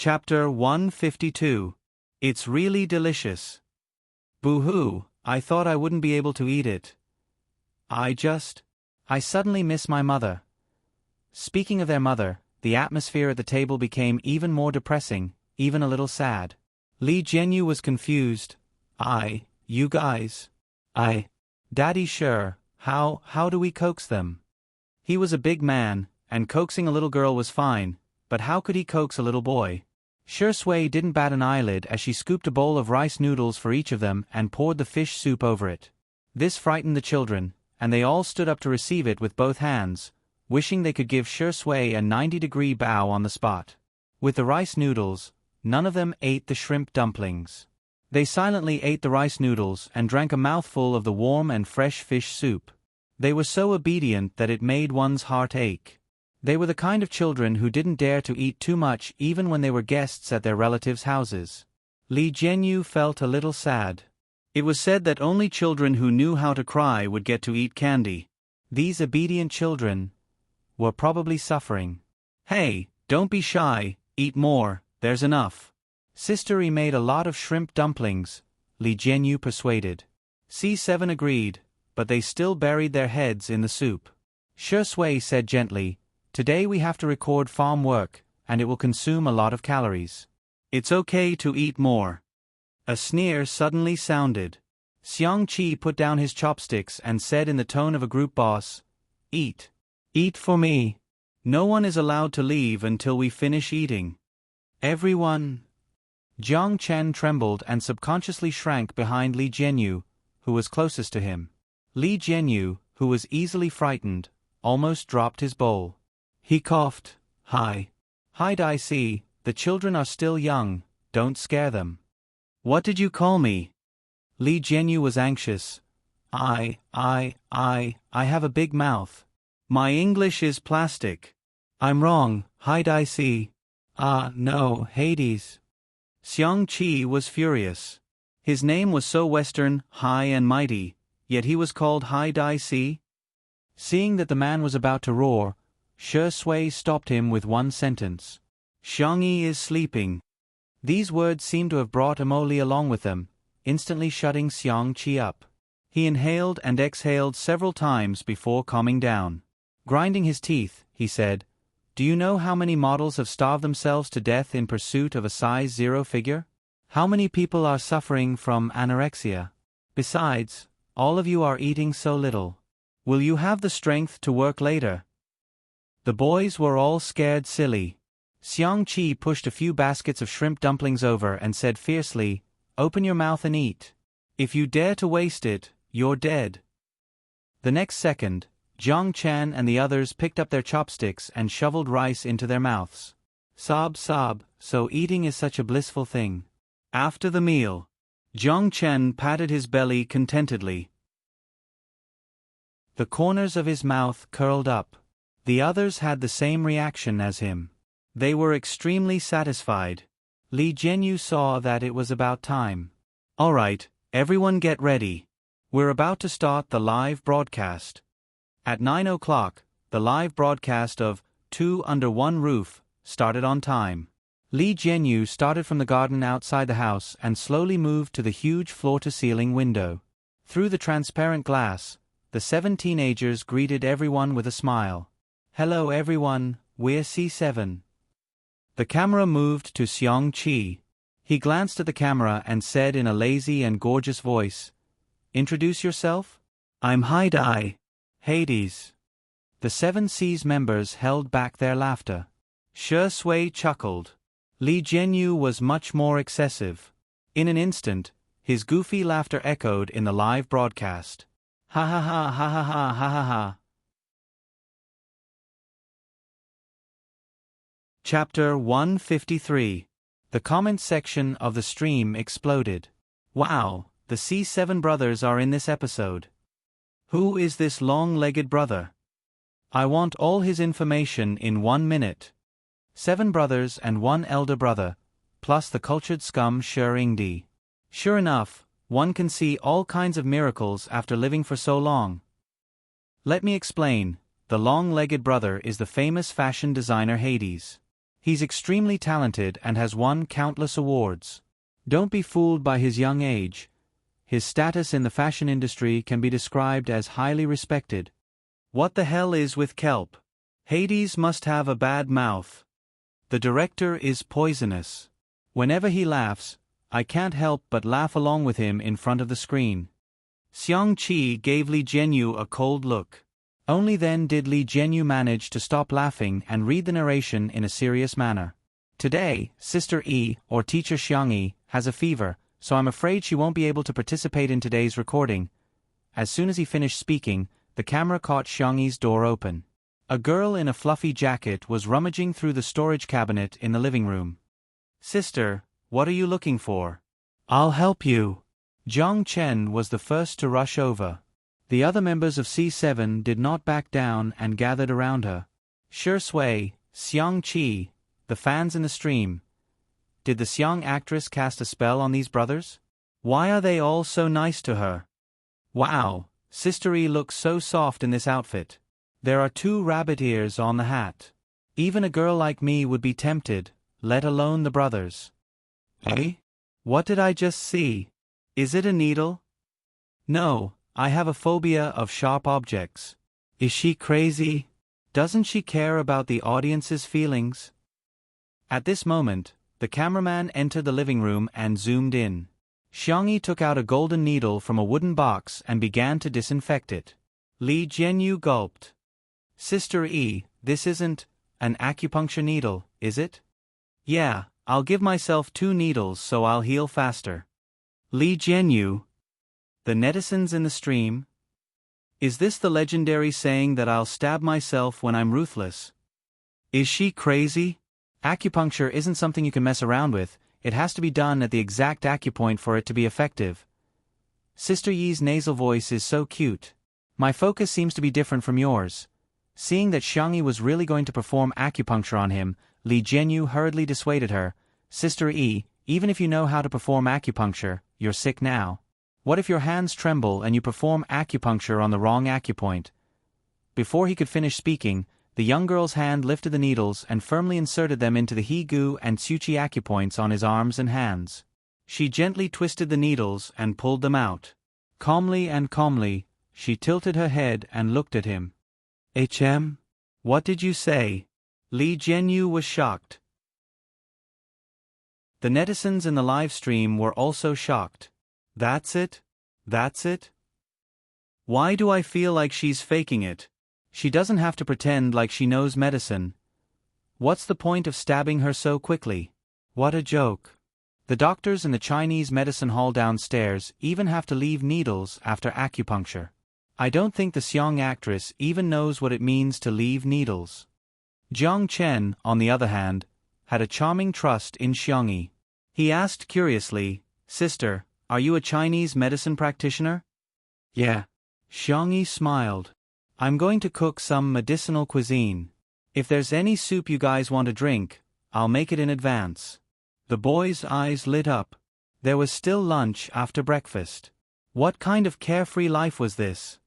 Chapter 152. It's really delicious. Boo-hoo, I thought I wouldn't be able to eat it. I suddenly miss my mother. Speaking of their mother, the atmosphere at the table became even more depressing, even a little sad. Li Jianyu was confused. You guys. Daddy, sure, how do we coax them? He was a big man, and coaxing a little girl was fine, but how could he coax a little boy? Shi Sui didn't bat an eyelid as she scooped a bowl of rice noodles for each of them and poured the fish soup over it. This frightened the children, and they all stood up to receive it with both hands, wishing they could give Shi Sui a 90-degree bow on the spot. With the rice noodles, none of them ate the shrimp dumplings. They silently ate the rice noodles and drank a mouthful of the warm and fresh fish soup. They were so obedient that it made one's heart ache. They were the kind of children who didn't dare to eat too much even when they were guests at their relatives' houses. Li Jianyu felt a little sad. It was said that only children who knew how to cry would get to eat candy. These obedient children were probably suffering. Hey, don't be shy, eat more, there's enough. Sister-y made a lot of shrimp dumplings, Li Jianyu persuaded. C7 agreed, but they still buried their heads in the soup. Shi Sui said gently, "Today we have to record farm work, and it will consume a lot of calories. It's okay to eat more." A sneer suddenly sounded. Xiang Qi put down his chopsticks and said in the tone of a group boss, "Eat. Eat for me. No one is allowed to leave until we finish eating. Everyone." Jiang Chen trembled and subconsciously shrank behind Li Jianyu, who was closest to him. Li Jianyu, who was easily frightened, almost dropped his bowl. He coughed. Hide I see, the children are still young, don't scare them. What did you call me? Li Jianyu was anxious. I have a big mouth. My English is plastic. I'm wrong, hide I see. No, Hades. Xiang Qi was furious. His name was so Western, high and mighty, yet he was called Hai Dai Si. Seeing that the man was about to roar, Shi Sui stopped him with one sentence. Xiangyi is sleeping. These words seemed to have brought Amoli along with them, instantly shutting Xiang Qi up. He inhaled and exhaled several times before calming down. Grinding his teeth, he said, "Do you know how many models have starved themselves to death in pursuit of a size 0 figure? How many people are suffering from anorexia? Besides, all of you are eating so little. Will you have the strength to work later?" The boys were all scared silly. Xiang Qi pushed a few baskets of shrimp dumplings over and said fiercely, "Open your mouth and eat. If you dare to waste it, you're dead." The next second, Jiang Chen and the others picked up their chopsticks and shoveled rice into their mouths. Sob, so eating is such a blissful thing. After the meal, Jiang Chen patted his belly contentedly. The corners of his mouth curled up. The others had the same reaction as him. They were extremely satisfied. Li Jianyu saw that it was about time. "All right, everyone get ready. We're about to start the live broadcast." At 9 o'clock, the live broadcast of Two Under One Roof started on time. Li Jianyu started from the garden outside the house and slowly moved to the huge floor-to-ceiling window. Through the transparent glass, the 7 teenagers greeted everyone with a smile. "Hello everyone, we're C7. The camera moved to Xiang Qi. He glanced at the camera and said in a lazy and gorgeous voice, "Introduce yourself?" "I'm Haidai. Hades." The 7C's members held back their laughter. Shi Sui chuckled. Li Jianyu was much more excessive. In an instant, his goofy laughter echoed in the live broadcast. Ha ha ha ha ha ha ha ha ha. Chapter 153. The comment section of the stream exploded. Wow, the C7 brothers are in this episode. Who is this long-legged brother? I want all his information in 1 minute. 7 brothers and 1 elder brother, plus the cultured scum Shengdi. Sure enough, one can see all kinds of miracles after living for so long. Let me explain, the long-legged brother is the famous fashion designer Hades. He's extremely talented and has won countless awards. Don't be fooled by his young age. His status in the fashion industry can be described as highly respected. What the hell is with kelp? Hades must have a bad mouth. The director is poisonous. Whenever he laughs, I can't help but laugh along with him in front of the screen. Xiang-Chi gave Li Jianyu a cold look. Only then did Li Jianyu manage to stop laughing and read the narration in a serious manner. Today, Sister Yi, or Teacher Xiang-Yi, has a fever, so I'm afraid she won't be able to participate in today's recording. As soon as he finished speaking, the camera caught Xiang-Yi's door open. A girl in a fluffy jacket was rummaging through the storage cabinet in the living room. Sister, what are you looking for? I'll help you. Zhang Chen was the first to rush over. The other members of C7 did not back down and gathered around her. Shi Sui, Xiang-Chi, the fans in the stream. Did the Xiang actress cast a spell on these brothers? Why are they all so nice to her? Wow, Sister Yi looks so soft in this outfit. There are 2 rabbit ears on the hat. Even a girl like me would be tempted, let alone the brothers. Eh? What did I just see? Is it a needle? No, I have a phobia of sharp objects. Is she crazy? Doesn't she care about the audience's feelings? At this moment, the cameraman entered the living room and zoomed in. Xiang-Yi took out a golden needle from a wooden box and began to disinfect it. Li Jianyu gulped. Sister Yi, this isn't an acupuncture needle, is it? Yeah, I'll give myself 2 needles so I'll heal faster. Li Jianyu. The netizens in the stream? Is this the legendary saying that I'll stab myself when I'm ruthless? Is she crazy? Acupuncture isn't something you can mess around with, it has to be done at the exact acupoint for it to be effective. Sister Yi's nasal voice is so cute. My focus seems to be different from yours. Seeing that Xiang-Yi was really going to perform acupuncture on him, Li Jianyu hurriedly dissuaded her. Sister Yi, even if you know how to perform acupuncture, you're sick now. What if your hands tremble and you perform acupuncture on the wrong acupoint? Before he could finish speaking, the young girl's hand lifted the needles and firmly inserted them into the He-Gu and Tzu-Chi acupoints on his arms and hands. She gently twisted the needles and pulled them out. Calmly, she tilted her head and looked at him. HM? What did you say? Li Jianyu was shocked. The netizens in the live stream were also shocked. That's it? That's it? Why do I feel like she's faking it? She doesn't have to pretend like she knows medicine. What's the point of stabbing her so quickly? What a joke. The doctors in the Chinese medicine hall downstairs even have to leave needles after acupuncture. I don't think the Xiang actress even knows what it means to leave needles. Zhang Chen, on the other hand, had a charming trust in Xiang-Yi. He asked curiously, Sister, are you a Chinese medicine practitioner? Yeah. Xiang-Yi smiled. I'm going to cook some medicinal cuisine. If there's any soup you guys want to drink, I'll make it in advance. The boy's eyes lit up. There was still lunch after breakfast. What kind of carefree life was this?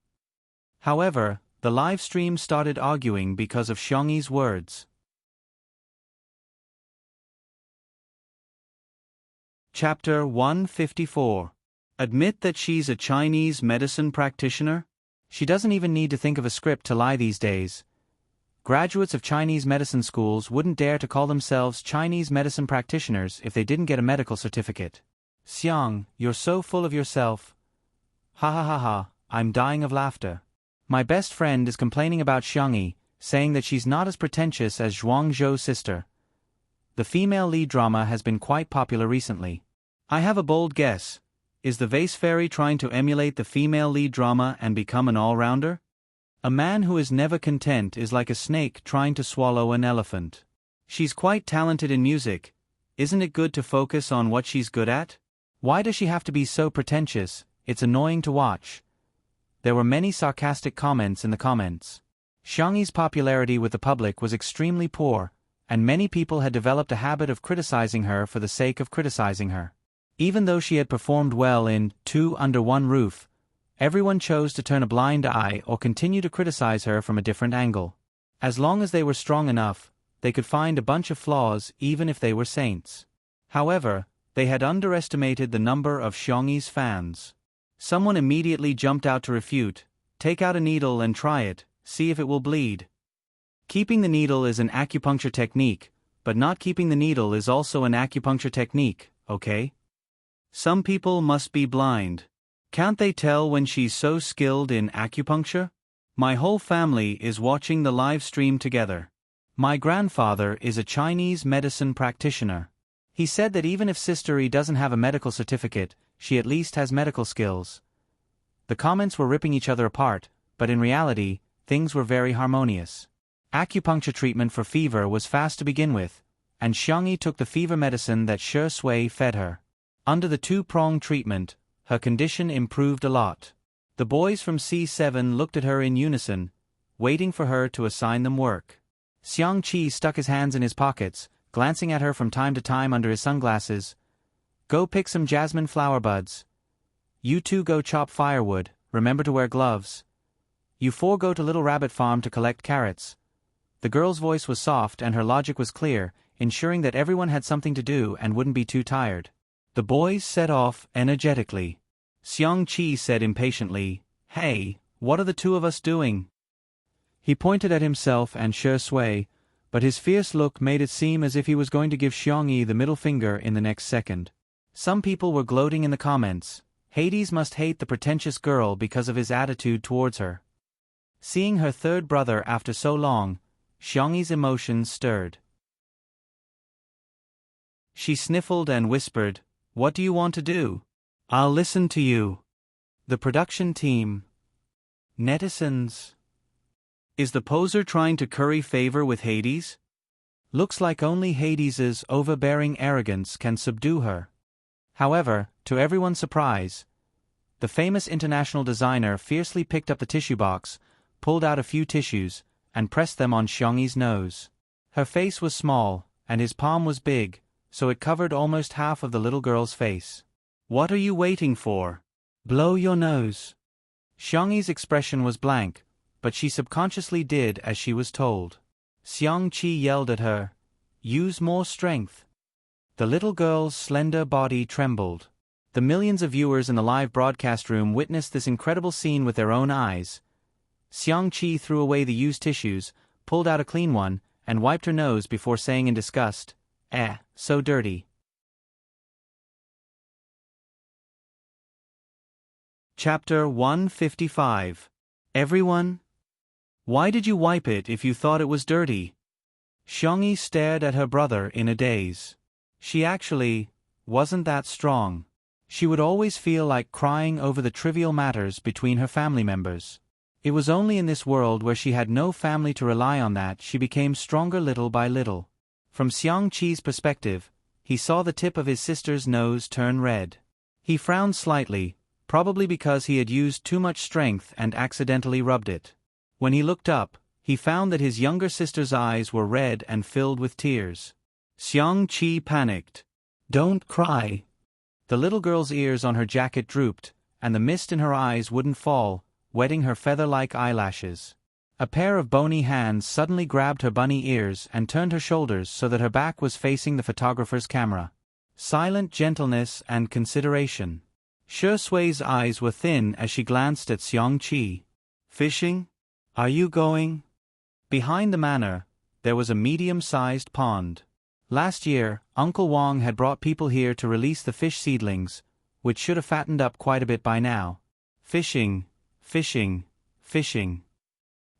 However, the live stream started arguing because of Xiang-Yi's words. Chapter 154. Admit that she's a Chinese medicine practitioner? She doesn't even need to think of a script to lie these days. Graduates of Chinese medicine schools wouldn't dare to call themselves Chinese medicine practitioners if they didn't get a medical certificate. Xiang, you're so full of yourself. Ha ha ha ha, I'm dying of laughter. My best friend is complaining about Xiang-Yi, saying that she's not as pretentious as Zhuang Zhou's sister. The female lead drama has been quite popular recently. I have a bold guess. Is the Vase Fairy trying to emulate the female lead drama and become an all-rounder? A man who is never content is like a snake trying to swallow an elephant. She's quite talented in music. Isn't it good to focus on what she's good at? Why does she have to be so pretentious? It's annoying to watch. There were many sarcastic comments in the comments. Xiang-Yi's popularity with the public was extremely poor, and many people had developed a habit of criticizing her for the sake of criticizing her. Even though she had performed well in Two Under One Roof, everyone chose to turn a blind eye or continue to criticize her from a different angle. As long as they were strong enough, they could find a bunch of flaws even if they were saints. However, they had underestimated the number of Xiangyi's fans. Someone immediately jumped out to refute. Take out a needle and try it, see if it will bleed. Keeping the needle is an acupuncture technique, but not keeping the needle is also an acupuncture technique, okay? Some people must be blind. Can't they tell when she's so skilled in acupuncture? My whole family is watching the live stream together. My grandfather is a Chinese medicine practitioner. He said that even if Sister doesn't have a medical certificate, she at least has medical skills. The comments were ripping each other apart, but in reality, things were very harmonious. Acupuncture treatment for fever was fast to begin with, and Xiangyi took the fever medicine that Shi Sui fed her. Under the two-pronged treatment, her condition improved a lot. The boys from C7 looked at her in unison, waiting for her to assign them work. Xiang Qi stuck his hands in his pockets, glancing at her from time to time under his sunglasses. Go pick some jasmine flower buds. You two go chop firewood, remember to wear gloves. You four go to Little Rabbit Farm to collect carrots. The girl's voice was soft and her logic was clear, ensuring that everyone had something to do and wouldn't be too tired. The boys set off energetically. Xiang Qi said impatiently, "Hey, what are the two of us doing?" He pointed at himself and Shi Sui, but his fierce look made it seem as if he was going to give Xiangyi the middle finger in the next second. Some people were gloating in the comments. Hades must hate the pretentious girl because of his attitude towards her. Seeing her third brother after so long, Xiangyi's emotions stirred. She sniffled and whispered, "What do you want to do? I'll listen to you." The production team. Netizens. Is the poser trying to curry favor with Hades? Looks like only Hades's overbearing arrogance can subdue her. However, to everyone's surprise, the famous international designer fiercely picked up the tissue box, pulled out a few tissues, and pressed them on Xiangyi's nose. Her face was small, and his palm was big, so it covered almost half of the little girl's face. "What are you waiting for? Blow your nose." Xiangyi's expression was blank, but she subconsciously did as she was told. Xiang Qi yelled at her, "Use more strength." The little girl's slender body trembled. The millions of viewers in the live broadcast room witnessed this incredible scene with their own eyes. Xiang Qi threw away the used tissues, pulled out a clean one, and wiped her nose before saying in disgust, so dirty." Chapter 155. Everyone? Why did you wipe it if you thought it was dirty? Xiangyi stared at her brother in a daze. She actually wasn't that strong. She would always feel like crying over the trivial matters between her family members. It was only in this world where she had no family to rely on that she became stronger little by little. From Xiang Qi's perspective, he saw the tip of his sister's nose turn red. He frowned slightly, probably because he had used too much strength and accidentally rubbed it. When he looked up, he found that his younger sister's eyes were red and filled with tears. Xiang Qi panicked. "Don't cry." The little girl's ears on her jacket drooped, and the mist in her eyes wouldn't fall, wetting her feather-like eyelashes. A pair of bony hands suddenly grabbed her bunny ears and turned her shoulders so that her back was facing the photographer's camera. Silent gentleness and consideration. Shi Sui's eyes were thin as she glanced at Xiang Qi. "Fishing? Are you going?" Behind the manor, there was a medium-sized pond. Last year, Uncle Wang had brought people here to release the fish seedlings, which should have fattened up quite a bit by now. Fishing, fishing, fishing.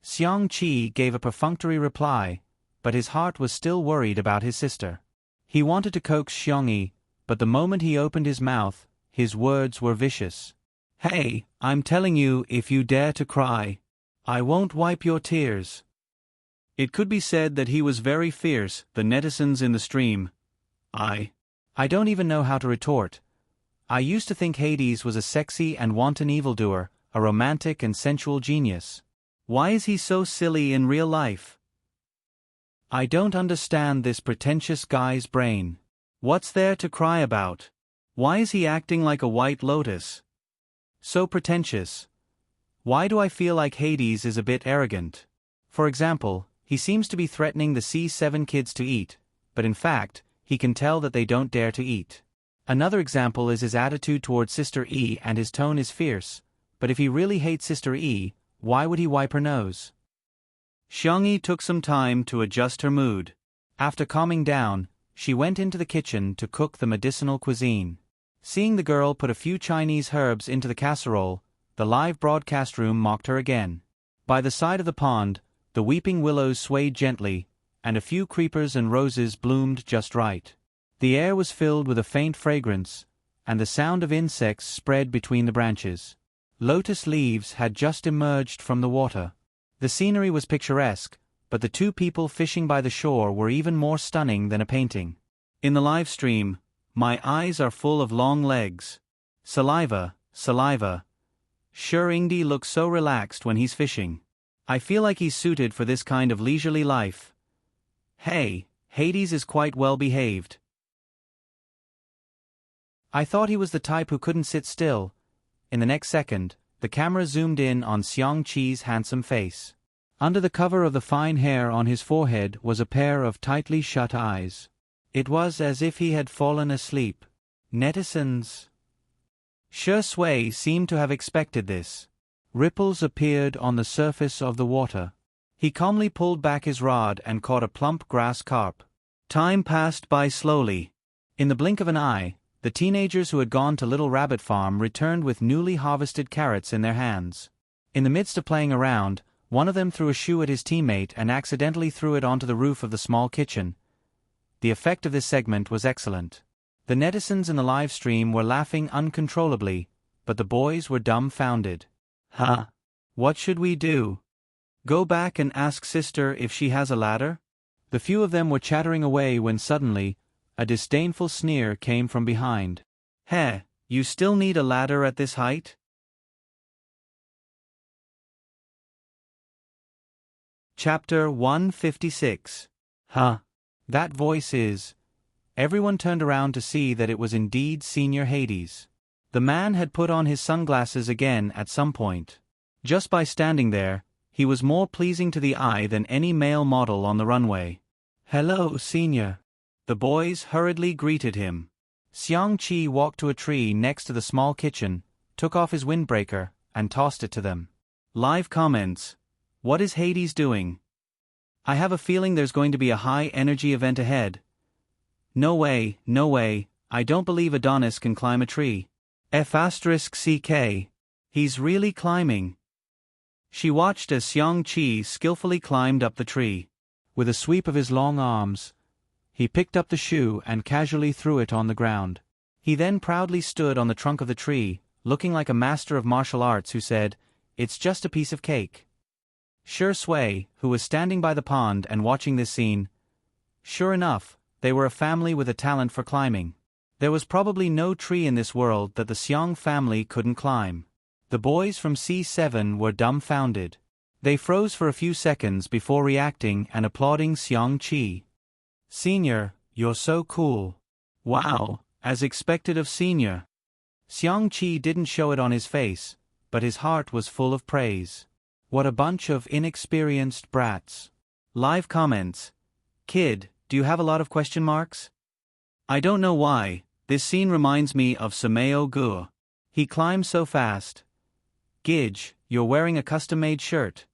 Xiang Qi gave a perfunctory reply, but his heart was still worried about his sister. He wanted to coax Xiangyi, but the moment he opened his mouth, his words were vicious. "Hey, I'm telling you, if you dare to cry, I won't wipe your tears." It could be said that he was very fierce, the netizens in the stream. I don't even know how to retort. I used to think Hades was a sexy and wanton evildoer, a romantic and sensual genius. Why is he so silly in real life? I don't understand this pretentious guy's brain. What's there to cry about? Why is he acting like a white lotus? So pretentious. Why do I feel like Hades is a bit arrogant? For example, He seems to be threatening the C7 kids to eat, but in fact, he can tell that they don't dare to eat. Another example is his attitude towards Sister E, and his tone is fierce, but if he really hates Sister E, why would he wipe her nose? Xiangyi took some time to adjust her mood. After calming down, she went into the kitchen to cook the medicinal cuisine. Seeing the girl put a few Chinese herbs into the casserole, the live broadcast room mocked her again. By the side of the pond, the weeping willows swayed gently, and a few creepers and roses bloomed just right. The air was filled with a faint fragrance, and the sound of insects spread between the branches. Lotus leaves had just emerged from the water. The scenery was picturesque, but the two people fishing by the shore were even more stunning than a painting. In the live stream, my eyes are full of long legs. Saliva, saliva. Sure, Ingdi looks so relaxed when he's fishing. I feel like he's suited for this kind of leisurely life. Hey, Hades is quite well behaved. I thought he was the type who couldn't sit still. In the next second, the camera zoomed in on Xiangqi's handsome face. Under the cover of the fine hair on his forehead was a pair of tightly shut eyes. It was as if he had fallen asleep. Netizens. Shi Sui seemed to have expected this. Ripples appeared on the surface of the water. He calmly pulled back his rod and caught a plump grass carp. Time passed by slowly. In the blink of an eye, the teenagers who had gone to Little Rabbit Farm returned with newly harvested carrots in their hands. In the midst of playing around, one of them threw a shoe at his teammate and accidentally threw it onto the roof of the small kitchen. The effect of this segment was excellent. The netizens in the live stream were laughing uncontrollably, but the boys were dumbfounded. Huh? What should we do? Go back and ask sister if she has a ladder? The few of them were chattering away when suddenly, a disdainful sneer came from behind. Heh, you still need a ladder at this height? Chapter 156. Huh? That voice is... Everyone turned around to see that it was indeed Senior Hades. The man had put on his sunglasses again at some point. Just by standing there, he was more pleasing to the eye than any male model on the runway. Hello, Senior. The boys hurriedly greeted him. Xiangqi walked to a tree next to the small kitchen, took off his windbreaker, and tossed it to them. Live comments. What is Hades doing? I have a feeling there's going to be a high-energy event ahead. No way, no way, I don't believe Adonis can climb a tree. F*CK. He's really climbing. She watched as Xiangqi skillfully climbed up the tree. With a sweep of his long arms, he picked up the shoe and casually threw it on the ground. He then proudly stood on the trunk of the tree, looking like a master of martial arts who said, "It's just a piece of cake." Shi Sui, who was standing by the pond and watching this scene, sure enough, they were a family with a talent for climbing. There was probably no tree in this world that the Xiang family couldn't climb. The boys from C7 were dumbfounded. They froze for a few seconds before reacting and applauding Xiangqi. Senior, you're so cool. Wow, as expected of Senior. Xiangqi didn't show it on his face, but his heart was full of praise. What a bunch of inexperienced brats. Live comments. Kid, do you have a lot of question marks? I don't know why, this scene reminds me of Sameo Gu. He climbs so fast. Gidge, you're wearing a custom-made shirt.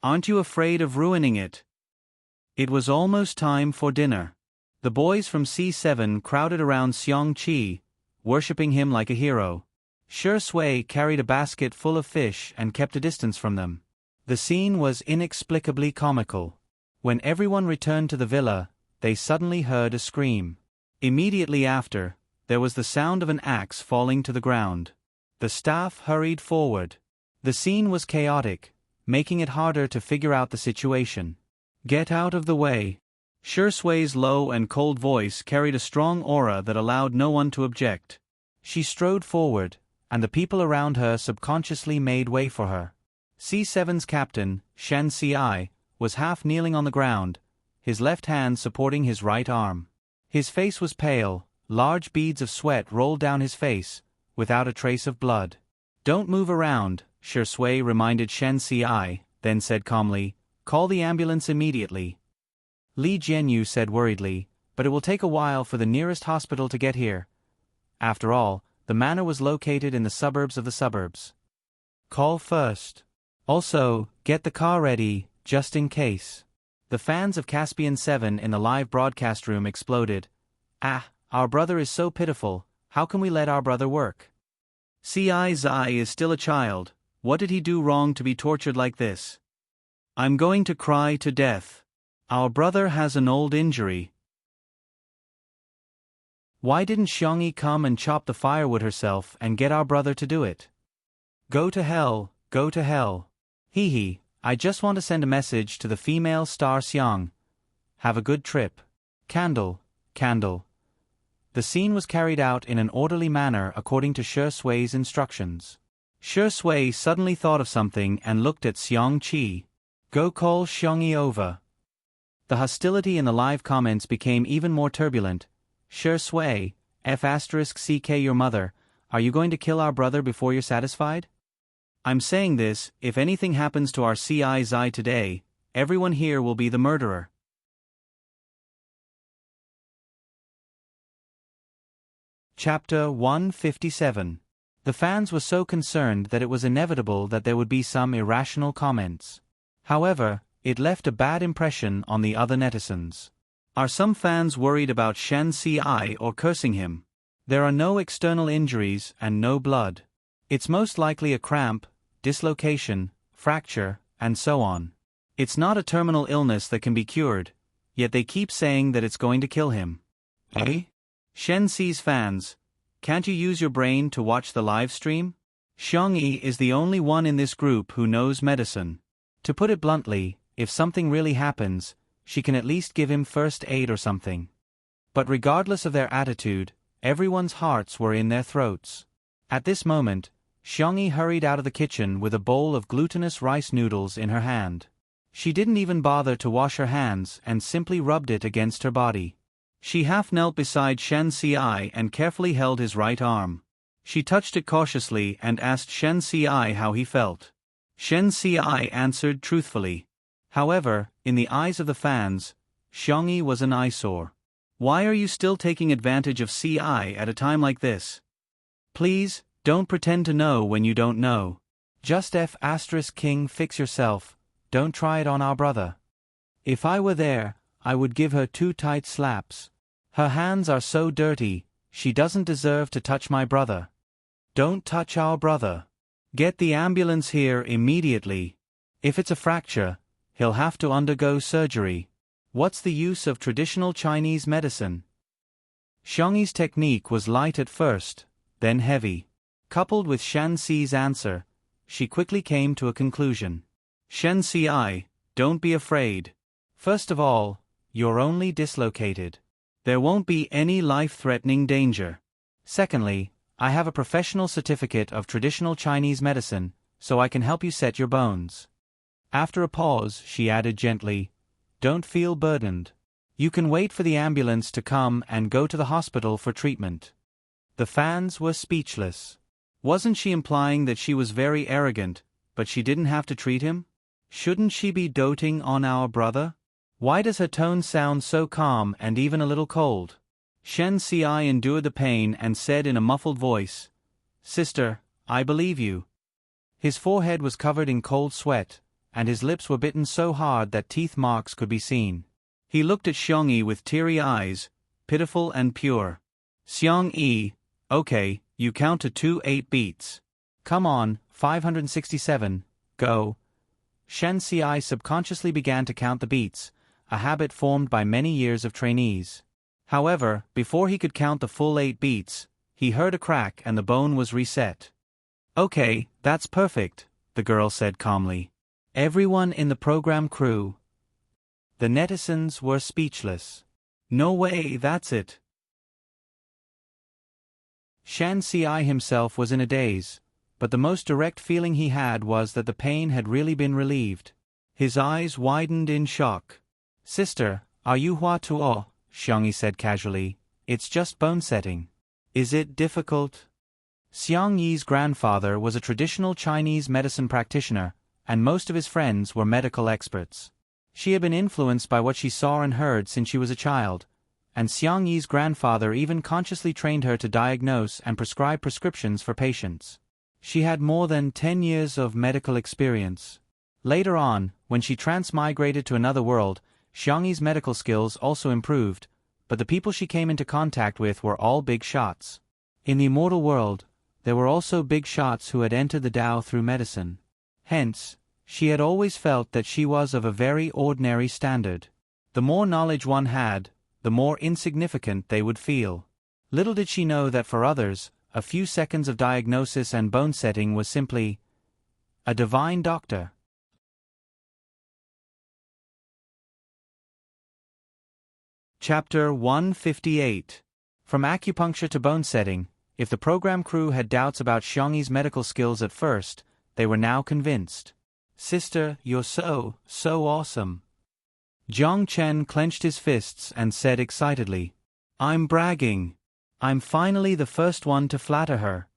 Aren't you afraid of ruining it? It was almost time for dinner. The boys from C7 crowded around Xiangqi, worshipping him like a hero. Shi Sui carried a basket full of fish and kept a distance from them. The scene was inexplicably comical. When everyone returned to the villa, they suddenly heard a scream. Immediately after, there was the sound of an axe falling to the ground. The staff hurried forward. The scene was chaotic, making it harder to figure out the situation. Get out of the way. Shi Sui's low and cold voice carried a strong aura that allowed no one to object. She strode forward, and the people around her subconsciously made way for her. C7's captain, Shen Ci, was half kneeling on the ground, his left hand supporting his right arm. His face was pale, large beads of sweat rolled down his face, without a trace of blood. Don't move around, Shi Sui reminded Shen Ci, then said calmly, call the ambulance immediately. Li Jianyu said worriedly, but it will take a while for the nearest hospital to get here. After all, the manor was located in the suburbs of the suburbs. Call first. Also, get the car ready, just in case. The fans of Caspian 7 in the live broadcast room exploded. Ah, our brother is so pitiful, how can we let our brother work? CI Zai is still a child, what did he do wrong to be tortured like this? I'm going to cry to death. Our brother has an old injury. Why didn't Xiangyi come and chop the firewood herself and get our brother to do it? Go to hell, go to hell. Hee hee, I just want to send a message to the female star Xiang. Have a good trip. Candle, candle. The scene was carried out in an orderly manner according to Shi Sui's instructions. Shi Sui suddenly thought of something and looked at Xiang Qi. Go call Xiangyi over. The hostility in the live comments became even more turbulent. Shi Sui, F*ck your mother, are you going to kill our brother before you're satisfied? I'm saying this, if anything happens to our CI Zai today, everyone here will be the murderer. Chapter 157. The fans were so concerned that it was inevitable that there would be some irrational comments. However, it left a bad impression on the other netizens. Are some fans worried about Shen Ci or cursing him? There are no external injuries and no blood. It's most likely a cramp, dislocation, fracture, and so on. It's not a terminal illness that can be cured, yet they keep saying that it's going to kill him. Eh? Shen Ci's fans, can't you use your brain to watch the live stream? Xiangyi is the only one in this group who knows medicine. To put it bluntly, if something really happens, she can at least give him first aid or something. But regardless of their attitude, everyone's hearts were in their throats. At this moment, Xiangyi hurried out of the kitchen with a bowl of glutinous rice noodles in her hand. She didn't even bother to wash her hands and simply rubbed it against her body. She half knelt beside Shen Ci and carefully held his right arm. She touched it cautiously and asked Shen Ci how he felt. Shen Ci answered truthfully. However, in the eyes of the fans, Xiangyi was an eyesore. Why are you still taking advantage of Ci at a time like this? Please, don't pretend to know when you don't know. Just F*king fix yourself, don't try it on our brother. If I were there, I would give her 2 tight slaps. Her hands are so dirty, she doesn't deserve to touch my brother. Don't touch our brother. Get the ambulance here immediately. If it's a fracture, he'll have to undergo surgery. What's the use of traditional Chinese medicine? Xiangyi's technique was light at first, then heavy. Coupled with Shen Ci's answer, she quickly came to a conclusion. Shen Ci, don't be afraid. First of all, you're only dislocated. There won't be any life-threatening danger. Secondly, I have a professional certificate of traditional Chinese medicine, so I can help you set your bones. After a pause, she added gently, don't feel burdened. You can wait for the ambulance to come and go to the hospital for treatment. The fans were speechless. Wasn't she implying that she was very arrogant, but she didn't have to treat him? Shouldn't she be doting on our brother? Why does her tone sound so calm and even a little cold? Shen Ci endured the pain and said in a muffled voice, Sister, I believe you. His forehead was covered in cold sweat, and his lips were bitten so hard that teeth marks could be seen. He looked at Xiangyi with teary eyes, pitiful and pure. Xiangyi, okay, you count to 2 8 beats. Come on, 567, go. Shen Ci subconsciously began to count the beats, a habit formed by many years of trainees. However, before he could count the full 8 beats, he heard a crack and the bone was reset. Okay, that's perfect, the girl said calmly. Everyone in the program crew. The netizens were speechless. No way, that's it. Shen Ci himself was in a daze, but the most direct feeling he had was that the pain had really been relieved. His eyes widened in shock. Sister, are you Hua Tuo? Xiangyi said casually. It's just bone setting. Is it difficult? Xiangyi's grandfather was a traditional Chinese medicine practitioner, and most of his friends were medical experts. She had been influenced by what she saw and heard since she was a child, and Xiang Yi's grandfather even consciously trained her to diagnose and prescribe prescriptions for patients. She had more than 10 years of medical experience. Later on, when she transmigrated to another world, Xiang Yi's medical skills also improved, but the people she came into contact with were all big shots. In the immortal world, there were also big shots who had entered the Tao through medicine. Hence, she had always felt that she was of a very ordinary standard. The more knowledge one had, the more insignificant they would feel. Little did she know that for others, a few seconds of diagnosis and bone setting was simply a divine doctor. Chapter 158. From acupuncture to bone setting, if the program crew had doubts about Xiang Yi's medical skills at first, they were now convinced. "Sister, you're so awesome." Jiang Chen clenched his fists and said excitedly, "I'm bragging. I'm finally the first one to flatter her."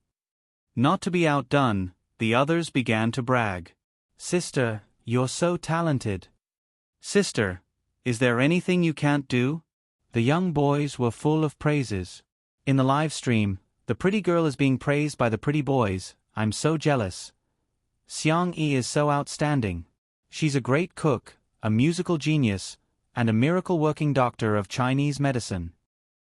Not to be outdone, the others began to brag. "Sister, you're so talented." "Sister, is there anything you can't do?" The young boys were full of praises. In the live stream, the pretty girl is being praised by the pretty boys. "I'm so jealous. Xiang Yi is so outstanding. She's a great cook, a musical genius, and a miracle-working doctor of Chinese medicine."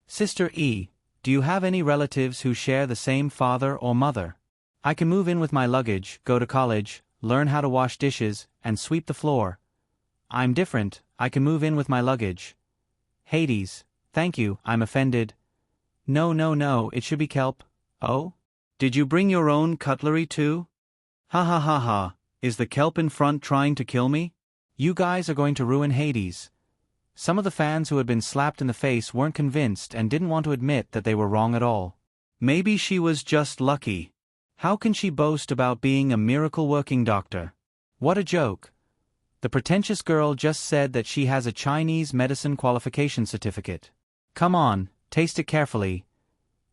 "Sister Yi, do you have any relatives who share the same father or mother? I can move in with my luggage, go to college, learn how to wash dishes, and sweep the floor. I'm different, I can move in with my luggage." "Hades, thank you, I'm offended." No, it should be kelp." "Oh? Did you bring your own cutlery too? Ha ha ha ha, is the kelp in front trying to kill me? You guys are going to ruin Hades." Some of the fans who had been slapped in the face weren't convinced and didn't want to admit that they were wrong at all. Maybe she was just lucky. How can she boast about being a miracle-working doctor? What a joke. The pretentious girl just said that she has a Chinese medicine qualification certificate. Come on, taste it carefully.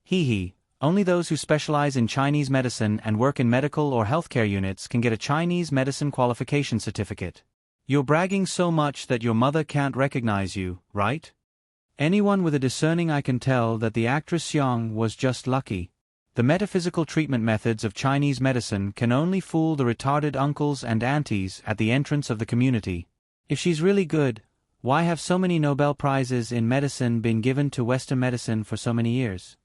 Hee, only those who specialize in Chinese medicine and work in medical or healthcare units can get a Chinese medicine qualification certificate. You're bragging so much that your mother can't recognize you, right? Anyone with a discerning eye can tell that the actress Xiang was just lucky. The metaphysical treatment methods of Chinese medicine can only fool the retarded uncles and aunties at the entrance of the community. If she's really good, why have so many Nobel Prizes in medicine been given to Western medicine for so many years?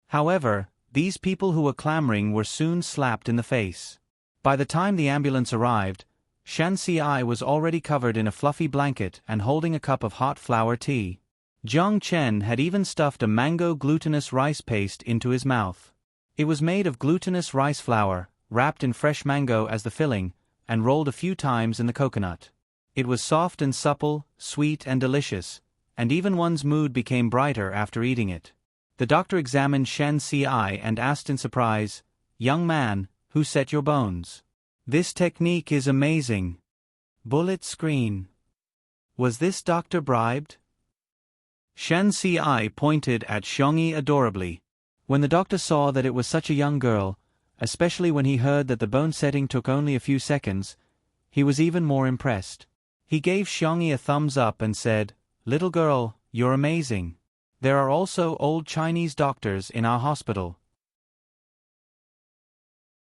However, these people who were clamoring were soon slapped in the face. By the time the ambulance arrived, Shan Ci was already covered in a fluffy blanket and holding a cup of hot flower tea. Jiang Chen had even stuffed a mango glutinous rice paste into his mouth. It was made of glutinous rice flour, wrapped in fresh mango as the filling, and rolled a few times in the coconut. It was soft and supple, sweet and delicious, and even one's mood became brighter after eating it. The doctor examined Shan Ci and asked in surprise, "Young man, who set your bones? This technique is amazing." Bullet screen. Was this doctor bribed? Shan Ci pointed at Xiang Yi adorably. When the doctor saw that it was such a young girl, especially when he heard that the bone setting took only a few seconds, he was even more impressed. He gave Xiang Yi a thumbs up and said, "Little girl, you're amazing. There are also old Chinese doctors in our hospital.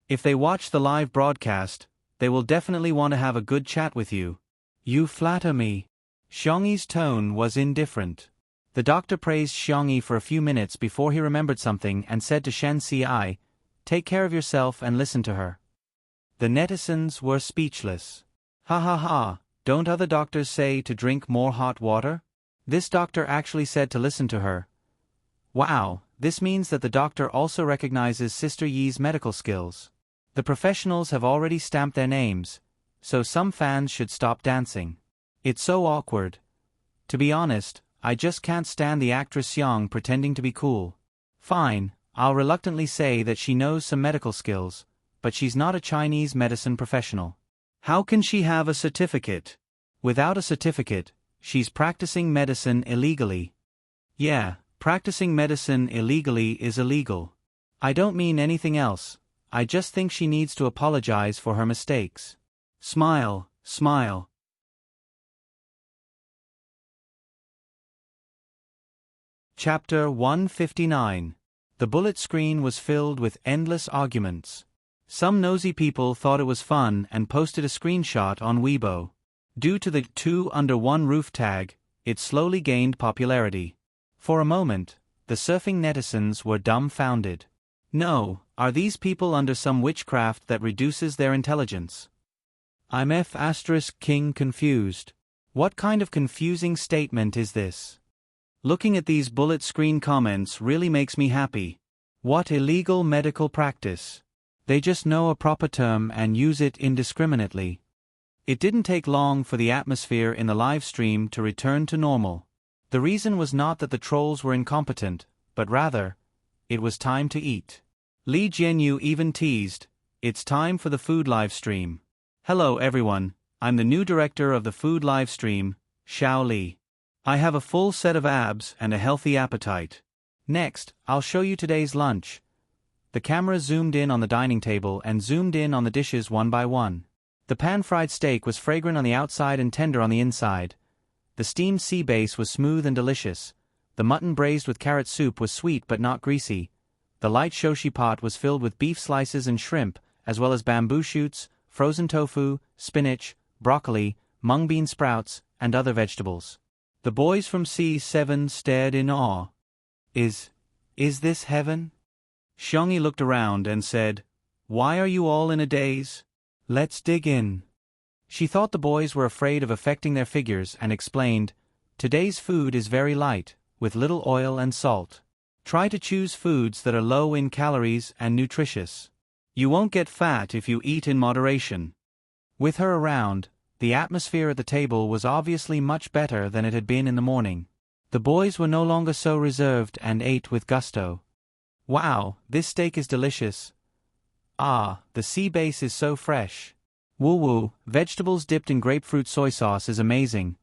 If they watch the live broadcast, they will definitely want to have a good chat with you." "You flatter me." Xiang Yi's tone was indifferent. The doctor praised Xiang Yi for a few minutes before he remembered something and said to Shan Ci, "Take care of yourself and listen to her." The netizens were speechless. Ha ha ha, don't other doctors say to drink more hot water? This doctor actually said to listen to her. Wow, this means that the doctor also recognizes Sister Yi's medical skills. The professionals have already stamped their names, so some fans should stop dancing. It's so awkward. To be honest, I just can't stand the actress Xiang pretending to be cool. Fine, I'll reluctantly say that she knows some medical skills, but she's not a Chinese medicine professional. How can she have a certificate? Without a certificate, she's practicing medicine illegally. Yeah, practicing medicine illegally is illegal. I don't mean anything else, I just think she needs to apologize for her mistakes. Smile, smile. Chapter 159. The bullet screen was filled with endless arguments. Some nosy people thought it was fun and posted a screenshot on Weibo. Due to the two under one roof tag, it slowly gained popularity. For a moment, the surfing netizens were dumbfounded. No, are these people under some witchcraft that reduces their intelligence? I'm King confused. What kind of confusing statement is this? Looking at these bullet screen comments really makes me happy. What illegal medical practice? They just know a proper term and use it indiscriminately. It didn't take long for the atmosphere in the live stream to return to normal. The reason was not that the trolls were incompetent, but rather, it was time to eat. Li Jianyu even teased, "It's time for the food live stream." Hello everyone, I'm the new director of the food live stream, Xiao Li. I have a full set of abs and a healthy appetite. Next, I'll show you today's lunch. The camera zoomed in on the dining table and zoomed in on the dishes one by one. The pan-fried steak was fragrant on the outside and tender on the inside. The steamed sea bass was smooth and delicious. The mutton braised with carrot soup was sweet but not greasy. The light shoshi pot was filled with beef slices and shrimp, as well as bamboo shoots, frozen tofu, spinach, broccoli, mung bean sprouts, and other vegetables. The boys from C7 stared in awe. Is this heaven? Xiangyi looked around and said, "Why are you all in a daze? Let's dig in." She thought the boys were afraid of affecting their figures and explained, "Today's food is very light, with little oil and salt. Try to choose foods that are low in calories and nutritious. You won't get fat if you eat in moderation." With her around, the atmosphere at the table was obviously much better than it had been in the morning. The boys were no longer so reserved and ate with gusto. "Wow, this steak is delicious. Ah, the sea bass is so fresh. Woo-woo, vegetables dipped in grapefruit soy sauce is amazing."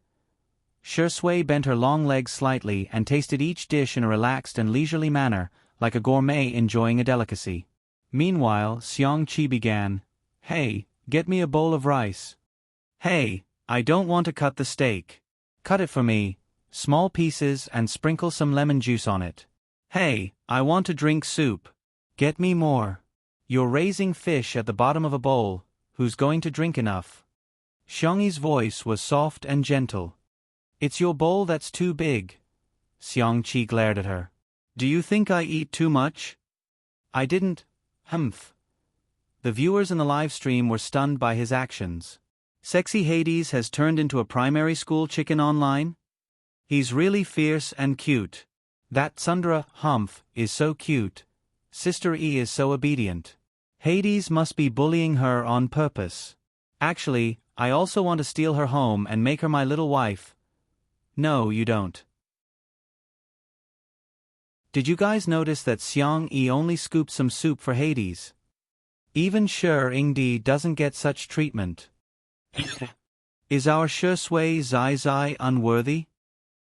Shui bent her long legs slightly and tasted each dish in a relaxed and leisurely manner, like a gourmet enjoying a delicacy. Meanwhile, Xiangqi began, "Hey, get me a bowl of rice." "Hey, I don't want to cut the steak. Cut it for me, small pieces and sprinkle some lemon juice on it. Hey, I want to drink soup. Get me more. You're raising fish at the bottom of a bowl, who's going to drink enough?" Xiangyi's voice was soft and gentle. "It's your bowl that's too big." Xiangqi glared at her. "Do you think I eat too much?" "I didn't, humph." The viewers in the live stream were stunned by his actions. Sexy Hades has turned into a primary school chicken online? He's really fierce and cute. That Tsundra, humph, is so cute. Sister E is so obedient. Hades must be bullying her on purpose. Actually, I also want to steal her home and make her my little wife. No, you don't. Did you guys notice that Xiang Yi only scooped some soup for Hades? Even Ingdi doesn't get such treatment. Is our Shui Zai Zai unworthy?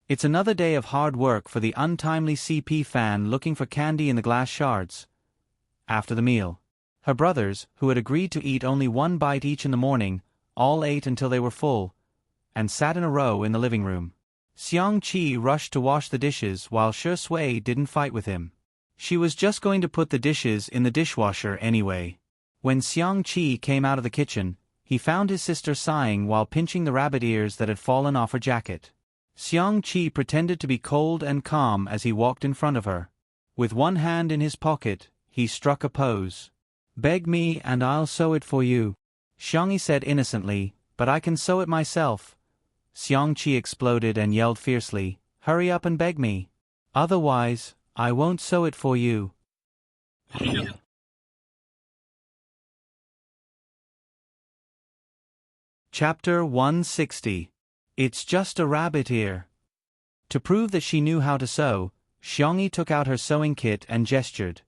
It's another day of hard work for the untimely CP fan looking for candy in the glass shards. After the meal, her brothers, who had agreed to eat only one bite each in the morning, all ate until they were full, and sat in a row in the living room. Xiangqi rushed to wash the dishes while Shui didn't fight with him. She was just going to put the dishes in the dishwasher anyway. When Xiangqi came out of the kitchen, he found his sister sighing while pinching the rabbit ears that had fallen off her jacket. Xiangqi pretended to be cold and calm as he walked in front of her. With one hand in his pocket, he struck a pose. "Beg me and I'll sew it for you." Xiangyi said innocently, "But I can sew it myself." Xiangqi exploded and yelled fiercely, "Hurry up and beg me. Otherwise, I won't sew it for you." Chapter 160. It's just a rabbit ear. To prove that she knew how to sew, Xiangyi took out her sewing kit and gestured.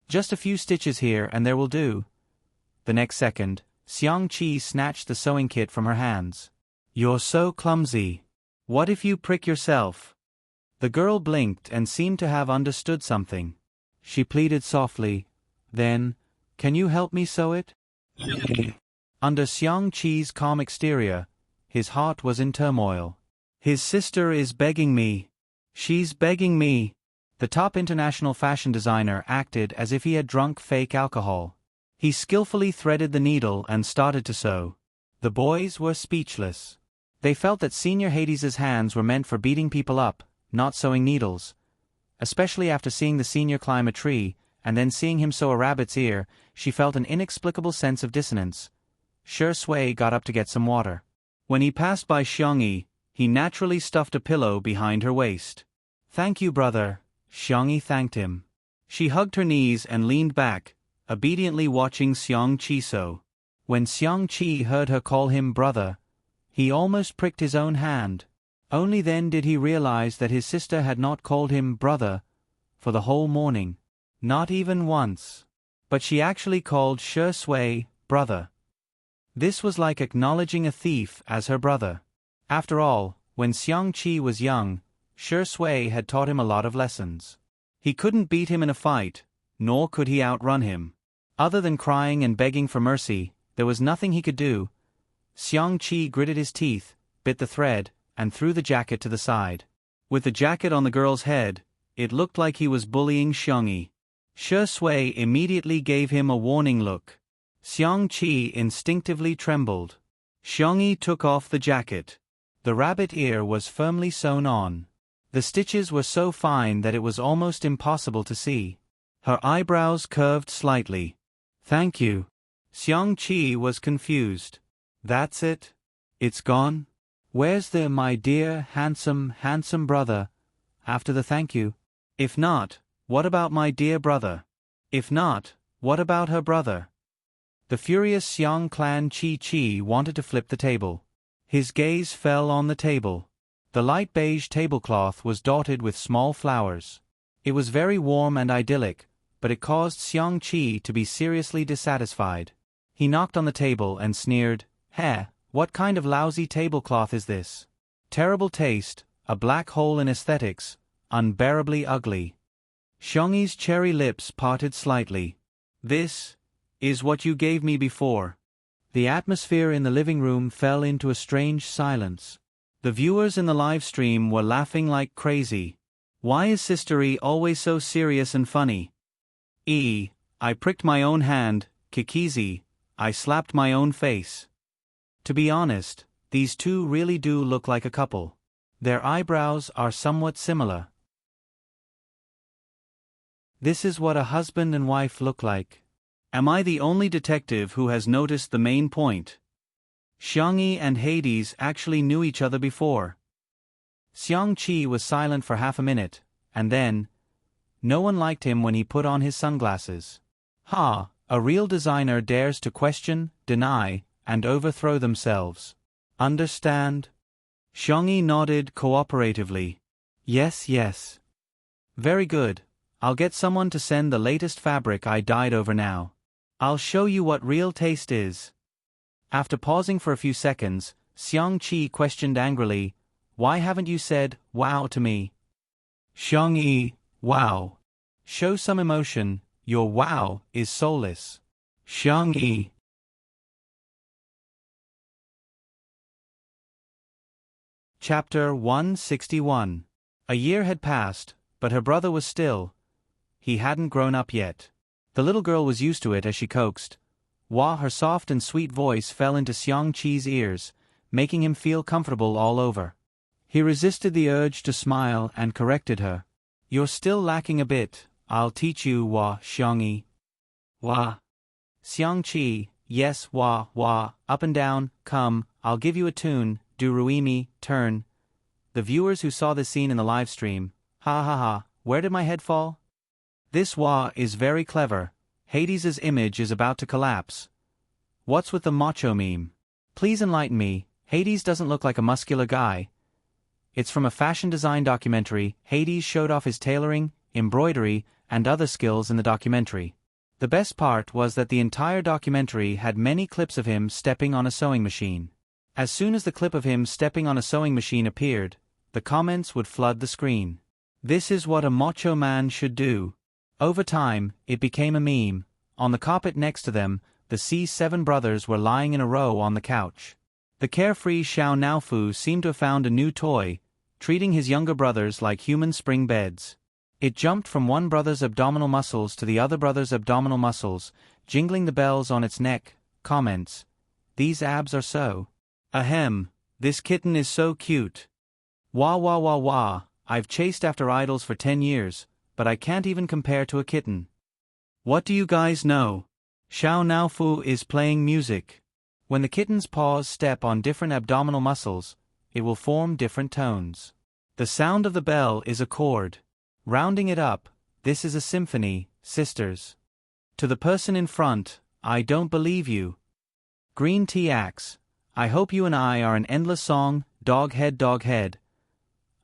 "Just a few stitches here and there will do." The next second, Xiangqi snatched the sewing kit from her hands. "You're so clumsy. What if you prick yourself?" The girl blinked and seemed to have understood something. She pleaded softly, "Then, can you help me sew it?" Under Xiang Qi's calm exterior, his heart was in turmoil. His sister is begging me. She's begging me. The top international fashion designer acted as if he had drunk fake alcohol. He skillfully threaded the needle and started to sew. The boys were speechless. They felt that Senior Hades's hands were meant for beating people up, not sewing needles. Especially after seeing the senior climb a tree, and then seeing him sew a rabbit's ear, she felt an inexplicable sense of dissonance. Shi Sui got up to get some water. When he passed by Xiangyi, he naturally stuffed a pillow behind her waist. "Thank you, brother," Xiangyi thanked him. She hugged her knees and leaned back, obediently watching Xiang Qi sew. When Xiang Qi heard her call him brother, he almost pricked his own hand. Only then did he realize that his sister had not called him brother for the whole morning. Not even once. But she actually called Shi Sui brother. This was like acknowledging a thief as her brother. After all, when Xiang Qi was young, Shi Sui had taught him a lot of lessons. He couldn't beat him in a fight, nor could he outrun him. Other than crying and begging for mercy, there was nothing he could do. Xiang Qi gritted his teeth, bit the thread, and threw the jacket to the side. With the jacket on the girl's head, it looked like he was bullying Xiangyi. Shi Sui immediately gave him a warning look. Xiang Qi instinctively trembled. Xiangyi took off the jacket. The rabbit ear was firmly sewn on. The stitches were so fine that it was almost impossible to see. Her eyebrows curved slightly. "Thank you." Xiang Qi was confused. "That's it? It's gone? Where's the my dear, handsome brother after the thank you? If not, what about my dear brother? If not, what about her brother?" The furious Xiang clan Qi wanted to flip the table. His gaze fell on the table. The light beige tablecloth was dotted with small flowers. It was very warm and idyllic, but it caused Xiang Qi to be seriously dissatisfied. He knocked on the table and sneered, "Heh, what kind of lousy tablecloth is this? Terrible taste, a black hole in aesthetics, unbearably ugly." Xiangyi's cherry lips parted slightly. "This is what you gave me before." The atmosphere in the living room fell into a strange silence. The viewers in the live stream were laughing like crazy. Why is Sister E always so serious and funny? I pricked my own hand, Kikizi, I slapped my own face. To be honest, these two really do look like a couple. Their eyebrows are somewhat similar. This is what a husband and wife look like. Am I the only detective who has noticed the main point? Xiangyi and Hades actually knew each other before. Xiang Qi was silent for half a minute, and then, no one liked him when he put on his sunglasses. Ha, a real designer dares to question, deny, and overthrow themselves. Understand? Xiangyi nodded cooperatively. Yes. Very good. I'll get someone to send the latest fabric I dyed over now. I'll show you what real taste is. After pausing for a few seconds, Xiang Qi questioned angrily, "Why haven't you said, wow to me?" Xiangyi, wow. Show some emotion, your wow is soulless. Xiangyi. Chapter 161. A year had passed, but her brother was still. He hadn't grown up yet. The little girl was used to it as she coaxed. Her soft and sweet voice fell into Xiang Qi's ears, making him feel comfortable all over. He resisted the urge to smile and corrected her. "You're still lacking a bit. I'll teach you, Xiangyi." Xiang Qi, yes, up and down, come, I'll give you a tune, do ruimi, turn. The viewers who saw this scene in the live stream, ha, where did my head fall? This is very clever. Hades's image is about to collapse. What's with the macho meme? Please enlighten me. Hades doesn't look like a muscular guy. It's from a fashion design documentary. Hades showed off his tailoring, embroidery, and other skills in the documentary. The best part was that the entire documentary had many clips of him stepping on a sewing machine. As soon as the clip of him stepping on a sewing machine appeared, the comments would flood the screen. This is what a macho man should do. Over time, it became a meme. On the carpet next to them, the C7 brothers were lying in a row on the couch. The carefree Xiao Naofu seemed to have found a new toy, treating his younger brothers like human spring beds. It jumped from one brother's abdominal muscles to the other brother's abdominal muscles, jingling the bells on its neck. Comments: "These abs are so. Ahem, this kitten is so cute. Wah wah wah wah, I've chased after idols for 10 years, but I can't even compare to a kitten. What do you guys know? Xiao Naofu is playing music. When the kitten's paws step on different abdominal muscles, it will form different tones. The sound of the bell is a chord. Rounding it up, this is a symphony, sisters. To the person in front, I don't believe you. Green Tea Axe, I hope you and I are an endless song, dog head.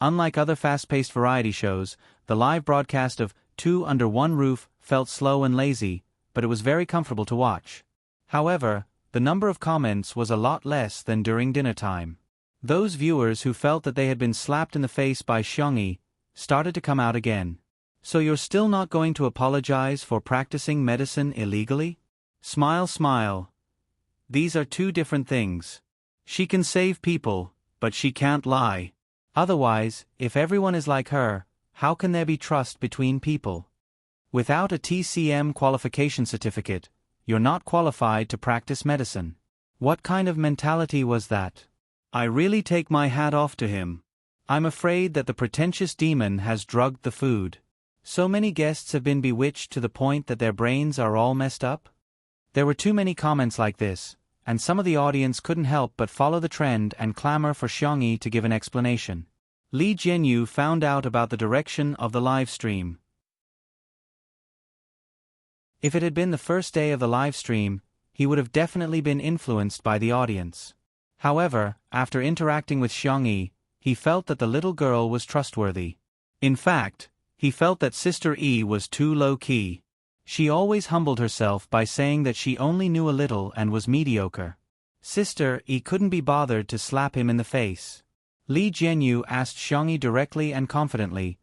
Unlike other fast-paced variety shows, the live broadcast of Two Under One Roof felt slow and lazy, but it was very comfortable to watch. However, the number of comments was a lot less than during dinner time. Those viewers who felt that they had been slapped in the face by Xiangyi started to come out again. So you're still not going to apologize for practicing medicine illegally? Smile, smile. These are two different things. She can save people, but she can't lie. Otherwise, if everyone is like her, how can there be trust between people? Without a TCM qualification certificate, you're not qualified to practice medicine. What kind of mentality was that? I really take my hat off to him. I'm afraid that the pretentious demon has drugged the food. So many guests have been bewitched to the point that their brains are all messed up? There were too many comments like this, and some of the audience couldn't help but follow the trend and clamor for Xiangyi to give an explanation. Li Jianyu found out about the direction of the live stream. If it had been the first day of the live stream, he would have definitely been influenced by the audience. However, after interacting with Xiangyi, he felt that the little girl was trustworthy. In fact, he felt that Sister E was too low-key. She always humbled herself by saying that she only knew a little and was mediocre. Sister E couldn't be bothered to slap him in the face. Li Jianyu asked Xiangyi directly and confidently,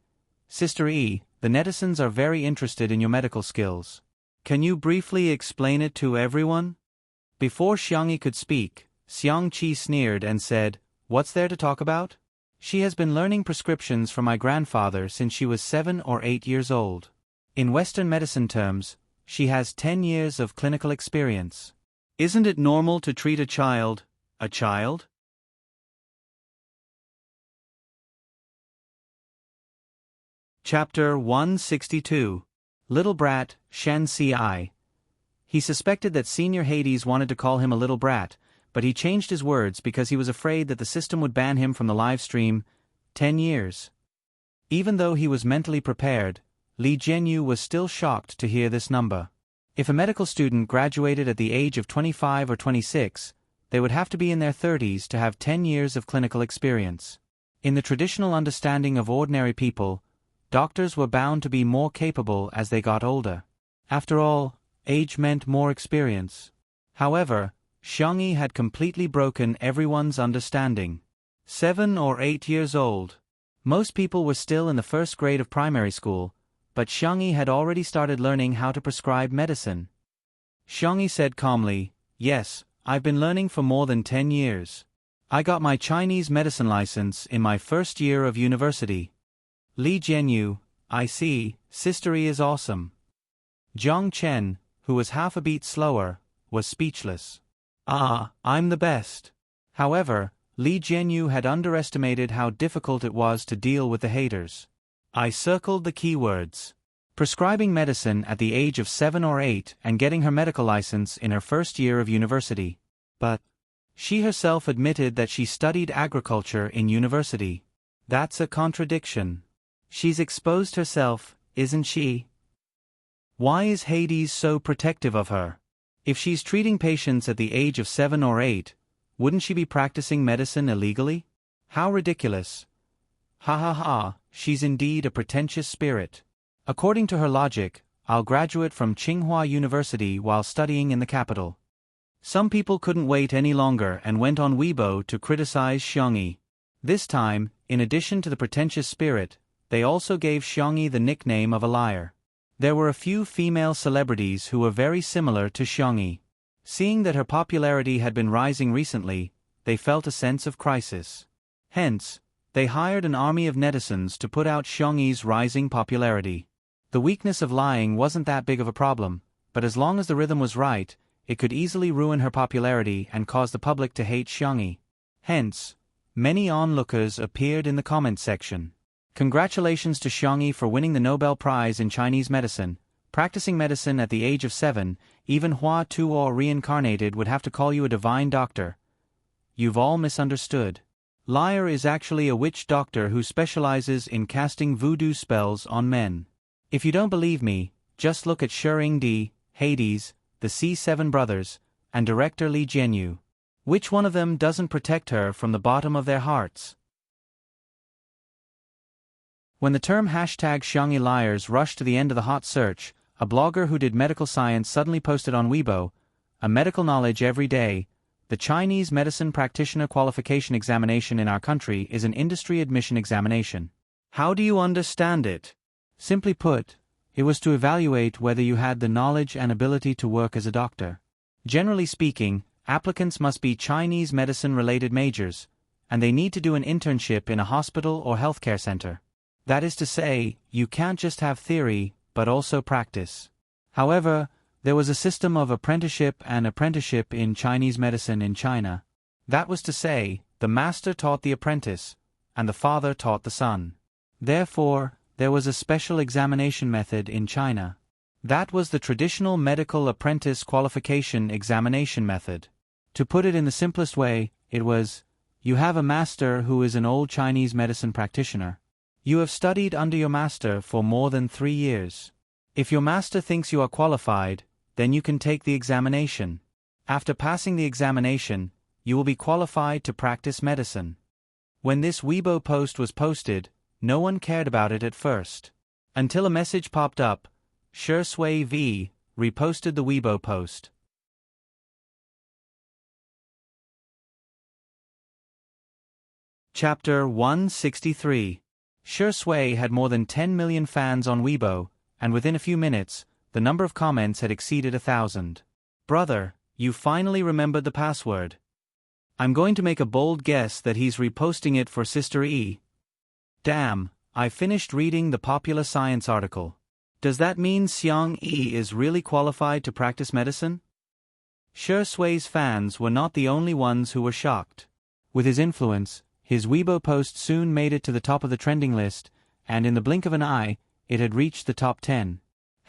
"Sister E, the netizens are very interested in your medical skills. Can you briefly explain it to everyone?" Before Xiangyi could speak, Xiang Qi sneered and said, "What's there to talk about? She has been learning prescriptions from my grandfather since she was 7 or 8 years old. In Western medicine terms, she has 10 years of clinical experience. Isn't it normal to treat a child? Chapter 162. Little Brat, Shen Ci. He suspected that Senior Hades wanted to call him a little brat, but he changed his words because he was afraid that the system would ban him from the live stream. 10 years. Even though he was mentally prepared, Li Jianyu was still shocked to hear this number. If a medical student graduated at the age of 25 or 26, they would have to be in their 30s to have 10 years of clinical experience. In the traditional understanding of ordinary people, doctors were bound to be more capable as they got older. After all, age meant more experience. However, Xiangyi had completely broken everyone's understanding. 7 or 8 years old. Most people were still in the first grade of primary school, but Xiangyi had already started learning how to prescribe medicine. Xiangyi said calmly, "Yes, I've been learning for more than 10 years. I got my Chinese medicine license in my first year of university." Li Jianyu, "I see, Sister E is awesome." Jiang Chen, who was half a beat slower, was speechless. "Ah, I'm the best." However, Li Jianyu had underestimated how difficult it was to deal with the haters. I circled the keywords. Prescribing medicine at the age of 7 or 8 and getting her medical license in her first year of university. But she herself admitted that she studied agriculture in university. That's a contradiction. She's exposed herself, isn't she? Why is Hades so protective of her? If she's treating patients at the age of 7 or 8, wouldn't she be practicing medicine illegally? How ridiculous. Ha ha ha, she's indeed a pretentious spirit. According to her logic, I'll graduate from Tsinghua University while studying in the capital. Some people couldn't wait any longer and went on Weibo to criticize Xiangyi. This time, in addition to the pretentious spirit, they also gave Xiangyi the nickname of a liar. There were a few female celebrities who were very similar to Xiangyi. Seeing that her popularity had been rising recently, they felt a sense of crisis. Hence, they hired an army of netizens to put out Xiangyi's rising popularity. The weakness of lying wasn't that big of a problem, but as long as the rhythm was right, it could easily ruin her popularity and cause the public to hate Xiangyi. Hence, many onlookers appeared in the comment section. Congratulations to Xiangyi for winning the Nobel Prize in Chinese medicine. Practicing medicine at the age of 7, even Hua Tuo reincarnated would have to call you a divine doctor. You've all misunderstood. Liar is actually a witch doctor who specializes in casting voodoo spells on men. If you don't believe me, just look at Shering Di, Hades, the C7 brothers, and director Li Jianyu. Which one of them doesn't protect her from the bottom of their hearts? When the term #Xiangyi liars rushed to the end of the hot search, a blogger who did medical science suddenly posted on Weibo, a medical knowledge every day. The Chinese medicine practitioner qualification examination in our country is an industry admission examination. How do you understand it? Simply put, it was to evaluate whether you had the knowledge and ability to work as a doctor. Generally speaking, applicants must be Chinese medicine-related majors, and they need to do an internship in a hospital or healthcare center. That is to say, you can't just have theory, but also practice. However, there was a system of apprenticeship and apprenticeship in Chinese medicine in China. That was to say, the master taught the apprentice, and the father taught the son. Therefore, there was a special examination method in China. That was the traditional medical apprentice qualification examination method. To put it in the simplest way, it was, you have a master who is an old Chinese medicine practitioner. You have studied under your master for more than 3 years. If your master thinks you are qualified, then you can take the examination. After passing the examination, you will be qualified to practice medicine. When this Weibo post was posted, no one cared about it at first. Until a message popped up, Shi Sui V reposted the Weibo post. Chapter 163. Shi Sui had more than 10 million fans on Weibo, and within a few minutes, the number of comments had exceeded 1,000. Brother, you finally remembered the password. I'm going to make a bold guess that he's reposting it for Sister E. Damn, I finished reading the Popular Science article. Does that mean Xiang Yi is really qualified to practice medicine? Shi Sui's fans were not the only ones who were shocked. With his influence, his Weibo post soon made it to the top of the trending list, and in the blink of an eye, it had reached the top 10.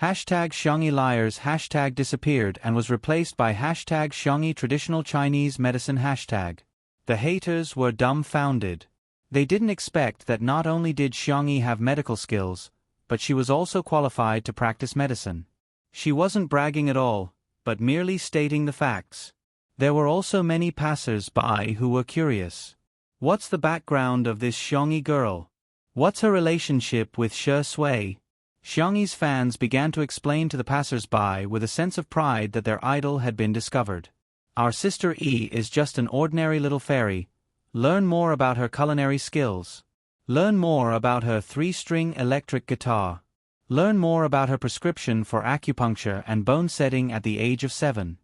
#Xiangyi liars hashtag disappeared and was replaced by #Xiangyi traditional Chinese medicine hashtag. The haters were dumbfounded. They didn't expect that not only did Xiangyi have medical skills, but she was also qualified to practice medicine. She wasn't bragging at all, but merely stating the facts. There were also many passers-by who were curious. What's the background of this Xiangyi girl? What's her relationship with Shi Sui? Xiangyi's fans began to explain to the passers-by with a sense of pride that their idol had been discovered. Our sister E is just an ordinary little fairy. Learn more about her culinary skills. Learn more about her 3-string electric guitar. Learn more about her prescription for acupuncture and bone setting at the age of 7.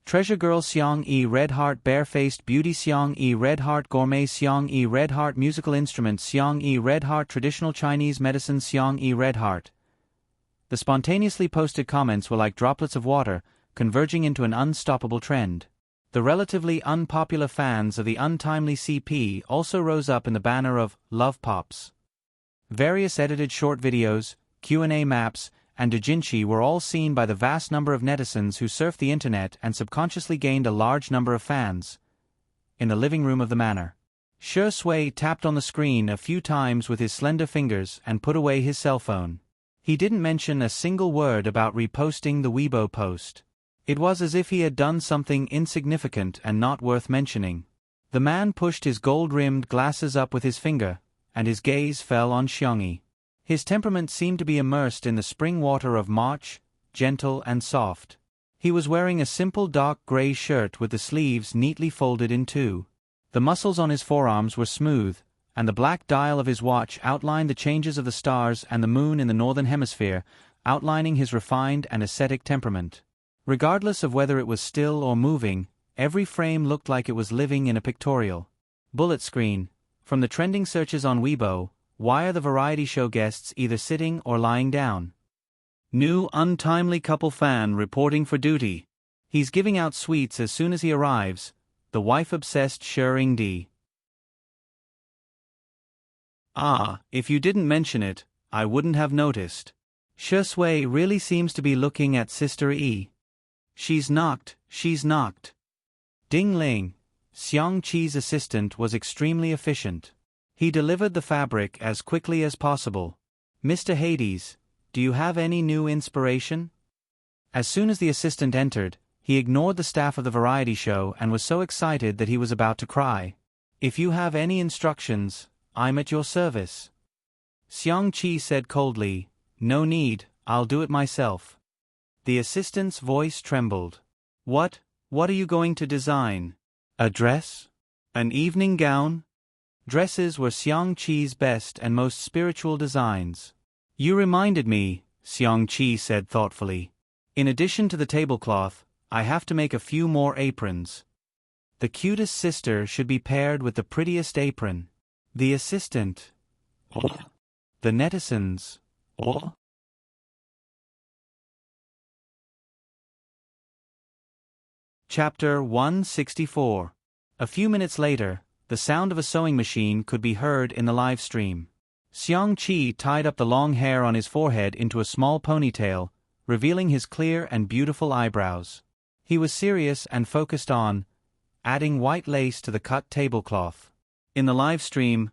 Treasure Girl Xiang Yi Red Heart Barefaced Beauty Xiang Yi Red Heart Gourmet Xiang Yi Red Heart Musical Instruments Xiang Yi Red Heart Traditional Chinese Medicine Xiang Yi Red Heart. The spontaneously posted comments were like droplets of water, converging into an unstoppable trend. The relatively unpopular fans of the untimely CP also rose up in the banner of Love Pops. Various edited short videos, Q&A maps, and doujinshi were all seen by the vast number of netizens who surfed the internet and subconsciously gained a large number of fans. In the living room of the manor, Shi Sui tapped on the screen a few times with his slender fingers and put away his cell phone. He didn't mention a single word about reposting the Weibo post. It was as if he had done something insignificant and not worth mentioning. The man pushed his gold-rimmed glasses up with his finger, and his gaze fell on Xiangyi. His temperament seemed to be immersed in the spring water of March, gentle and soft. He was wearing a simple dark gray shirt with the sleeves neatly folded in two. The muscles on his forearms were smooth, and the black dial of his watch outlined the changes of the stars and the moon in the northern hemisphere, outlining his refined and ascetic temperament. Regardless of whether it was still or moving, every frame looked like it was living in a pictorial. Bullet screen. From the trending searches on Weibo, why are the variety show guests either sitting or lying down? New untimely couple fan reporting for duty. He's giving out sweets as soon as he arrives. The wife-obsessed Shering D. Ah, if you didn't mention it, I wouldn't have noticed. Shi Sui really seems to be looking at Sister E. She's knocked. Ding Ling, Xiang Qi's assistant, was extremely efficient. He delivered the fabric as quickly as possible. Mr. Hades, do you have any new inspiration? As soon as the assistant entered, he ignored the staff of the variety show and was so excited that he was about to cry. If you have any instructions, I'm at your service. Xiang Qi said coldly, no need, I'll do it myself. The assistant's voice trembled. What are you going to design? A dress? An evening gown? Dresses were Xiang Qi's best and most spiritual designs. You reminded me, Xiang Qi said thoughtfully. In addition to the tablecloth, I have to make a few more aprons. The cutest sister should be paired with the prettiest apron. The assistant. The netizens. Chapter 164. A few minutes later, the sound of a sewing machine could be heard in the live stream. Xiang Qi tied up the long hair on his forehead into a small ponytail, revealing his clear and beautiful eyebrows. He was serious and focused on adding white lace to the cut tablecloth. In the live stream,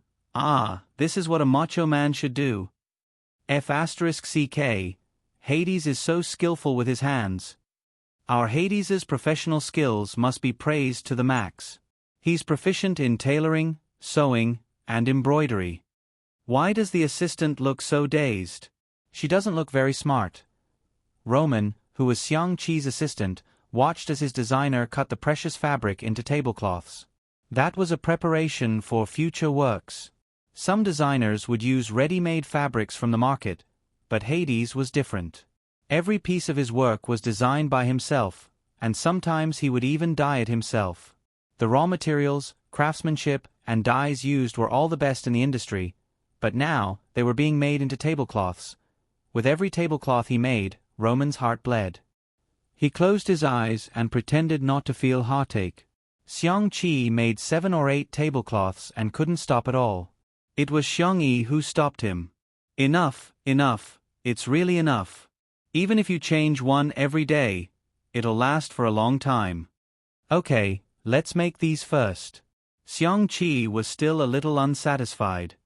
this is what a macho man should do. F*CK, Hades is so skillful with his hands. Our Hades's professional skills must be praised to the max. He's proficient in tailoring, sewing, and embroidery. Why does the assistant look so dazed? She doesn't look very smart. Roman, who was Xiang Qi's assistant, watched as his designer cut the precious fabric into tablecloths. That was a preparation for future works. Some designers would use ready-made fabrics from the market, but Hades was different. Every piece of his work was designed by himself, and sometimes he would even dye it himself. The raw materials, craftsmanship, and dyes used were all the best in the industry, but now they were being made into tablecloths. With every tablecloth he made, Roman's heart bled. He closed his eyes and pretended not to feel heartache. Xiang Qi made 7 or 8 tablecloths and couldn't stop at all. It was Xiang Yi who stopped him. Enough, it's really enough. Even if you change one every day, it'll last for a long time. Okay, let's make these first. Xiang Qi was still a little unsatisfied.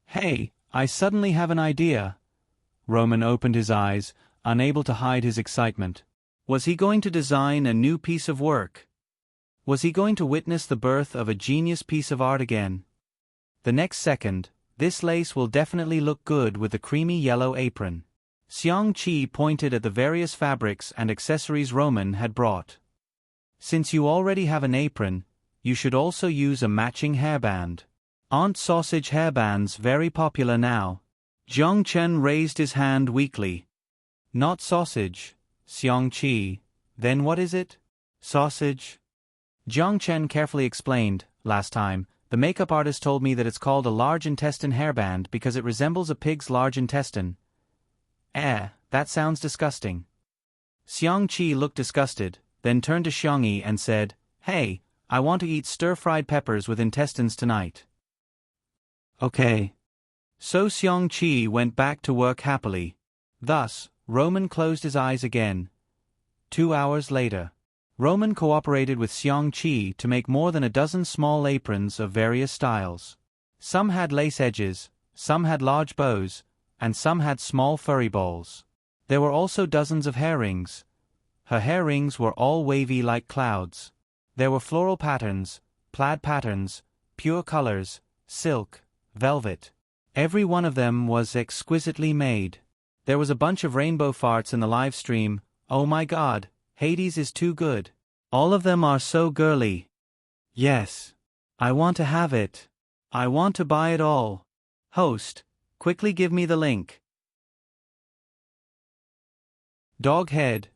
Hey, I suddenly have an idea. Roman opened his eyes, unable to hide his excitement. Was he going to design a new piece of work? Was he going to witness the birth of a genius piece of art again? The next second, this lace will definitely look good with the creamy yellow apron. Xiang Qi pointed at the various fabrics and accessories Roman had brought. Since you already have an apron, you should also use a matching hairband. Aren't sausage hairbands very popular now? Jiang Chen raised his hand weakly. Not sausage, Xiang Qi. Then what is it? Sausage? Jiang Chen carefully explained. Last time, the makeup artist told me that it's called a large intestine hairband because it resembles a pig's large intestine. That sounds disgusting. Xiang Qi looked disgusted, then turned to Xiang Yi and said, Hey, I want to eat stir-fried peppers with intestines tonight. Okay. So Xiang Qi went back to work happily. Thus, Roman closed his eyes again. 2 hours later. Roman cooperated with Xiang Qi to make more than a dozen small aprons of various styles. Some had lace edges, some had large bows, and some had small furry balls. There were also dozens of hair rings. Her hair rings were all wavy like clouds. There were floral patterns, plaid patterns, pure colors, silk, velvet. Every one of them was exquisitely made. There was a bunch of rainbow farts in the live stream. Oh my god, Hades is too good. All of them are so girly. Yes. I want to have it. I want to buy it all. Host, quickly give me the link. Dog head.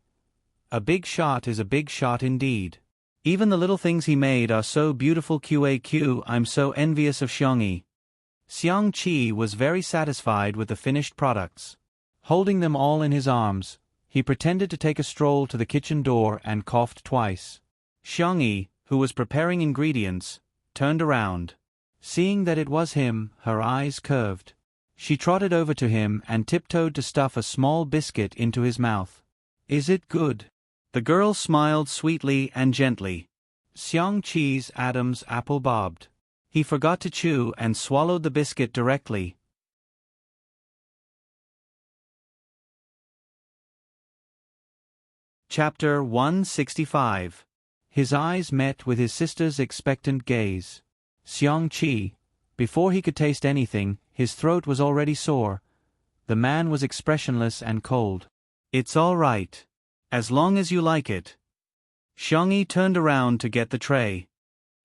A big shot is a big shot indeed. Even the little things he made are so beautiful. QAQ, I'm so envious of Xiangyi. Xiangqi was very satisfied with the finished products. Holding them all in his arms, he pretended to take a stroll to the kitchen door and coughed twice. Xiangyi, who was preparing ingredients, turned around. Seeing that it was him, her eyes curved. She trotted over to him and tiptoed to stuff a small biscuit into his mouth. Is it good? The girl smiled sweetly and gently. Xiangqi's Adam's apple bobbed. He forgot to chew and swallowed the biscuit directly. Chapter 165. His eyes met with his sister's expectant gaze. Xiangqi, before he could taste anything, his throat was already sore. The man was expressionless and cold. It's all right. As long as you like it. Xiangyi turned around to get the tray.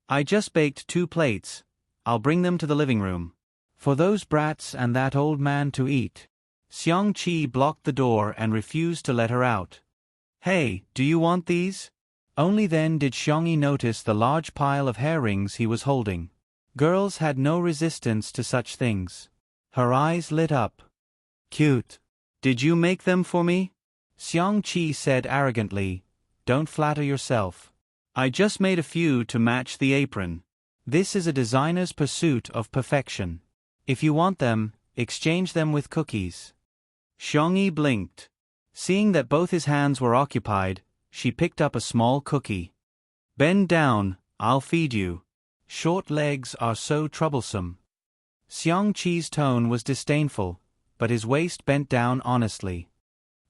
I just baked 2 plates. I'll bring them to the living room. For those brats and that old man to eat. Xiangqi blocked the door and refused to let her out. Hey, do you want these? Only then did Xiangyi notice the large pile of hair rings he was holding. Girls had no resistance to such things. Her eyes lit up. Cute. Did you make them for me? Xiangqi said arrogantly. Don't flatter yourself. I just made a few to match the apron. This is a designer's pursuit of perfection. If you want them, exchange them with cookies. Xiangyi blinked. Seeing that both his hands were occupied, she picked up a small cookie. Bend down, I'll feed you. Short legs are so troublesome. Xiangqi's tone was disdainful, but his waist bent down honestly.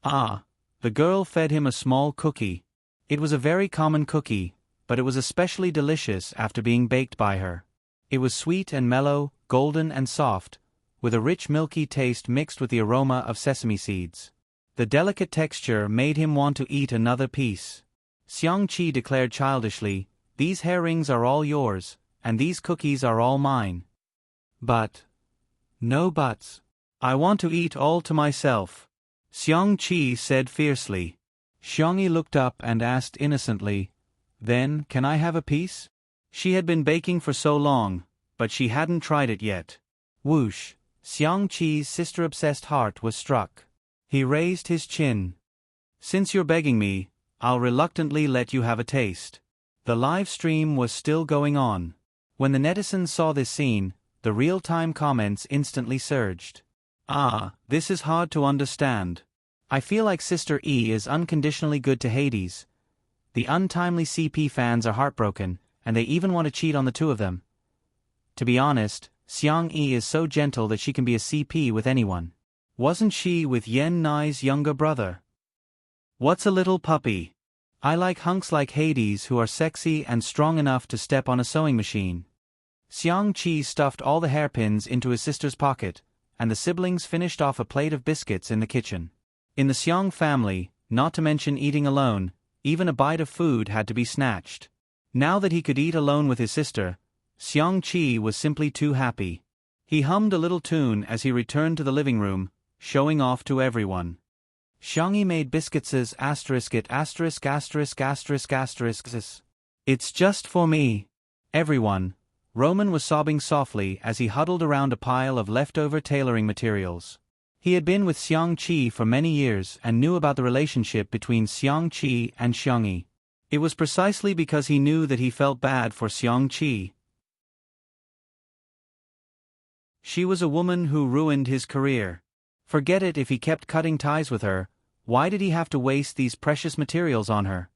Ah. The girl fed him a small cookie. It was a very common cookie, but it was especially delicious after being baked by her. It was sweet and mellow, golden and soft, with a rich milky taste mixed with the aroma of sesame seeds. The delicate texture made him want to eat another piece. Xiangqi declared childishly, These hair rings are all yours, and these cookies are all mine. But. No buts. I want to eat all to myself. Xiangqi said fiercely. Xiangyi looked up and asked innocently, Then, can I have a piece? She had been baking for so long, but she hadn't tried it yet. Whoosh! Xiangqi's sister-obsessed heart was struck. He raised his chin. Since you're begging me, I'll reluctantly let you have a taste. The live stream was still going on. When the netizens saw this scene, the real-time comments instantly surged. Ah, this is hard to understand. I feel like Sister E is unconditionally good to Hades. The untimely CP fans are heartbroken, and they even want to cheat on the two of them. To be honest, Xiangyi is so gentle that she can be a CP with anyone. Wasn't she with Yen Nai's younger brother? What's a little puppy? I like hunks like Hades who are sexy and strong enough to step on a sewing machine. Xiangqi stuffed all the hairpins into his sister's pocket, and the siblings finished off a plate of biscuits in the kitchen. In the Xiang family, not to mention eating alone, even a bite of food had to be snatched. Now that he could eat alone with his sister, Xiangqi was simply too happy. He hummed a little tune as he returned to the living room, showing off to everyone. Xiangyi made biscuits asterisk it asterisk asterisk asterisk asterisk. It's just for me. Everyone. Roman was sobbing softly as he huddled around a pile of leftover tailoring materials. He had been with Xiangqi for many years and knew about the relationship between Xiangqi and Xiangyi. It was precisely because he knew that he felt bad for Xiangqi. She was a woman who ruined his career. Forget it if he kept cutting ties with her, why did he have to waste these precious materials on her?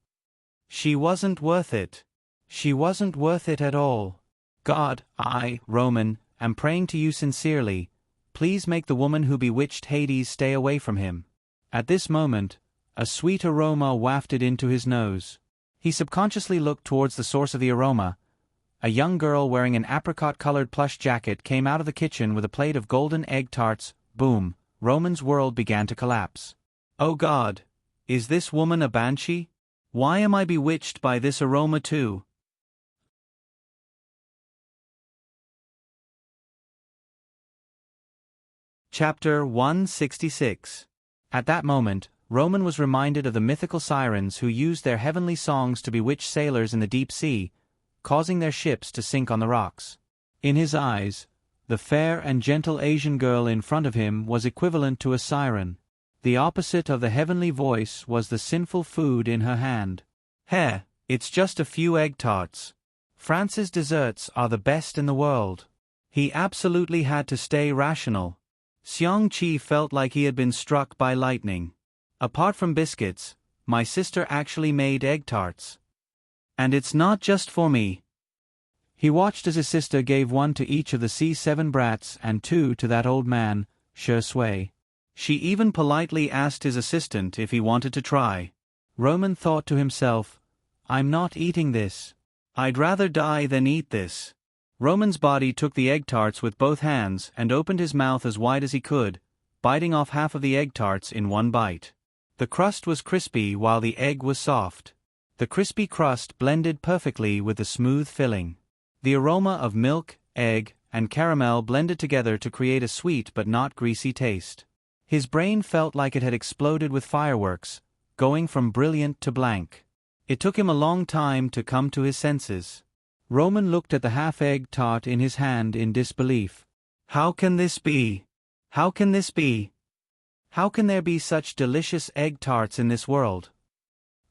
She wasn't worth it. She wasn't worth it at all. God, I, Roman, am praying to you sincerely. Please make the woman who bewitched Hades stay away from him. At this moment, a sweet aroma wafted into his nose. He subconsciously looked towards the source of the aroma. A young girl wearing an apricot-colored plush jacket came out of the kitchen with a plate of golden egg tarts. Boom! Roman's world began to collapse. Oh God! Is this woman a banshee? Why am I bewitched by this aroma too? Chapter 166. At that moment, Roman was reminded of the mythical sirens who used their heavenly songs to bewitch sailors in the deep sea, causing their ships to sink on the rocks. In his eyes, the fair and gentle Asian girl in front of him was equivalent to a siren. The opposite of the heavenly voice was the sinful food in her hand. "Heh, it's just a few egg tarts. France's desserts are the best in the world." He absolutely had to stay rational. Xiang-Chi felt like he had been struck by lightning. "Apart from biscuits, my sister actually made egg tarts. And it's not just for me." He watched as his sister gave one to each of the C7 brats and two to that old man, Shi Sui. She even politely asked his assistant if he wanted to try. Roman thought to himself, "I'm not eating this. I'd rather die than eat this." Roman's body took the egg tarts with both hands and opened his mouth as wide as he could, biting off half of the egg tarts in one bite. The crust was crispy while the egg was soft. The crispy crust blended perfectly with the smooth filling. The aroma of milk, egg, and caramel blended together to create a sweet but not greasy taste. His brain felt like it had exploded with fireworks, going from brilliant to blank. It took him a long time to come to his senses. Roman looked at the half-egg tart in his hand in disbelief. How can this be? How can this be? How can there be such delicious egg tarts in this world?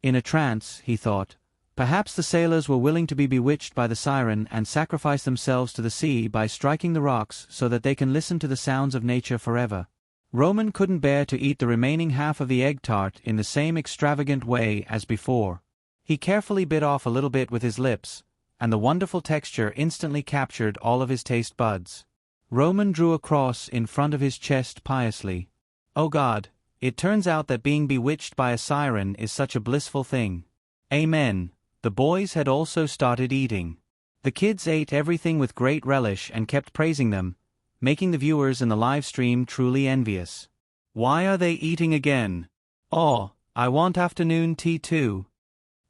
In a trance, he thought. Perhaps the sailors were willing to be bewitched by the siren and sacrifice themselves to the sea by striking the rocks so that they can listen to the sounds of nature forever. Roman couldn't bear to eat the remaining half of the egg tart in the same extravagant way as before. He carefully bit off a little bit with his lips, and the wonderful texture instantly captured all of his taste buds. Roman drew a cross in front of his chest piously. "Oh God, it turns out that being bewitched by a siren is such a blissful thing. Amen." The boys had also started eating. The kids ate everything with great relish and kept praising them, making the viewers in the live stream truly envious. "Why are they eating again? Oh, I want afternoon tea too."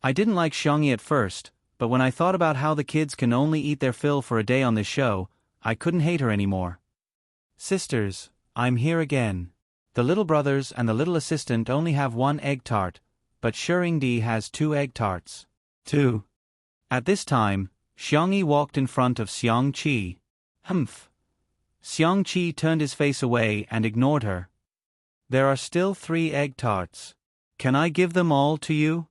I didn't like Xiangyi at first, but when I thought about how the kids can only eat their fill for a day on this show, I couldn't hate her anymore. "Sisters, I'm here again. The little brothers and the little assistant only have one egg tart, but Shengdi has 2 egg tarts. 2. At this time, Xiangyi walked in front of Xiang-Chi. "Humph." Xiang-Chi turned his face away and ignored her. "There are still 3 egg tarts. Can I give them all to you?"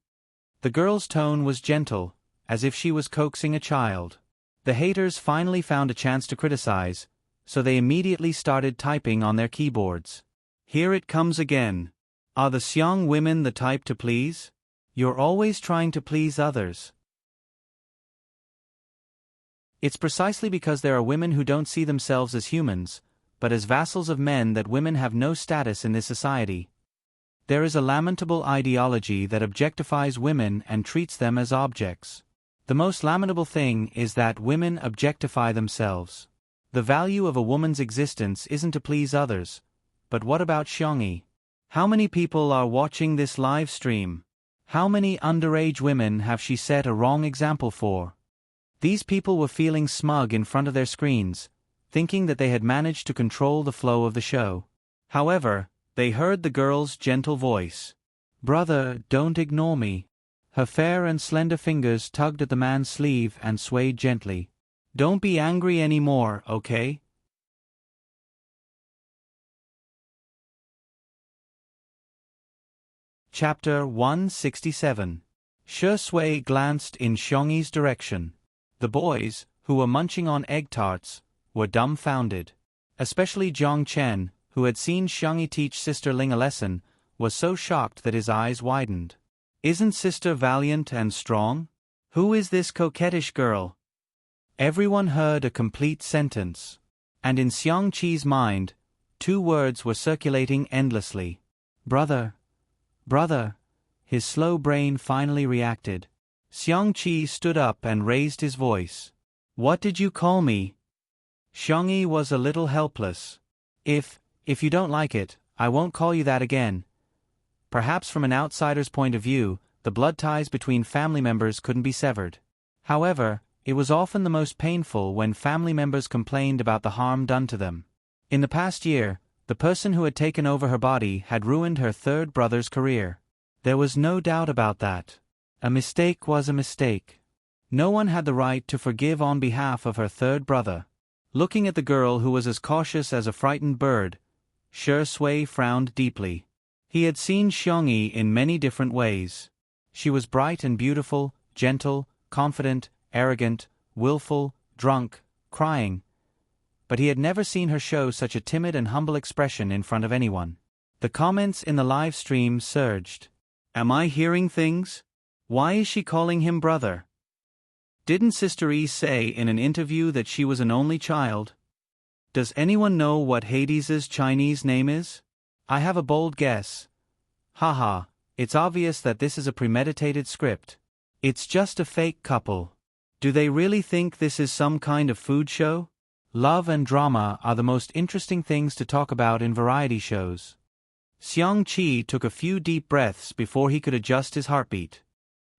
The girl's tone was gentle, as if she was coaxing a child. The haters finally found a chance to criticize, so they immediately started typing on their keyboards. "Here it comes again. Are the Xiang women the type to please? You're always trying to please others." It's precisely because there are women who don't see themselves as humans, but as vassals of men that women have no status in this society. There is a lamentable ideology that objectifies women and treats them as objects. The most lamentable thing is that women objectify themselves. The value of a woman's existence isn't to please others, but what about Xiangyi? How many people are watching this live stream? How many underage women have she set a wrong example for? These people were feeling smug in front of their screens, thinking that they had managed to control the flow of the show. However, they heard the girl's gentle voice. "Brother, don't ignore me." Her fair and slender fingers tugged at the man's sleeve and swayed gently. "Don't be angry anymore, okay?" Chapter 167. Shi Sui glanced in Xiangyi's direction. The boys, who were munching on egg tarts, were dumbfounded. Especially Jiang Chen, who had seen Xiangyi teach Sister Ling a lesson, was so shocked that his eyes widened. "Isn't Sister valiant and strong? Who is this coquettish girl?" Everyone heard a complete sentence. And in Xiang-Chi's mind, 2 words were circulating endlessly. "Brother. Brother." His slow brain finally reacted. Xiang-Chi stood up and raised his voice. "What did you call me?" Xiangyi was a little helpless. If you don't like it, I won't call you that again." Perhaps from an outsider's point of view, the blood ties between family members couldn't be severed. However, it was often the most painful when family members complained about the harm done to them. In the past year, The person who had taken over her body had ruined her third brother's career. There was no doubt about that. A mistake was a mistake. No one had the right to forgive on behalf of her third brother. Looking at the girl who was as cautious as a frightened bird, Shi Sui frowned deeply. He had seen Xiangyi in many different ways. She was bright and beautiful, gentle, confident, arrogant, willful, drunk, crying. But he had never seen her show such a timid and humble expression in front of anyone. The comments in the live stream surged. Am I hearing things? Why is she calling him brother? Didn't Sister E say in an interview that she was an only child? Does anyone know what Hades's Chinese name is? I have a bold guess. Haha, it's obvious that this is a premeditated script. It's just a fake couple. Do they really think this is some kind of food show? Love and drama are the most interesting things to talk about in variety shows. Xiang Qi took a few deep breaths before he could adjust his heartbeat.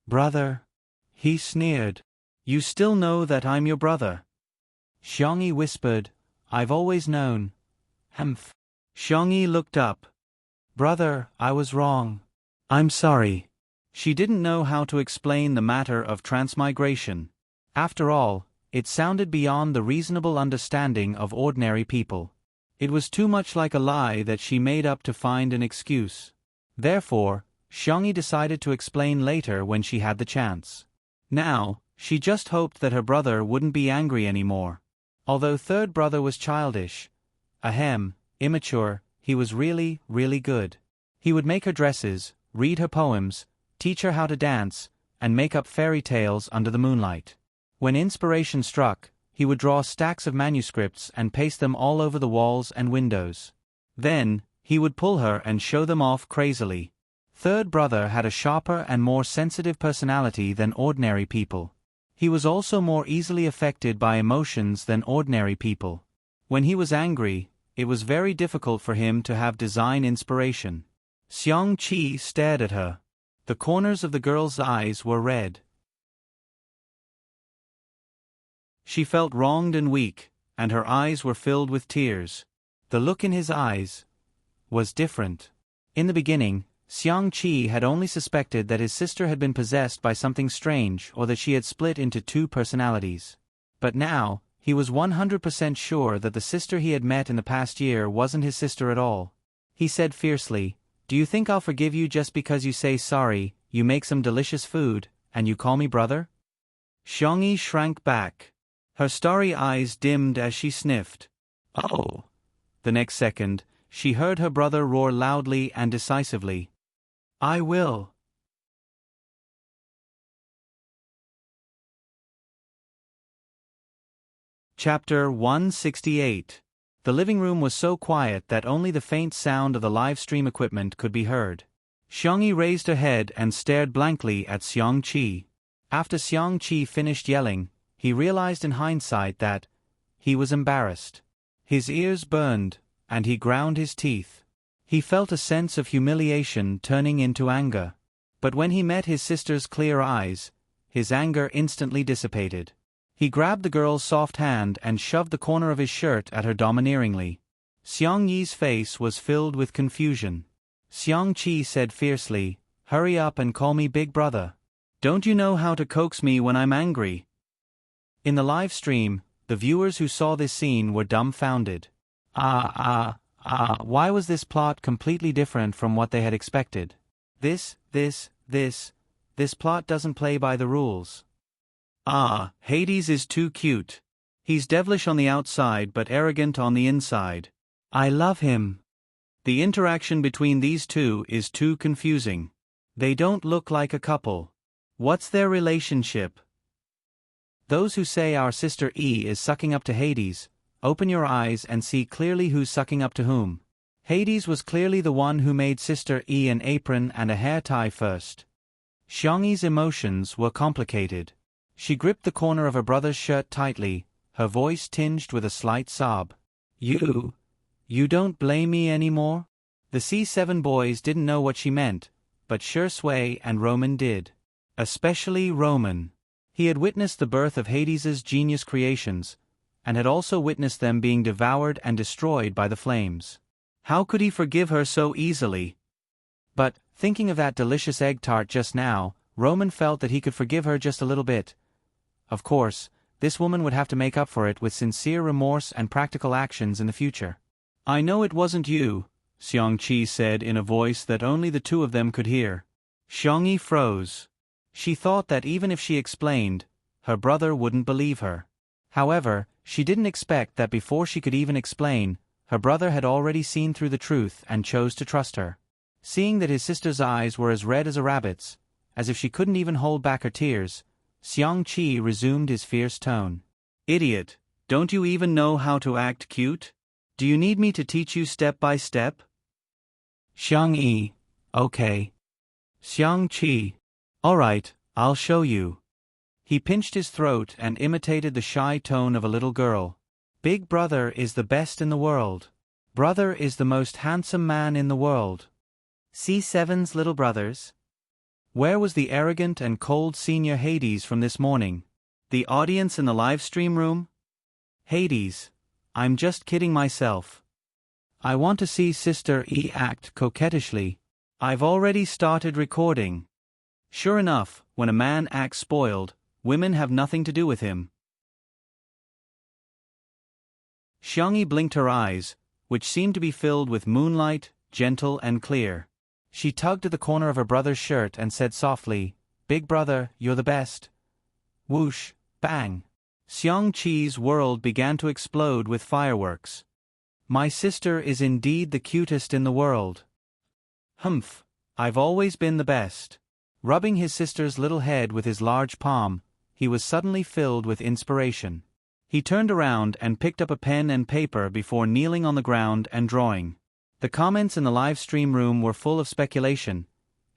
Brother, he sneered. You still know that I'm your brother? Xiangyi whispered, I've always known. Humph. Xiangyi looked up. Brother, I was wrong. I'm sorry. She didn't know how to explain the matter of transmigration. After all, it sounded beyond the reasonable understanding of ordinary people. It was too much like a lie that she made up to find an excuse. Therefore, Xiangyi decided to explain later when she had the chance. Now, she just hoped that her brother wouldn't be angry anymore. Although third brother was childish, immature, he was really, really good. He would make her dresses, read her poems, teach her how to dance, and make up fairy tales under the moonlight. When inspiration struck, he would draw stacks of manuscripts and paste them all over the walls and windows. Then, he would pull her and show them off crazily. Third brother had a sharper and more sensitive personality than ordinary people. He was also more easily affected by emotions than ordinary people. When he was angry, it was very difficult for him to have design inspiration. Xiang Qi stared at her. The corners of the girl's eyes were red. She felt wronged and weak, and her eyes were filled with tears. The look in his eyes was different. In the beginning, Xiang Qi had only suspected that his sister had been possessed by something strange or that she had split into two personalities. But now, he was 100% sure that the sister he had met in the past year wasn't his sister at all. He said fiercely, Do you think I'll forgive you just because you say sorry, you make some delicious food, and you call me brother? Xiangyi shrank back. Her starry eyes dimmed as she sniffed. Oh! The next second, she heard her brother roar loudly and decisively. I will. Chapter 168. The living room was so quiet that only the faint sound of the live stream equipment could be heard. Xiangyi raised her head and stared blankly at Xiang Qi. After Xiang Qi finished yelling, he realized in hindsight that he was embarrassed. His ears burned, and he ground his teeth. He felt a sense of humiliation turning into anger. But when he met his sister's clear eyes, his anger instantly dissipated. He grabbed the girl's soft hand and shoved the corner of his shirt at her domineeringly. Xiang Yi's face was filled with confusion. Xiang Qi said fiercely, Hurry up and call me big brother. Don't you know how to coax me when I'm angry? In the live stream, the viewers who saw this scene were dumbfounded. Why was this plot completely different from what they had expected? This plot doesn't play by the rules. Hades is too cute. He's devilish on the outside but arrogant on the inside. I love him. The interaction between these two is too confusing. They don't look like a couple. What's their relationship? Those who say our sister E is sucking up to Hades, open your eyes and see clearly who's sucking up to whom. Hades was clearly the one who made Sister E an apron and a hair tie first. Xiangyi's emotions were complicated. She gripped the corner of her brother's shirt tightly, her voice tinged with a slight sob. You don't blame me anymore? The C7 boys didn't know what she meant, but Shi Sui and Roman did. Especially Roman. He had witnessed the birth of Hades's genius creations, and had also witnessed them being devoured and destroyed by the flames. How could he forgive her so easily? But, thinking of that delicious egg tart just now, Roman felt that he could forgive her just a little bit. Of course, this woman would have to make up for it with sincere remorse and practical actions in the future. I know it wasn't you, Xiangqi said in a voice that only the two of them could hear. Xiangyi froze. She thought that even if she explained, her brother wouldn't believe her. However, she didn't expect that before she could even explain, her brother had already seen through the truth and chose to trust her. Seeing that his sister's eyes were as red as a rabbit's, as if she couldn't even hold back her tears, Xiangqi resumed his fierce tone. Idiot, don't you even know how to act cute? Do you need me to teach you step by step? Xiangyi, okay. Xiangqi, alright, I'll show you. He pinched his throat and imitated the shy tone of a little girl. Big brother is the best in the world. Brother is the most handsome man in the world. C7's little brothers. Where was the arrogant and cold senior Hades from this morning? The audience in the live stream room? Hades, I'm just kidding myself. I want to see Sister E act coquettishly. I've already started recording. Sure enough, when a man acts spoiled, women have nothing to do with him. Xiangyi blinked her eyes, which seemed to be filled with moonlight, gentle and clear. She tugged at the corner of her brother's shirt and said softly, Big brother, you're the best. Whoosh, bang. Xiangqi's world began to explode with fireworks. My sister is indeed the cutest in the world. Humph, I've always been the best. Rubbing his sister's little head with his large palm, he was suddenly filled with inspiration. He turned around and picked up a pen and paper before kneeling on the ground and drawing. The comments in the live stream room were full of speculation.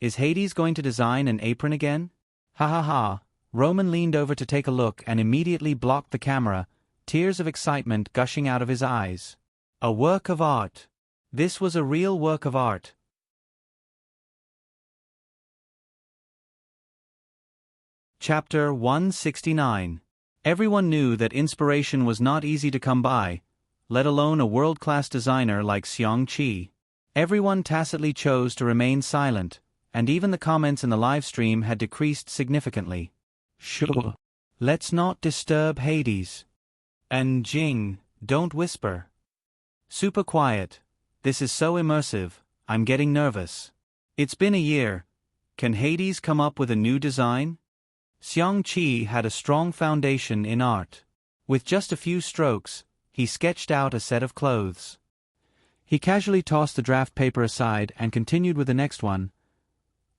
Is Hades going to design an apron again? Ha ha ha. Roman leaned over to take a look and immediately blocked the camera, tears of excitement gushing out of his eyes. A work of art. This was a real work of art. Chapter 169. Everyone knew that inspiration was not easy to come by, let alone a world-class designer like Xiangqi. Everyone tacitly chose to remain silent, and even the comments in the live stream had decreased significantly. Sure. Let's not disturb Hades. And Jing, don't whisper. Super quiet. This is so immersive, I'm getting nervous. It's been a year. Can Hades come up with a new design? Xiangqi had a strong foundation in art. With just a few strokes, he sketched out a set of clothes. He casually tossed the draft paper aside and continued with the next one.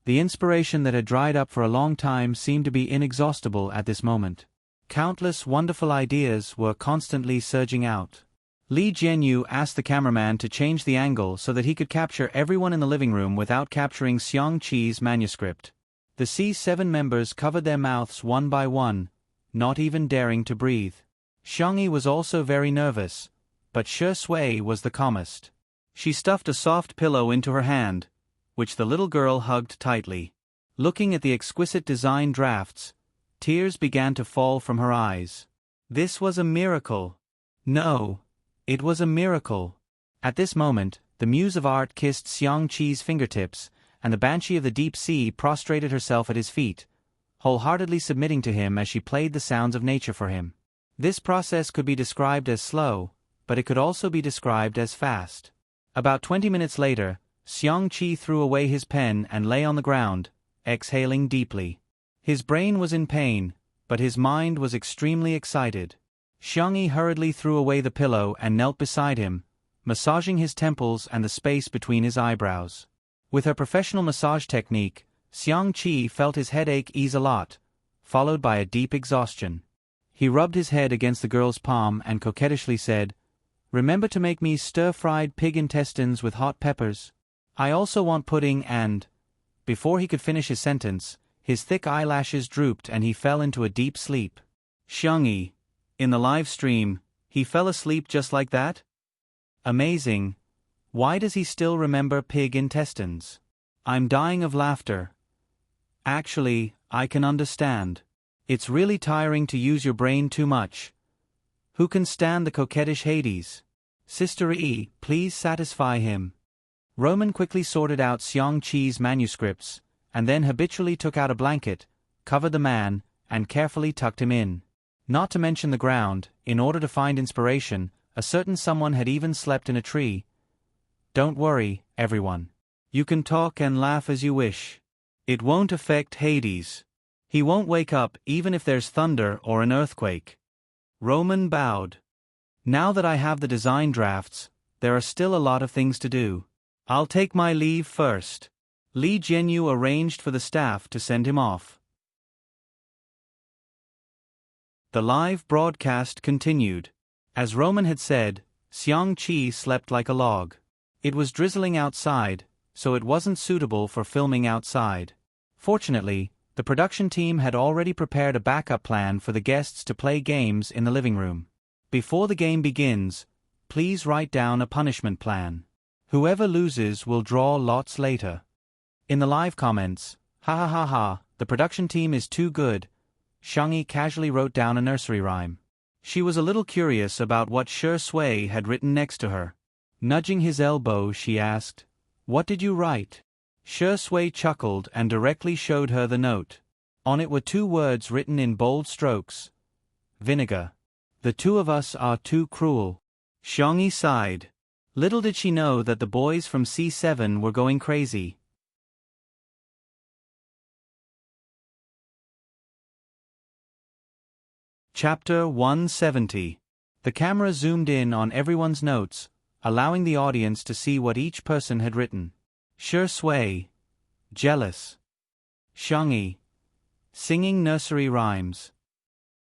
The inspiration that had dried up for a long time seemed to be inexhaustible at this moment. Countless wonderful ideas were constantly surging out. Li Jianyu asked the cameraman to change the angle so that he could capture everyone in the living room without capturing Xiangqi's manuscript. The C7 members covered their mouths one by one, not even daring to breathe. Xiangyi was also very nervous, but Shi Sui was the calmest. She stuffed a soft pillow into her hand, which the little girl hugged tightly. Looking at the exquisite design drafts, tears began to fall from her eyes. This was a miracle. No, it was a miracle. At this moment, the muse of art kissed Xiangqi's fingertips, and the banshee of the deep sea prostrated herself at his feet, wholeheartedly submitting to him as she played the sounds of nature for him. This process could be described as slow, but it could also be described as fast. About 20 minutes later, Xiangqi threw away his pen and lay on the ground, exhaling deeply. His brain was in pain, but his mind was extremely excited. Xiangyi hurriedly threw away the pillow and knelt beside him, massaging his temples and the space between his eyebrows. With her professional massage technique, Xiangqi felt his headache ease a lot, followed by a deep exhaustion. He rubbed his head against the girl's palm and coquettishly said, "Remember to make me stir-fried pig intestines with hot peppers. I also want pudding and—" Before he could finish his sentence, his thick eyelashes drooped and he fell into a deep sleep. Xiangyi, in the live stream, he fell asleep just like that? Amazing. Why does he still remember pig intestines? I'm dying of laughter. Actually, I can understand. It's really tiring to use your brain too much. Who can stand the coquettish Hades? Sister E, please satisfy him. Roman quickly sorted out Xiang Qi's manuscripts, and then habitually took out a blanket, covered the man, and carefully tucked him in. Not to mention the ground, in order to find inspiration, a certain someone had even slept in a tree. Don't worry, everyone. You can talk and laugh as you wish. It won't affect Hades. He won't wake up even if there's thunder or an earthquake. Roman bowed. Now that I have the design drafts, there are still a lot of things to do. I'll take my leave first. Li Jianyu arranged for the staff to send him off. The live broadcast continued. As Roman had said, Xiang Qi slept like a log. It was drizzling outside, so it wasn't suitable for filming outside. Fortunately, the production team had already prepared a backup plan for the guests to play games in the living room. Before the game begins, please write down a punishment plan. Whoever loses will draw lots later. In the live comments, ha ha ha ha, the production team is too good, Shangyi casually wrote down a nursery rhyme. She was a little curious about what Shi Sui had written next to her. Nudging his elbow, she asked, "What did you write?" Shi Sui chuckled and directly showed her the note. On it were 2 words written in bold strokes. Vinegar. The 2 of us are too cruel. Shangyi sighed. Little did she know that the boys from C7 were going crazy. Chapter 170. The camera zoomed in on everyone's notes, allowing the audience to see what each person had written. Shi Sui. Jealous. Shangyi. Singing nursery rhymes.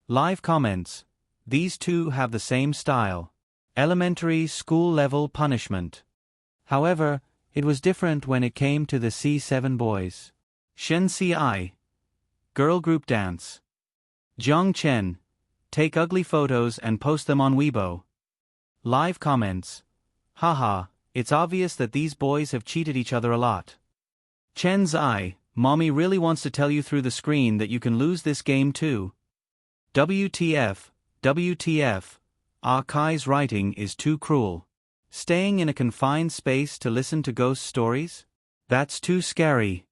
Live comments. These 2 have the same style. Elementary school-level punishment. However, it was different when it came to the C7 boys. Shen Ci. Girl group dance. Jiang Chen. Take ugly photos and post them on Weibo. Live comments. Haha, it's obvious that these boys have cheated each other a lot. Chen Zai, Mommy really wants to tell you through the screen that you can lose this game too. WTF, WTF, Kai's writing is too cruel. Staying in a confined space to listen to ghost stories? That's too scary.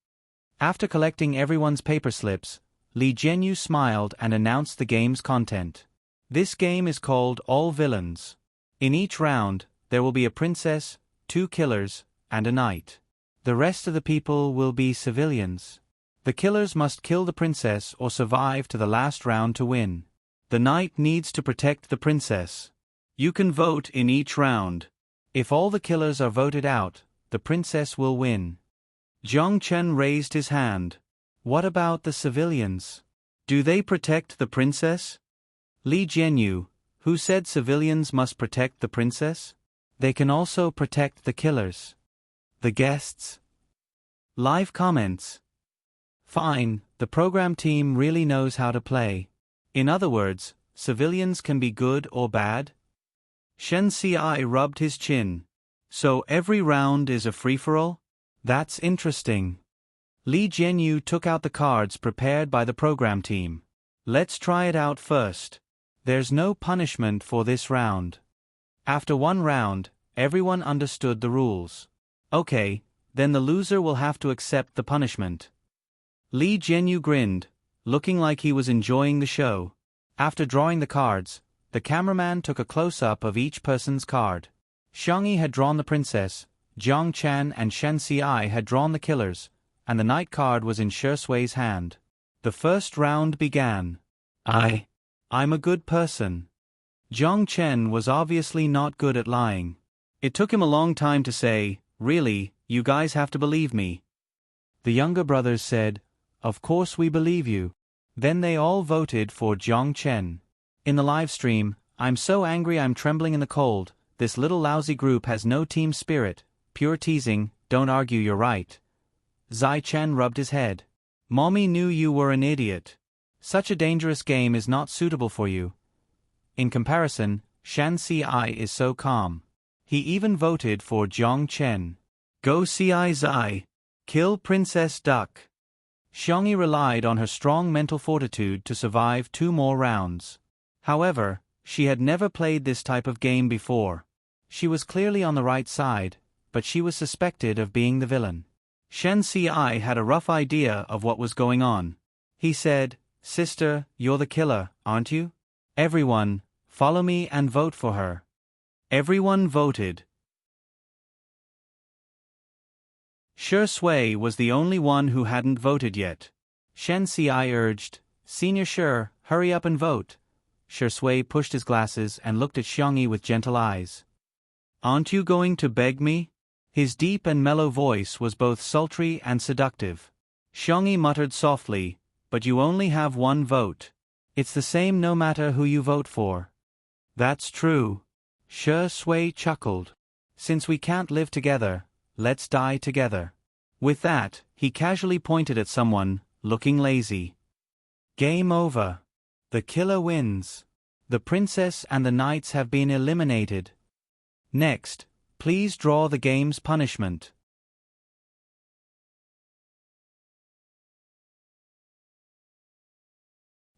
After collecting everyone's paper slips, Li Jianyu smiled and announced the game's content. This game is called All Villains. In each round, there will be a princess, 2 killers, and a knight. The rest of the people will be civilians. The killers must kill the princess or survive to the last round to win. The knight needs to protect the princess. You can vote in each round. If all the killers are voted out, the princess will win. Jiang Chen raised his hand. What about the civilians? Do they protect the princess? Li Jianyu, who said civilians must protect the princess? They can also protect the killers. The guests? Live comments. Fine, the program team really knows how to play. In other words, civilians can be good or bad? Shen Ci rubbed his chin. So every round is a free-for-all? That's interesting. Li Jianyu took out the cards prepared by the program team. Let's try it out first. There's no punishment for this round. After 1 round, everyone understood the rules. Okay, then the loser will have to accept the punishment. Li Jianyu grinned, looking like he was enjoying the show. After drawing the cards, the cameraman took a close-up of each person's card. Shangyi had drawn the princess, Jiang Chen and Shen Ci had drawn the killers, and the knight card was in Shi Sui's hand. The first round began. I'm a good person. Jiang Chen was obviously not good at lying. It took him a long time to say, "Really, you guys have to believe me." The younger brothers said, "Of course we believe you." Then they all voted for Jiang Chen. In the live stream, "I'm so angry I'm trembling in the cold, this little lousy group has no team spirit, pure teasing, don't argue you're right." Zai Chen rubbed his head. "Mommy knew you were an idiot. Such a dangerous game is not suitable for you." In comparison, Shan Ci is so calm. He even voted for Jiang Chen. "Go Ci Zai. Kill Princess Duck." Shangyi relied on her strong mental fortitude to survive 2 more rounds. However, she had never played this type of game before. She was clearly on the right side, but she was suspected of being the villain. Shen Si had a rough idea of what was going on. He said, "Sister, you're the killer, aren't you? Everyone, follow me and vote for her." Everyone voted. Shi Sui was the only one who hadn't voted yet. Shen Si urged, "Senior Shi, hurry up and vote." Shi Sui pushed his glasses and looked at Xiangyi with gentle eyes. "Aren't you going to beg me?" His deep and mellow voice was both sultry and seductive. Xiangyi muttered softly, "But you only have one vote. It's the same no matter who you vote for." "That's true." Shi Sui chuckled. "Since we can't live together, let's die together." With that, he casually pointed at someone, looking lazy. Game over. The killer wins. The princess and the knights have been eliminated. Next, please draw the game's punishment.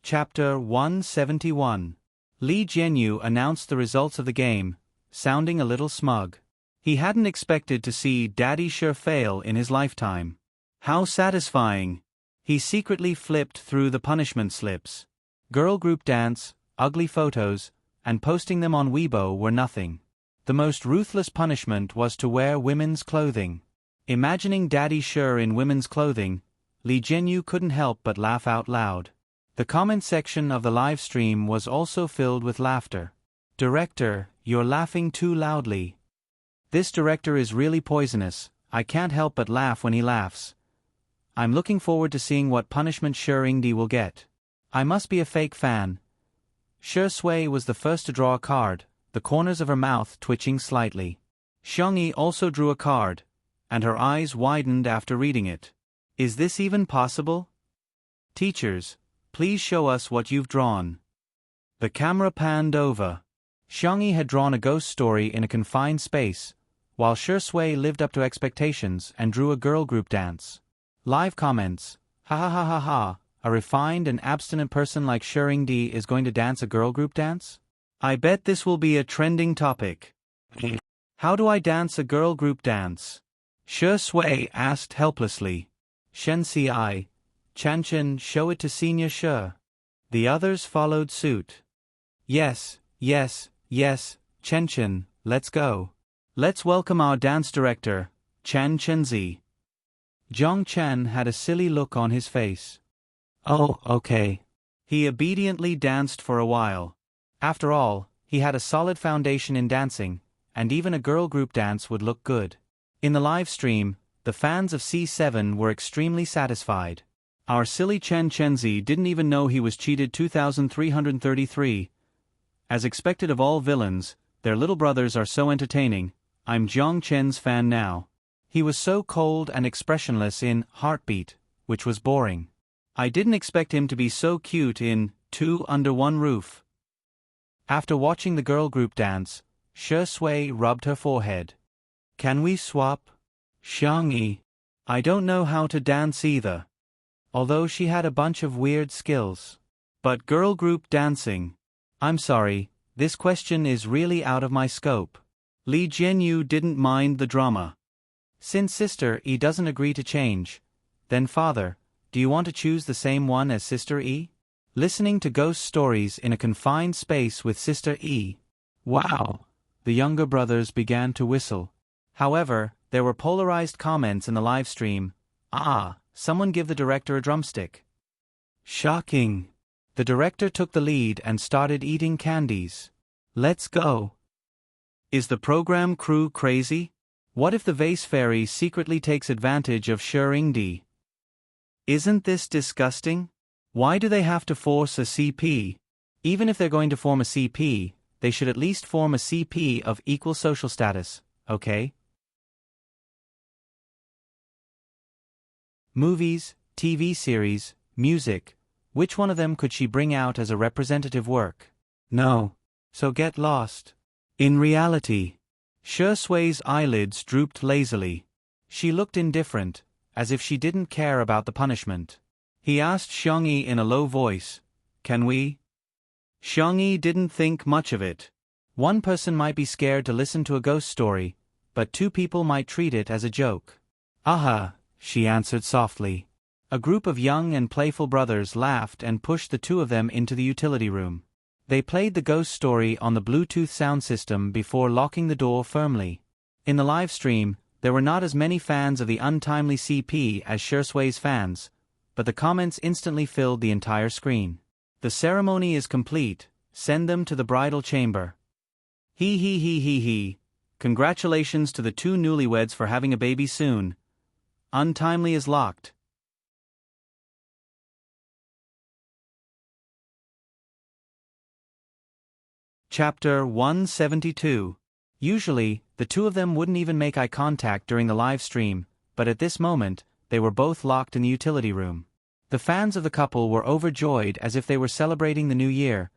Chapter 171. Li Jianyu announced the results of the game, sounding a little smug. He hadn't expected to see Daddy Shi fail in his lifetime. How satisfying! He secretly flipped through the punishment slips. Girl group dance, ugly photos, and posting them on Weibo were nothing. The most ruthless punishment was to wear women's clothing. Imagining Daddy Shi in women's clothing, Li Jianyu couldn't help but laugh out loud. The comment section of the live stream was also filled with laughter. "Director, you're laughing too loudly. This director is really poisonous. I can't help but laugh when he laughs. I'm looking forward to seeing what punishment Shi Yingdi will get. I must be a fake fan." Shi Sui was the first to draw a card, the corners of her mouth twitching slightly. Xiangyi also drew a card, and her eyes widened after reading it. "Is this even possible? Teachers, please show us what you've drawn." The camera panned over. Xiangyi had drawn a ghost story in a confined space, while Shi Sui lived up to expectations and drew a girl group dance. Live comments: "Ha ha ha ha ha, a refined and abstinent person like Shi Yingdi is going to dance a girl group dance? I bet this will be a trending topic. How do I dance a girl group dance?" Shi Sui asked helplessly. Shen Si, "Chanchen, show it to Senior Shi." The others followed suit. "Yes, yes, yes, Chen, let's go. Let's welcome our dance director, Chan Chenzi." Zhong Chen had a silly look on his face. "Oh, okay." He obediently danced for a while. After all, he had a solid foundation in dancing, and even a girl group dance would look good. In the live stream, the fans of C7 were extremely satisfied. Our silly Chen Chenzi didn't even know he was cheated 2,333. As expected of all villains, their little brothers are so entertaining. I'm Zhong Chen's fan now. He was so cold and expressionless in Heartbeat, which was boring. I didn't expect him to be so cute in Two Under One Roof. After watching the girl group dance, Shi Sui rubbed her forehead. "Can we swap?" "Xiangyi, I don't know how to dance either." Although she had a bunch of weird skills. "But girl group dancing. I'm sorry, this question is really out of my scope." Li Jianyu didn't mind the drama. "Since Sister E doesn't agree to change, then Father, do you want to choose the same one as Sister E? Listening to ghost stories in a confined space with Sister E. Wow!" The younger brothers began to whistle. However, there were polarized comments in the live stream. Someone give the director a drumstick." Shocking. The director took the lead and started eating candies. "Let's go." Is the program crew crazy? What if the vase fairy secretly takes advantage of Shi Yingdi? Isn't this disgusting? Why do they have to force a CP? Even if they're going to form a CP, they should at least form a CP of equal social status, okay? Movies, TV series, music, which one of them could she bring out as a representative work? No. So get lost. In reality, Shi Sui's eyelids drooped lazily. She looked indifferent, as if she didn't care about the punishment. He asked Xiangyi in a low voice, "Can we?" Xiangyi didn't think much of it. One person might be scared to listen to a ghost story, but two people might treat it as a joke. Aha, she answered softly. A group of young and playful brothers laughed and pushed the two of them into the utility room. They played the ghost story on the Bluetooth sound system before locking the door firmly. In the live stream, there were not as many fans of the untimely CP as Shursway's fans, but the comments instantly filled the entire screen. The ceremony is complete, send them to the bridal chamber. He he he he he. Congratulations to the two newlyweds for having a baby soon. Untimely is locked. Chapter 172. Usually, the two of them wouldn't even make eye contact during the live stream, but at this moment, they were both locked in the utility room. The fans of the couple were overjoyed as if they were celebrating the new year,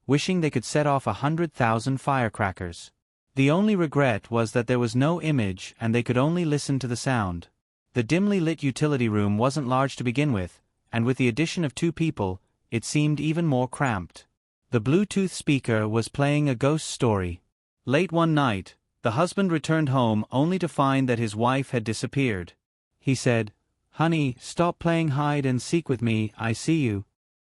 wishing they could set off 100,000 firecrackers. The only regret was that there was no image and they could only listen to the sound. The dimly lit utility room wasn't large to begin with, and with the addition of two people, it seemed even more cramped. The Bluetooth speaker was playing a ghost story. Late one night, the husband returned home only to find that his wife had disappeared. He said, "Honey, stop playing hide and seek with me, I see you."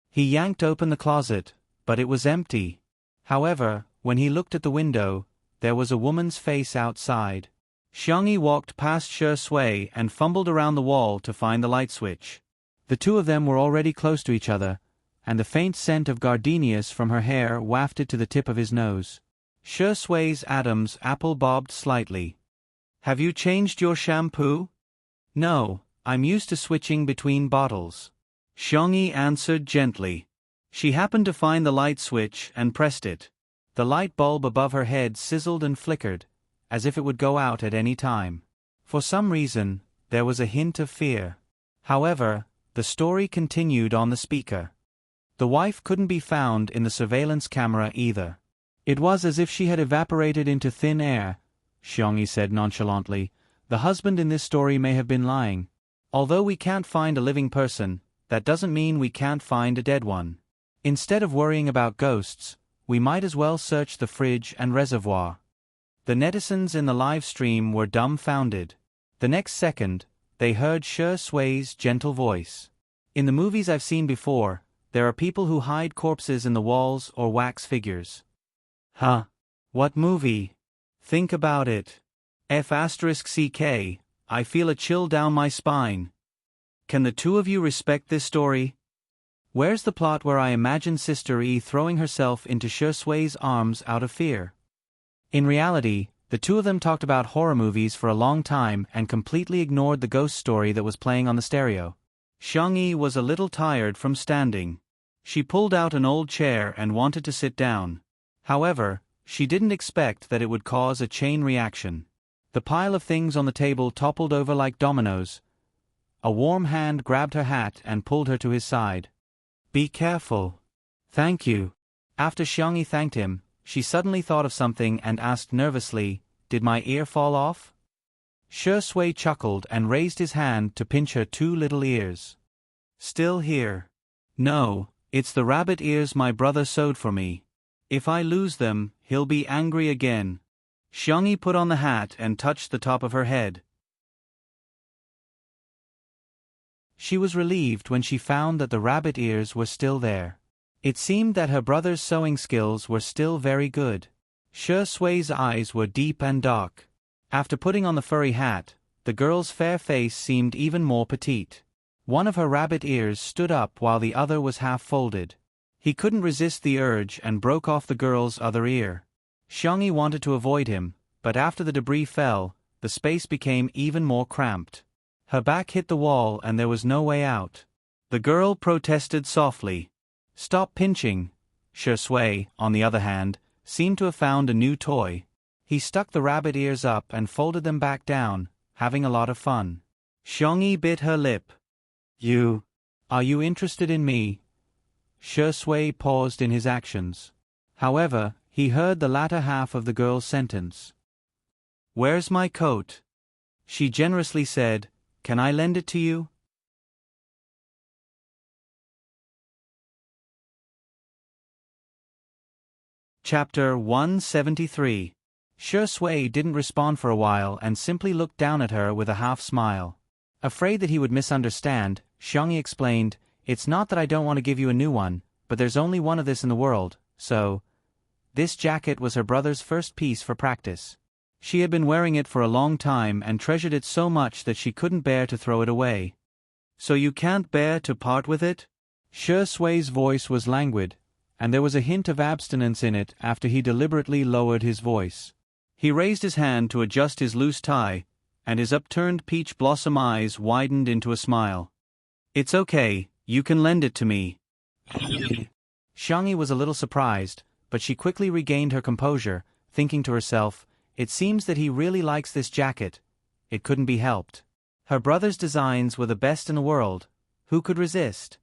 He yanked open the closet, but it was empty. However, when he looked at the window, there was a woman's face outside. Xiangyi walked past Shursway and fumbled around the wall to find the light switch. The two of them were already close to each other, and the faint scent of gardenias from her hair wafted to the tip of his nose. Shursway's Adam's apple bobbed slightly. "Have you changed your shampoo?" "No, I'm used to switching between bottles," Xiangyi answered gently. She happened to find the light switch and pressed it. The light bulb above her head sizzled and flickered, as if it would go out at any time. For some reason, there was a hint of fear. However, the story continued on the speaker. The wife couldn't be found in the surveillance camera either. "It was as if she had evaporated into thin air," Xiangyi said nonchalantly. "The husband in this story may have been lying. Although we can't find a living person, that doesn't mean we can't find a dead one. Instead of worrying about ghosts, we might as well search the fridge and reservoir." The netizens in the live stream were dumbfounded. The next second, they heard Shursway's gentle voice. "In the movies I've seen before, there are people who hide corpses in the walls or wax figures." "Huh? What movie? Think about it. F*CK, I feel a chill down my spine. Can the two of you respect this story? Where's the plot where I imagine Sister E throwing herself into Shursway's arms out of fear?" In reality, the two of them talked about horror movies for a long time and completely ignored the ghost story that was playing on the stereo. Xiangyi was a little tired from standing. She pulled out an old chair and wanted to sit down. However, she didn't expect that it would cause a chain reaction. The pile of things on the table toppled over like dominoes. A warm hand grabbed her hat and pulled her to his side. "Be careful." "Thank you." After Xiangyi thanked him, she suddenly thought of something and asked nervously, "Did my ear fall off?" Shursway chuckled and raised his hand to pinch her two little ears. "Still here." "No, it's the rabbit ears my brother sewed for me. If I lose them, he'll be angry again." Xiangyi put on the hat and touched the top of her head. She was relieved when she found that the rabbit ears were still there. It seemed that her brother's sewing skills were still very good. Shursway's eyes were deep and dark. After putting on the furry hat, the girl's fair face seemed even more petite. One of her rabbit ears stood up while the other was half folded. He couldn't resist the urge and broke off the girl's other ear. Xiangyi wanted to avoid him, but after the debris fell, the space became even more cramped. Her back hit the wall and there was no way out. The girl protested softly. "Stop pinching." Shursway, on the other hand, seemed to have found a new toy. He stuck the rabbit ears up and folded them back down, having a lot of fun. Xiangyi bit her lip. Are you interested in me?" Shursway paused in his actions. However, he heard the latter half of the girl's sentence. "Where's my coat?" She generously said, "Can I lend it to you?" Chapter 173. Shi Sui didn't respond for a while and simply looked down at her with a half-smile. Afraid that he would misunderstand, Xiangyi explained, "It's not that I don't want to give you a new one, but there's only one of this in the world, so—" This jacket was her brother's first piece for practice. She had been wearing it for a long time and treasured it so much that she couldn't bear to throw it away. "So you can't bear to part with it?" Shi Sui's voice was languid, and there was a hint of abstinence in it after he deliberately lowered his voice. He raised his hand to adjust his loose tie, and his upturned peach blossom eyes widened into a smile. "It's okay, you can lend it to me." Xiangyi was a little surprised, but she quickly regained her composure, thinking to herself, "It seems that he really likes this jacket." It couldn't be helped. Her brother's designs were the best in the world. Who could resist?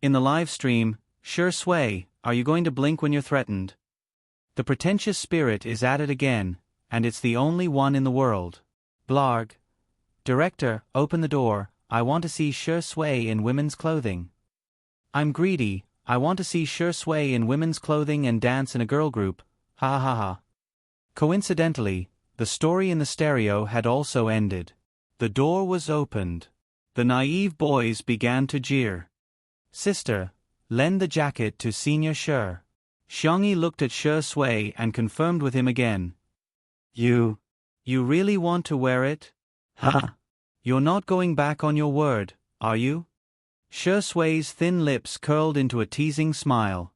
In the live stream, Shi Sui, are you going to blink when you're threatened? The pretentious spirit is at it again, and it's the only one in the world. Blarg. Director, open the door, I want to see Shi Sui in women's clothing. I'm greedy, I want to see Shi Sui in women's clothing and dance in a girl group, ha ha ha. Coincidentally, the story in the stereo had also ended. The door was opened. The naive boys began to jeer. "Sister, lend the jacket to Senior Shi." Xiangyi looked at Shi Sui and confirmed with him again. You really want to wear it? Huh? You're not going back on your word, are you?" Shi Sui's thin lips curled into a teasing smile.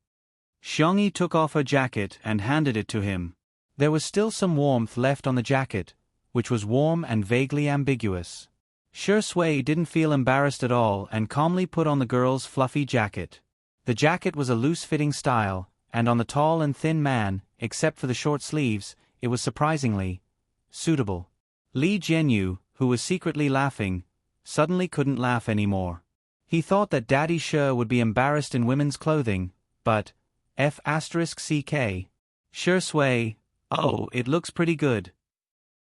Xiangyi took off her jacket and handed it to him. There was still some warmth left on the jacket, which was warm and vaguely ambiguous. Shi Sui didn't feel embarrassed at all and calmly put on the girl's fluffy jacket. The jacket was a loose-fitting style, and on the tall and thin man, except for the short sleeves, it was surprisingly suitable. Li Jianyu, who was secretly laughing, suddenly couldn't laugh anymore. He thought that Daddy Shi would be embarrassed in women's clothing, but F***ck. Shi Sui, oh, it looks pretty good.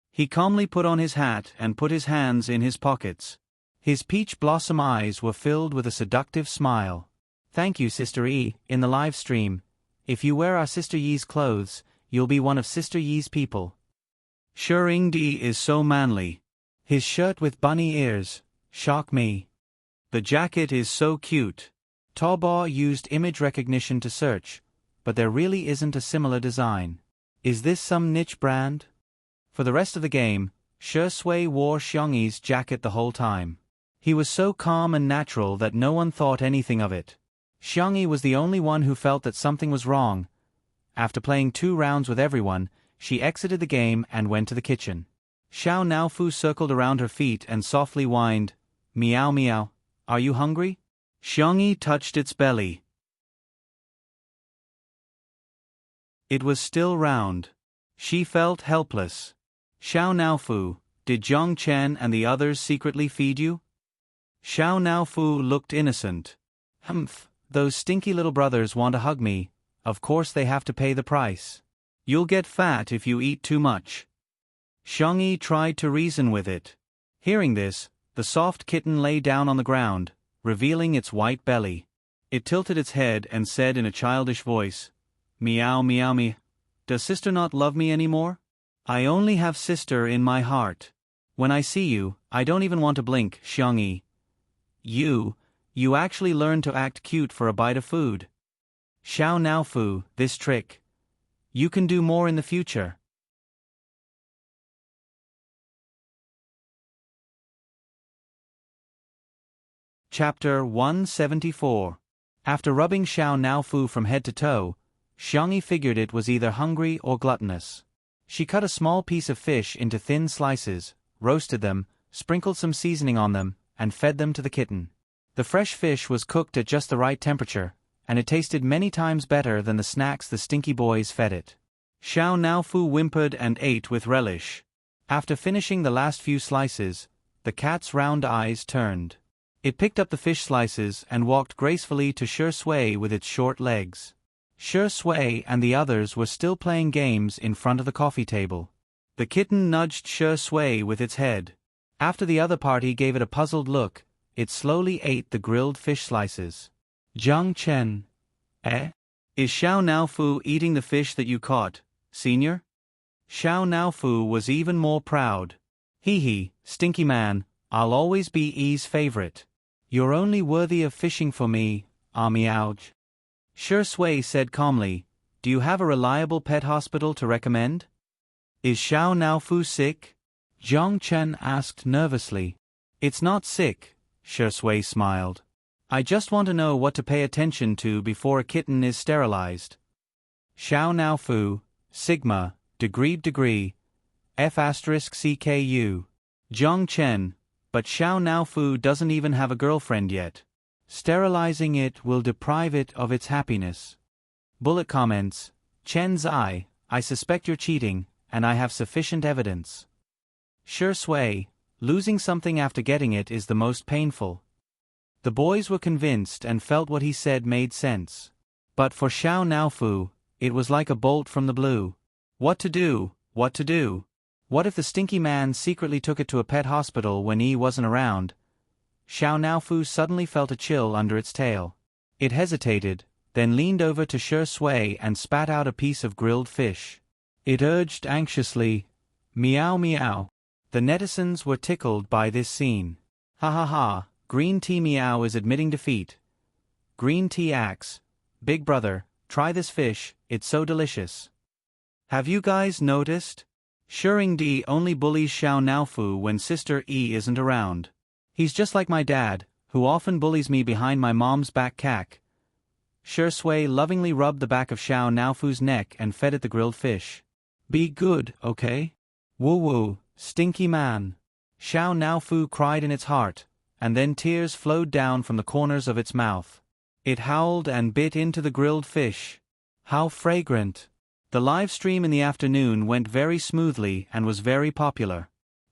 He calmly put on his hat and put his hands in his pockets. His peach blossom eyes were filled with a seductive smile. "Thank you, Sister Yi, in the live stream. If you wear our Sister Yi's clothes, you'll be one of Sister Yi's people." Shengdi is so manly. His shirt with bunny ears, shock me. The jacket is so cute. Taobao used image recognition to search, but there really isn't a similar design. Is this some niche brand? For the rest of the game, Shi Sui wore Xiangyi's jacket the whole time. He was so calm and natural that no one thought anything of it. Xiangyi was the only one who felt that something was wrong. After playing 2 rounds with everyone, she exited the game and went to the kitchen. Xiao Naofu circled around her feet and softly whined, "Meow meow, are you hungry?" Xiangyi touched its belly. It was still round. She felt helpless. "Xiao Naofu, did Zhang Chen and the others secretly feed you?" Xiao Naofu looked innocent. "Humph, those stinky little brothers want to hug me, of course they have to pay the price. You'll get fat if you eat too much." Xiangyi tried to reason with it. Hearing this, the soft kitten lay down on the ground, revealing its white belly. It tilted its head and said in a childish voice, "Meow meow me. Does sister not love me anymore? I only have sister in my heart. When I see you, I don't even want to blink." Xiangyi. You actually learned to act cute for a bite of food. Xiao Naofu, this trick. You can do more in the future. Chapter 174. After rubbing Xiao Naofu from head to toe, Xiangyi figured it was either hungry or gluttonous. She cut a small piece of fish into thin slices, roasted them, sprinkled some seasoning on them, and fed them to the kitten. The fresh fish was cooked at just the right temperature, and it tasted many times better than the snacks the stinky boys fed it. Xiao Naofu whimpered and ate with relish. After finishing the last few slices, the cat's round eyes turned. It picked up the fish slices and walked gracefully to Shi Sui with its short legs. Shi Sui and the others were still playing games in front of the coffee table. The kitten nudged Shi Sui with its head. After the other party gave it a puzzled look, it slowly ate the grilled fish slices. "Zhang Chen. Eh? Is Xiao Naofu eating the fish that you caught, senior? Xiao Naofu was even more proud. Hee, stinky man, I'll always be Yi's favorite. You're only worthy of fishing for me, Miaoj. Shi Sui said calmly, do you have a reliable pet hospital to recommend? Is Xiao Naofu sick? Zhang Chen asked nervously. It's not sick, Shi Sui smiled. I just want to know what to pay attention to before a kitten is sterilized. Xiao Naofu, Sigma, degree, F*CKU. Zhang Chen, but Xiao Naofu doesn't even have a girlfriend yet. Sterilizing it will deprive it of its happiness. Bullet comments, Chen's I suspect you're cheating, and I have sufficient evidence. Shi Sui, losing something after getting it is the most painful. The boys were convinced and felt what he said made sense. But for Xiao Naofu, it was like a bolt from the blue. What to do? What if the stinky man secretly took it to a pet hospital when Yi wasn't around? Xiao Naofu suddenly felt a chill under its tail. It hesitated, then leaned over to Shi Sui and spat out a piece of grilled fish. It urged anxiously, meow meow. The netizens were tickled by this scene. Ha ha ha, Green Tea Meow is admitting defeat. Green Tea Axe, Big Brother, try this fish, it's so delicious. Have you guys noticed? Shuringdi only bullies Xiao Naofu when Sister Yi isn't around. He's just like my dad, who often bullies me behind my mom's back cack. Shi Sui lovingly rubbed the back of Xiao Naofu's neck and fed it the grilled fish. Be good, okay? Woo, stinky man. Xiao Naofu cried in its heart, and then tears flowed down from the corners of its mouth. It howled and bit into the grilled fish. How fragrant. The live stream in the afternoon went very smoothly and was very popular.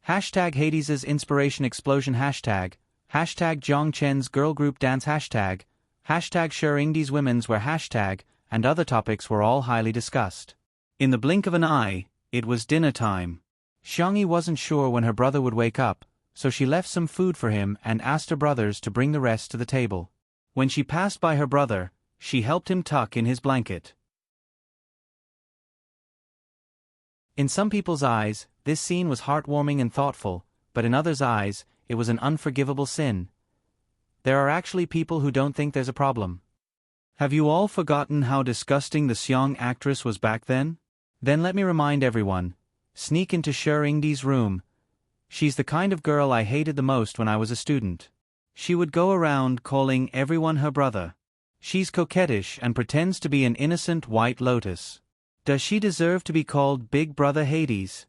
Hashtag Hades's Inspiration Explosion hashtag Zhang Chen's Girl Group Dance hashtag Shuringdi's Women's Wear hashtag, and other topics were all highly discussed. In the blink of an eye, it was dinner time. Xiangyi wasn't sure when her brother would wake up, so she left some food for him and asked her brothers to bring the rest to the table. When she passed by her brother, she helped him tuck in his blanket. In some people's eyes, this scene was heartwarming and thoughtful, but in others' eyes, it was an unforgivable sin. There are actually people who don't think there's a problem. Have you all forgotten how disgusting the Xiong actress was back then? Then let me remind everyone. Sneak into Shuringdi's room. She's the kind of girl I hated the most when I was a student. She would go around calling everyone her brother. She's coquettish and pretends to be an innocent white lotus. Does she deserve to be called Big Brother Hades?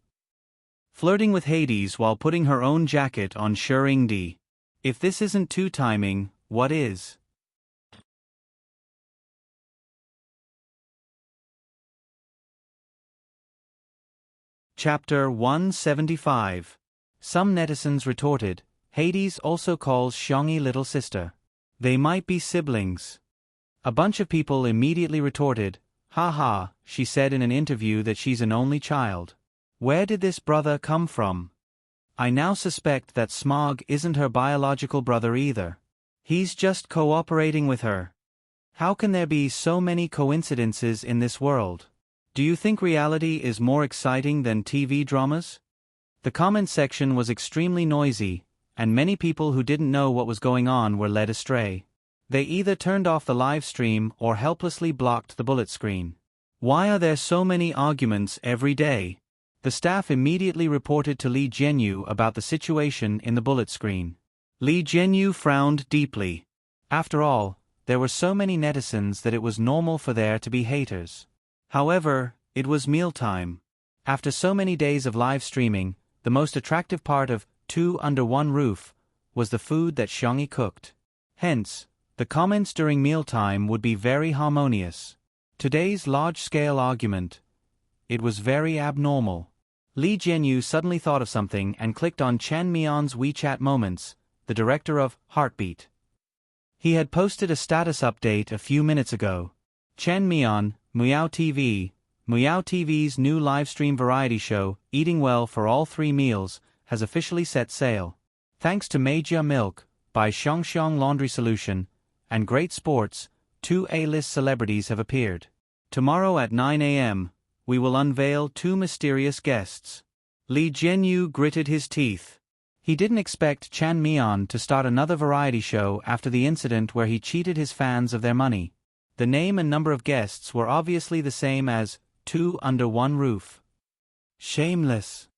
Flirting with Hades while putting her own jacket on Shuringdi. If this isn't two timing, what is? Chapter 175. Some netizens retorted, Hades also calls Xiangyi little sister. They might be siblings. A bunch of people immediately retorted, haha, she said in an interview that she's an only child. Where did this brother come from? I now suspect that Smog isn't her biological brother either. He's just cooperating with her. How can there be so many coincidences in this world? Do you think reality is more exciting than TV dramas? The comment section was extremely noisy, and many people who didn't know what was going on were led astray. They either turned off the live stream or helplessly blocked the bullet screen. Why are there so many arguments every day? The staff immediately reported to Li Jianyu about the situation in the bullet screen. Li Jianyu frowned deeply. After all, there were so many netizens that it was normal for there to be haters. However, it was mealtime. After so many days of live streaming, the most attractive part of Two Under One Roof was the food that Xiangyi cooked. Hence, the comments during mealtime would be very harmonious. Today's large-scale argument. It was very abnormal. Li Jianyu suddenly thought of something and clicked on Chen Mion's WeChat Moments, the director of Heartbeat. He had posted a status update a few minutes ago. Chen Mion, Meow TV's new livestream variety show, Eating Well for All 3 Meals, has officially set sail. Thanks to Meijia Milk, by Xiongxiong Laundry Solution, and Great Sports, 2 A-list celebrities have appeared. Tomorrow at 9 a.m., we will unveil 2 mysterious guests. Lee Jianyu gritted his teeth. He didn't expect Chan Mian to start another variety show after the incident where he cheated his fans of their money. The name and number of guests were obviously the same as 2 under one roof. Shameless.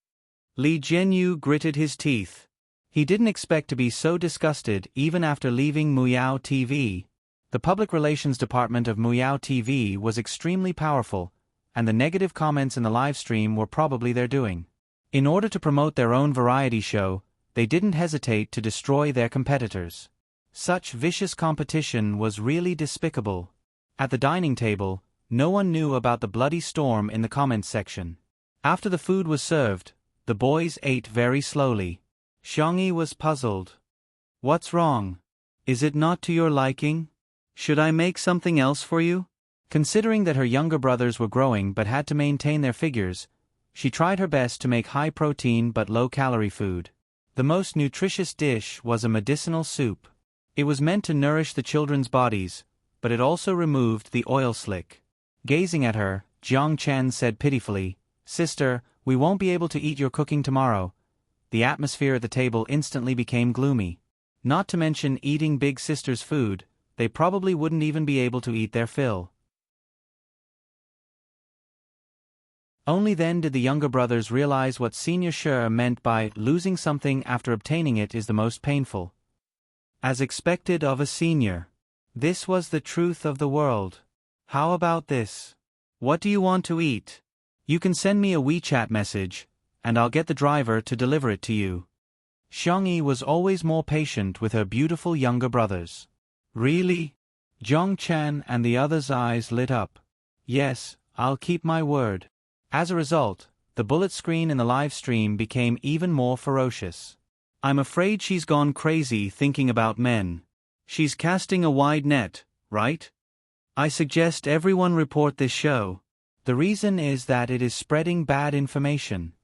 Lee Jianyu gritted his teeth. He didn't expect to be so disgusted even after leaving Muyao TV. The public relations department of Muyao TV was extremely powerful, and the negative comments in the live stream were probably their doing. In order to promote their own variety show, they didn't hesitate to destroy their competitors. Such vicious competition was really despicable. At the dining table, no one knew about the bloody storm in the comments section. After the food was served, the boys ate very slowly. Xiangyi was puzzled. What's wrong? Is it not to your liking? Should I make something else for you? Considering that her younger brothers were growing but had to maintain their figures, she tried her best to make high-protein but low-calorie food. The most nutritious dish was a medicinal soup. It was meant to nourish the children's bodies, but it also removed the oil slick. Gazing at her, Jiang Chen said pitifully, "Sister, we won't be able to eat your cooking tomorrow." The atmosphere at the table instantly became gloomy. Not to mention eating big sister's food, they probably wouldn't even be able to eat their fill. Only then did the younger brothers realize what Senior Shi meant by losing something after obtaining it is the most painful. As expected of a senior. This was the truth of the world. How about this? What do you want to eat? You can send me a WeChat message, and I'll get the driver to deliver it to you. Xiangyi was always more patient with her beautiful younger brothers. Really? Zhong Chen and the others' eyes lit up. Yes, I'll keep my word. As a result, the bullet screen in the live stream became even more ferocious. I'm afraid she's gone crazy thinking about men. She's casting a wide net, right? I suggest everyone report this show. The reason is that it is spreading bad information.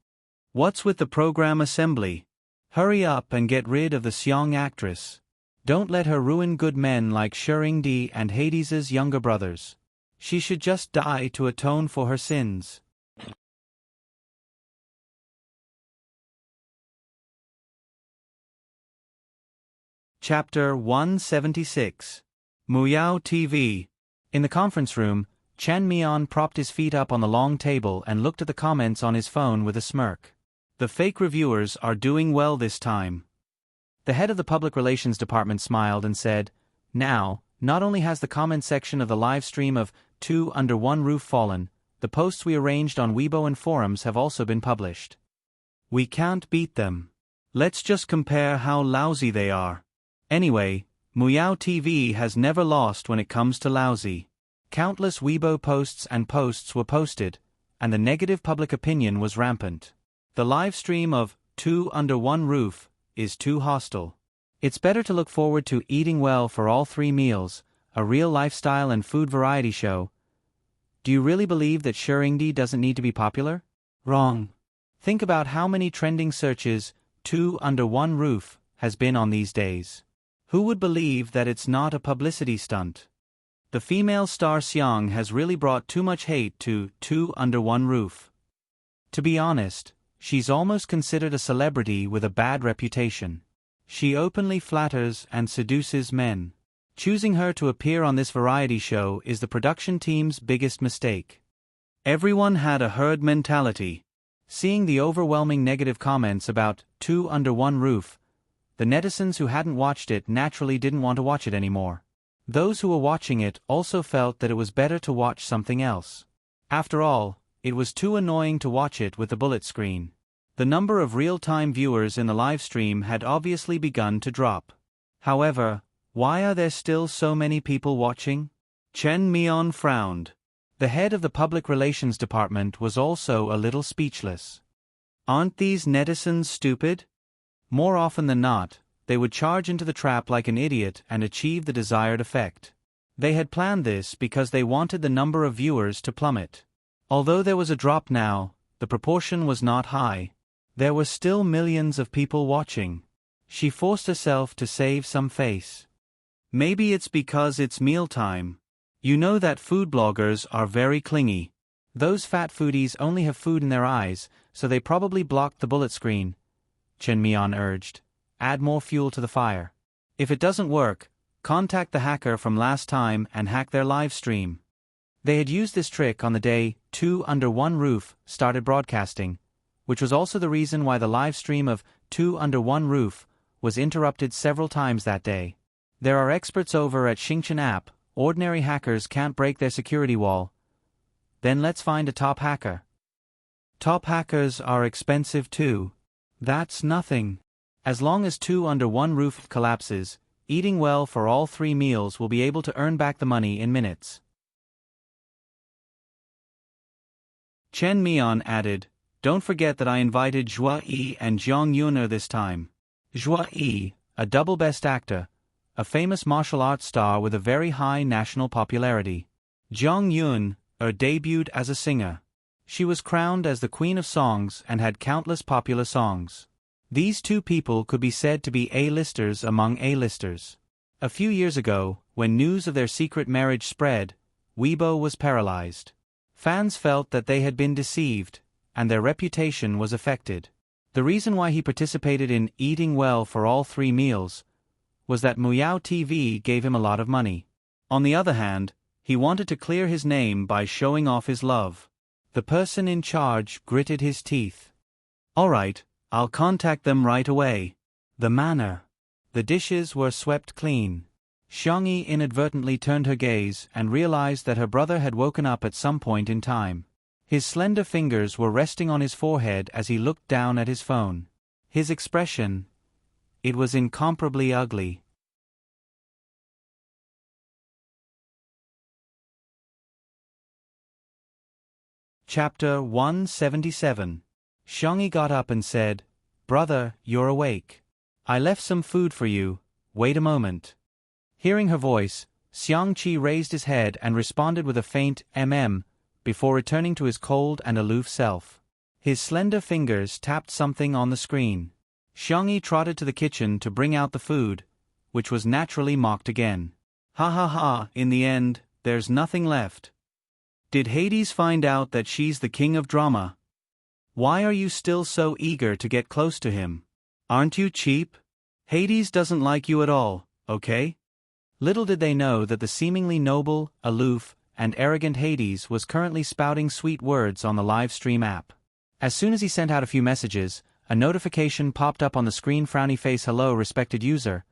What's with the program assembly? Hurry up and get rid of the Xiong actress. Don't let her ruin good men like Shengdi and Hades's younger brothers. She should just die to atone for her sins. Chapter 176. Muyao TV. In the conference room, Chan Mian propped his feet up on the long table and looked at the comments on his phone with a smirk. The fake reviewers are doing well this time. The head of the public relations department smiled and said, "Now, not only has the comment section of the live stream of 2 Under One Roof fallen, the posts we arranged on Weibo and forums have also been published. We can't beat them. Let's just compare how lousy they are. Anyway, Muyao TV has never lost when it comes to lousy." Countless Weibo posts were posted, and the negative public opinion was rampant. The live stream of 2 Under One Roof is too hostile. It's better to look forward to eating well for all 3 meals, a real lifestyle and food variety show. Do you really believe that Shengdi doesn't need to be popular? Wrong. Think about how many trending searches 2 Under One Roof has been on these days. Who would believe that it's not a publicity stunt? The female star Xiang has really brought too much hate to 2 Under One Roof. To be honest, she's almost considered a celebrity with a bad reputation. She openly flatters and seduces men. Choosing her to appear on this variety show is the production team's biggest mistake. Everyone had a herd mentality. Seeing the overwhelming negative comments about 2 Under One Roof, the netizens who hadn't watched it naturally didn't want to watch it anymore. Those who were watching it also felt that it was better to watch something else. After all, it was too annoying to watch it with the bullet screen. The number of real-time viewers in the live stream had obviously begun to drop. However, why are there still so many people watching? Chen Mian frowned. The head of the public relations department was also a little speechless. Aren't these netizens stupid? More often than not, they would charge into the trap like an idiot and achieve the desired effect. They had planned this because they wanted the number of viewers to plummet. Although there was a drop now, the proportion was not high. There were still millions of people watching. She forced herself to save some face. Maybe it's because it's mealtime. You know that food bloggers are very clingy. Those fat foodies only have food in their eyes, so they probably blocked the bullet screen, Chen Mian urged. Add more fuel to the fire. If it doesn't work, contact the hacker from last time and hack their live stream. They had used this trick on the day Two Under One Roof started broadcasting, which was also the reason why the live stream of Two Under One Roof was interrupted several times that day. There are experts over at Xingchen app. Ordinary hackers can't break their security wall. Then let's find a top hacker. Top hackers are expensive too. That's nothing. As long as Two Under One Roof collapses, eating well for all 3 meals will be able to earn back the money in minutes. Chen Mian added, don't forget that I invited Zhua Yi and Zhang Yuner this time. Zhua Yi, a double best actor, a famous martial arts star with a very high national popularity. Zhang Yun debuted as a singer. She was crowned as the Queen of Songs and had countless popular songs. These 2 people could be said to be A-listers among A-listers. A few years ago, when news of their secret marriage spread, Weibo was paralyzed. Fans felt that they had been deceived, and their reputation was affected. The reason why he participated in Eating Well for All 3 Meals was that Muyao TV gave him a lot of money. On the other hand, he wanted to clear his name by showing off his love. The person in charge gritted his teeth. All right, I'll contact them right away. The manner. The dishes were swept clean. Xiangyi inadvertently turned her gaze and realized that her brother had woken up at some point in time. His slender fingers were resting on his forehead as he looked down at his phone. His expression, it was incomparably ugly. Chapter 177. Xiangyi got up and said, Brother, you're awake. I left some food for you, wait a moment. Hearing her voice, Xiangqi raised his head and responded with a faint before returning to his cold and aloof self. His slender fingers tapped something on the screen. Xiangyi trotted to the kitchen to bring out the food, which was naturally mocked again. Ha ha ha, in the end, there's nothing left. Did Hades find out that she's the king of drama? Why are you still so eager to get close to him? Aren't you cheap? Hades doesn't like you at all, okay? Little did they know that the seemingly noble, aloof, and arrogant Hades was currently spouting sweet words on the live stream app. As soon as he sent out a few messages, a notification popped up on the screen. Frowny face. Hello, respected user.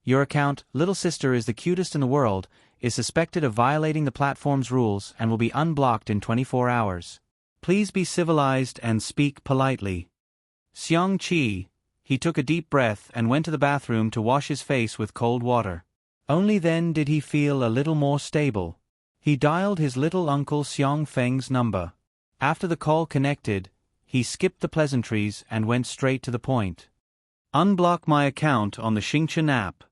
Your account, Little Sister is the cutest in the world, is suspected of violating the platform's rules and will be unblocked in 24 hours. Please be civilized and speak politely. Xiangqi. He took a deep breath and went to the bathroom to wash his face with cold water. Only then did he feel a little more stable. He dialed his little uncle Xiang Feng's number. After the call connected, he skipped the pleasantries and went straight to the point. Unblock my account on the Xingchen app.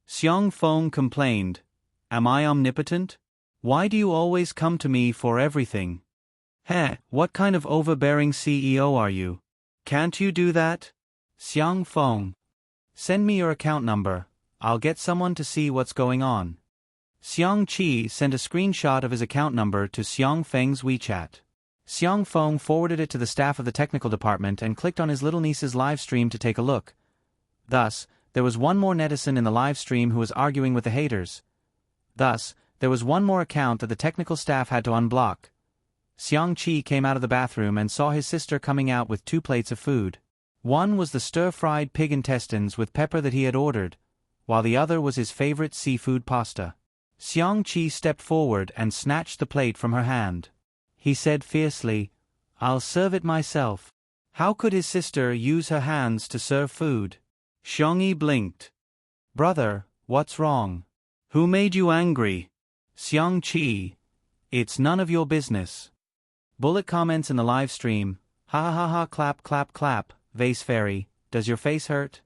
Xiang Feng complained. Am I omnipotent? Why do you always come to me for everything? Heh, what kind of overbearing CEO are you? Can't you do that? Xiang Feng. Send me your account number. I'll get someone to see what's going on. Xiangqi sent a screenshot of his account number to Xiang Feng's WeChat. Xiang Feng forwarded it to the staff of the technical department and clicked on his little niece's live stream to take a look. Thus, there was one more netizen in the live stream who was arguing with the haters. Thus, there was one more account that the technical staff had to unblock. Xiangqi came out of the bathroom and saw his sister coming out with 2 plates of food. One was the stir-fried pig intestines with pepper that he had ordered, while the other was his favorite seafood pasta. Xiangqi stepped forward and snatched the plate from her hand. He said fiercely, I'll serve it myself. How could his sister use her hands to serve food? Xiangyi blinked. Brother, what's wrong? Who made you angry? Xiangqi. It's none of your business. Bullet comments in the live stream. Ha ha ha ha, clap clap clap, vase fairy, does your face hurt?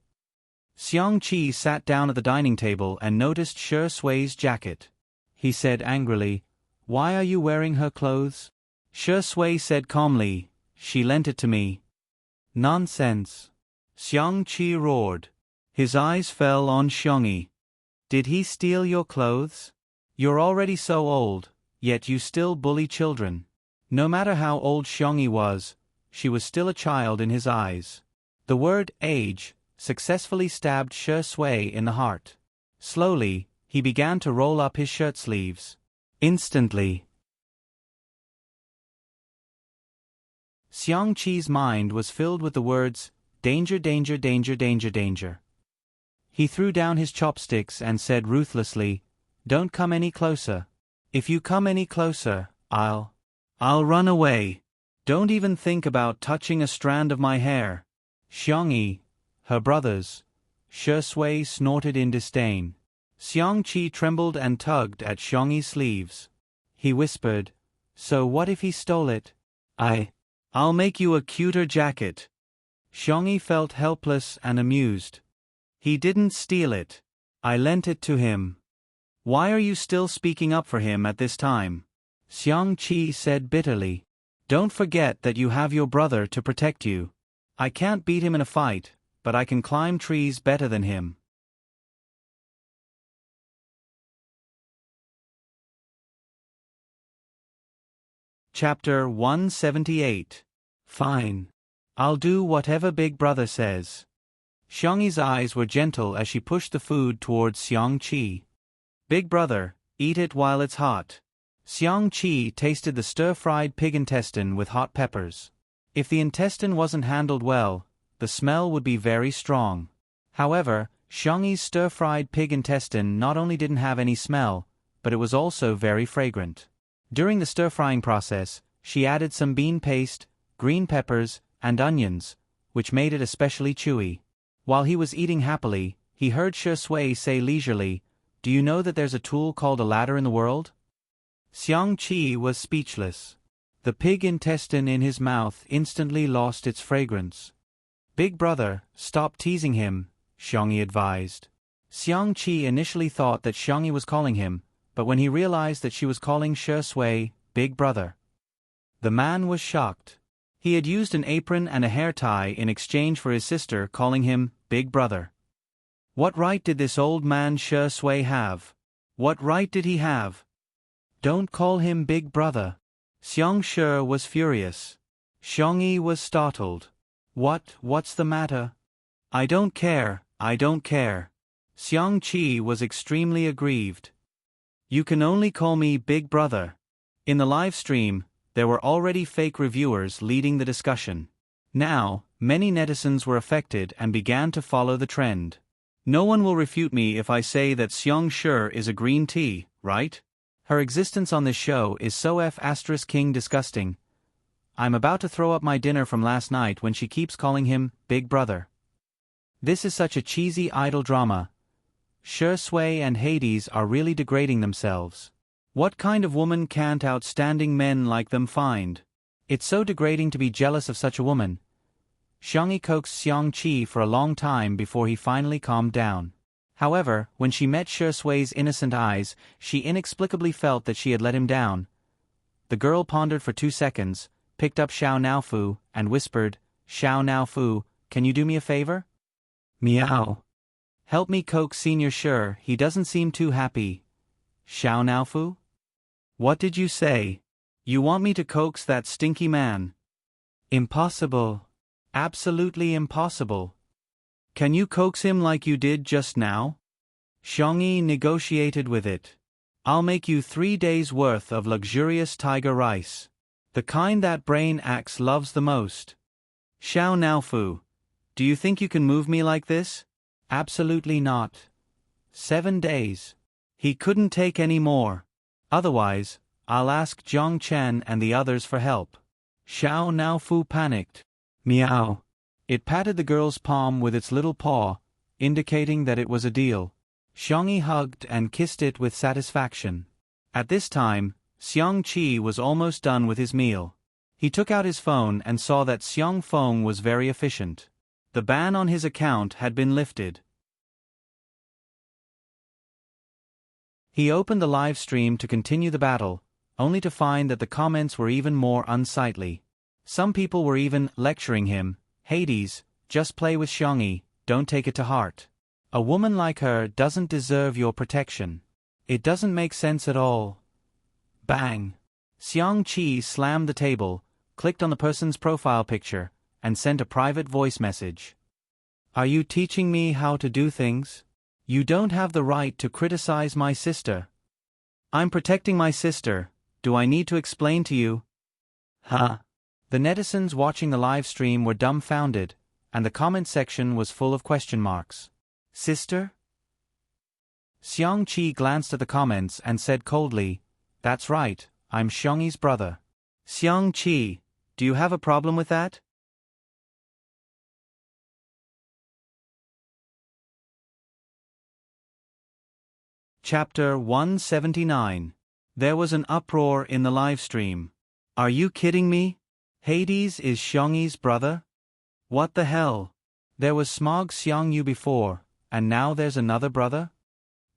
Xiangqi sat down at the dining table and noticed Shi Sui's jacket. He said angrily, Why are you wearing her clothes? Shi Sui said calmly, She lent it to me. Nonsense. Xiangqi roared. His eyes fell on Xiangyi. Did he steal your clothes? You're already so old, yet you still bully children. No matter how old Xiongyi was, she was still a child in his eyes. The word age successfully stabbed Shi Sui in the heart. Slowly, he began to roll up his shirt sleeves. Instantly, Xiang Qi's mind was filled with the words, danger, danger, danger, danger, danger. He threw down his chopsticks and said ruthlessly, don't come any closer. If you come any closer, I'll run away. Don't even think about touching a strand of my hair. Xiongyi, her brothers. Shi Sui snorted in disdain. Xiang Qi trembled and tugged at Xiongyi's sleeves. He whispered, so what if he stole it? I'll make you a cuter jacket. Xiongyi felt helpless and amused. He didn't steal it. I lent it to him. Why are you still speaking up for him at this time? Xiang Qi said bitterly. Don't forget that you have your brother to protect you. I can't beat him in a fight, but I can climb trees better than him. Chapter 178. Fine. I'll do whatever Big Brother says. Xiongyi's eyes were gentle as she pushed the food towards Xiang Qi. Big Brother, eat it while it's hot. Xiang Qi tasted the stir-fried pig intestine with hot peppers. If the intestine wasn't handled well, the smell would be very strong. However, Xiongyi's stir-fried pig intestine not only didn't have any smell, but it was also very fragrant. During the stir-frying process, she added some bean paste, green peppers, and onions, which made it especially chewy. While he was eating happily, he heard Shi Sui say leisurely, do you know that there's a tool called a ladder in the world? Xiang Qi was speechless. The pig intestine in his mouth instantly lost its fragrance. Big Brother, stop teasing him, Xiongyi advised. Xiang Qi initially thought that Xiongyi was calling him, but when he realized that she was calling Shi Sui Big Brother, the man was shocked. He had used an apron and a hair tie in exchange for his sister calling him Big Brother. What right did this old man Shi Sui have? What right did he have? Don't call him Big Brother. Xiang Shi was furious. Xiongyi was startled. What's the matter? I don't care, I don't care. Xiang Qi was extremely aggrieved. You can only call me Big Brother. In the live stream, there were already fake reviewers leading the discussion. Now, many netizens were affected and began to follow the trend. No one will refute me if I say that Xiang Shi is a green tea, right? Her existence on this show is so F***ing disgusting. I'm about to throw up my dinner from last night when she keeps calling him Big Brother. This is such a cheesy idol drama. Shi Sui and Hades are really degrading themselves. What kind of woman can't outstanding men like them find? It's so degrading to be jealous of such a woman. Xiongyi coaxed Xiang Qi for a long time before he finally calmed down. However, when she met Shi Sui's innocent eyes, she inexplicably felt that she had let him down. The girl pondered for 2 seconds, picked up Xiao Naofu, and whispered, Xiao Naofu, can you do me a favor? Meow. Help me coax Senior Shi, he doesn't seem too happy. Xiao Naofu? What did you say? You want me to coax that stinky man? Impossible. Absolutely impossible. Can you coax him like you did just now? Xiongyi negotiated with it. I'll make you 3 days' worth of luxurious tiger rice. The kind that brain axe loves the most. Xiao Naofu, do you think you can move me like this? Absolutely not. 7 days. He couldn't take any more. Otherwise, I'll ask Zhang Chen and the others for help. Xiao Naofu panicked. Meow. It patted the girl's palm with its little paw, indicating that it was a deal. Xiongyi hugged and kissed it with satisfaction. At this time, Xiang Qi was almost done with his meal. He took out his phone and saw that Xiang Feng was very efficient. The ban on his account had been lifted. He opened the live stream to continue the battle, only to find that the comments were even more unsightly. Some people were even lecturing him. Hades, just play with Xiongyi, don't take it to heart. A woman like her doesn't deserve your protection. It doesn't make sense at all. Bang! Xiang-Chi slammed the table, clicked on the person's profile picture, and sent a private voice message. Are you teaching me how to do things? You don't have the right to criticize my sister. I'm protecting my sister. Do I need to explain to you? Huh? The netizens watching the live stream were dumbfounded, and the comment section was full of question marks. Sister? Xiang-Chi glanced at the comments and said coldly, That's right, I'm Xiangyi's brother. Xiang-Chi, do you have a problem with that? Chapter 179. There was an uproar in the live stream. Are you kidding me? Hades is Xiangyi's brother? What the hell? There was Smog Xiangyu before, and now there's another brother?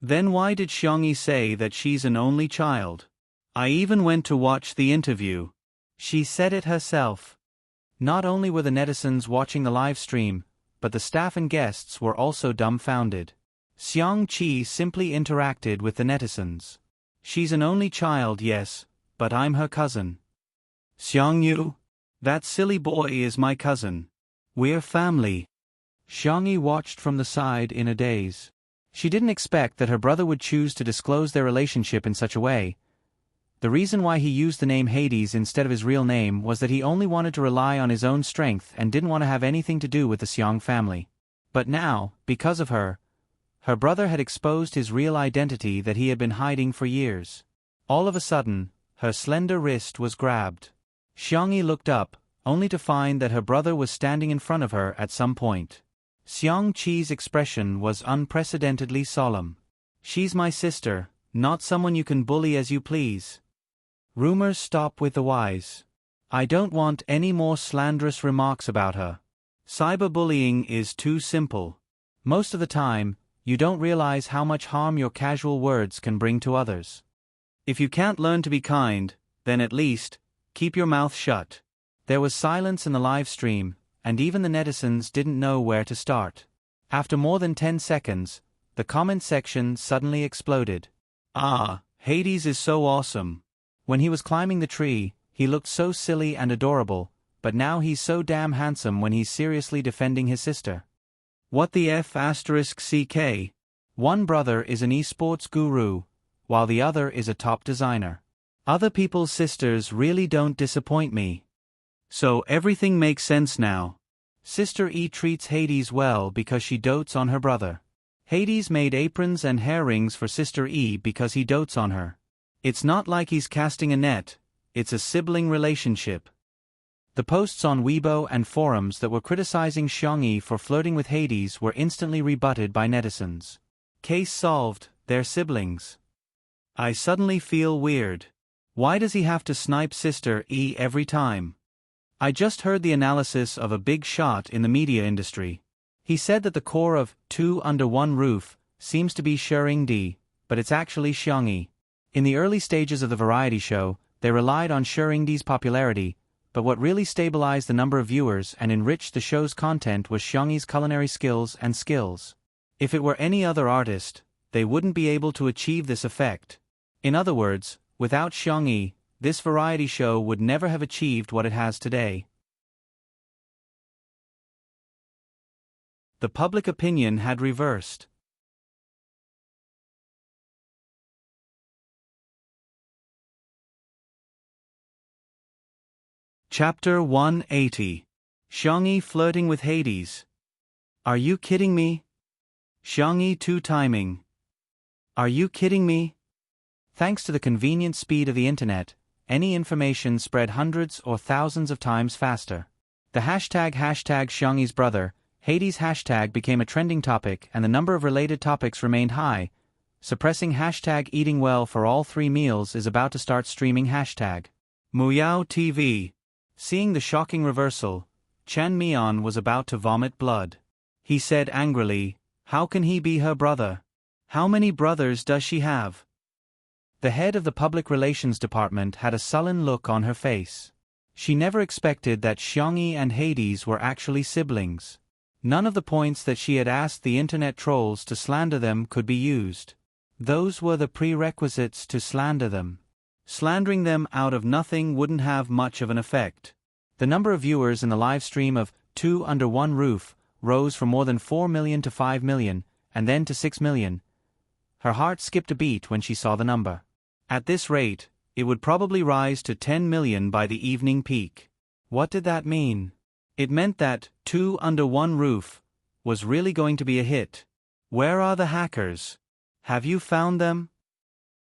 Then why did Xiangyi say that she's an only child? I even went to watch the interview. She said it herself. Not only were the netizens watching the live stream, but the staff and guests were also dumbfounded. Xiang-Chi simply interacted with the netizens. She's an only child, yes, but I'm her cousin. Xiangyu? That silly boy is my cousin. We're family. Xiangyi watched from the side in a daze. She didn't expect that her brother would choose to disclose their relationship in such a way. The reason why he used the name Hades instead of his real name was that he only wanted to rely on his own strength and didn't want to have anything to do with the Xiang family. But now, because of her brother had exposed his real identity that he had been hiding for years. All of a sudden, her slender wrist was grabbed. Xiangyi looked up, only to find that her brother was standing in front of her at some point. Xiang-Chi's expression was unprecedentedly solemn. She's my sister, not someone you can bully as you please. Rumors stop with the wise. I don't want any more slanderous remarks about her. Cyberbullying is too simple. Most of the time, you don't realize how much harm your casual words can bring to others. If you can't learn to be kind, then at least, keep your mouth shut. There was silence in the live stream, and even the netizens didn't know where to start. After more than 10 seconds, the comment section suddenly exploded. Ah, Hades is so awesome. When he was climbing the tree, he looked so silly and adorable, but now he's so damn handsome when he's seriously defending his sister. What the F***CK? One brother is an esports guru, while the other is a top designer. Other people's sisters really don't disappoint me. So everything makes sense now. Sister E treats Hades well because she dotes on her brother. Hades made aprons and hair rings for Sister E because he dotes on her. It's not like he's casting a net, it's a sibling relationship. The posts on Weibo and forums that were criticizing Xiangyi for flirting with Hades were instantly rebutted by netizens. Case solved, they're siblings. I suddenly feel weird. Why does he have to snipe Sister E every time? I just heard the analysis of a big shot in the media industry. He said that the core of Two Under One Roof seems to be Shengdi, but it's actually Xiangyi. In the early stages of the variety show, they relied on Shengdi's popularity, but what really stabilized the number of viewers and enriched the show's content was Xiangyi's culinary skills and skills. If it were any other artist, they wouldn't be able to achieve this effect. In other words, without Xiangyi, this variety show would never have achieved what it has today. The public opinion had reversed. Chapter 180. Xiangyi flirting with Hades. Are you kidding me? Xiangyi two-timing. Are you kidding me? Thanks to the convenient speed of the internet, any information spread hundreds or thousands of times faster. The hashtag Xiangyi's brother, Hades hashtag became a trending topic and the number of related topics remained high. Suppressing hashtag eating well for all 3 meals is about to start streaming hashtag Muyao TV. Seeing the shocking reversal, Chen Mian was about to vomit blood. He said angrily, "How can he be her brother? How many brothers does she have?" The head of the public relations department had a sullen look on her face. She never expected that Xiangyi and Hades were actually siblings. None of the points that she had asked the internet trolls to slander them could be used. Those were the prerequisites to slander them. Slandering them out of nothing wouldn't have much of an effect. The number of viewers in the live stream of Two Under One Roof rose from more than 4 million to 5 million, and then to 6 million. Her heart skipped a beat when she saw the number. At this rate, it would probably rise to 10 million by the evening peak. What did that mean? It meant that Two Under One Roof was really going to be a hit. Where are the hackers? Have you found them?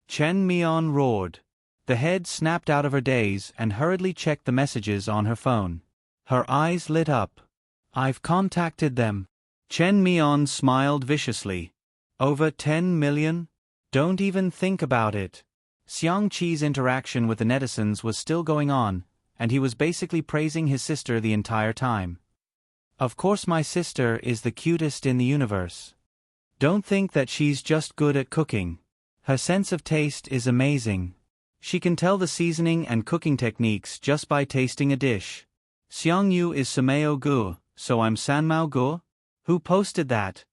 Chen Mian roared. The head snapped out of her daze and hurriedly checked the messages on her phone. Her eyes lit up. I've contacted them. Chen Mian smiled viciously. Over 10 million? Don't even think about it. Xiang Qi's interaction with the netizens was still going on, and he was basically praising his sister the entire time. Of course my sister is the cutest in the universe. Don't think that she's just good at cooking. Her sense of taste is amazing. She can tell the seasoning and cooking techniques just by tasting a dish. Xiang Yu is Sameo Gu, so I'm Sanmao Gu? Who posted that?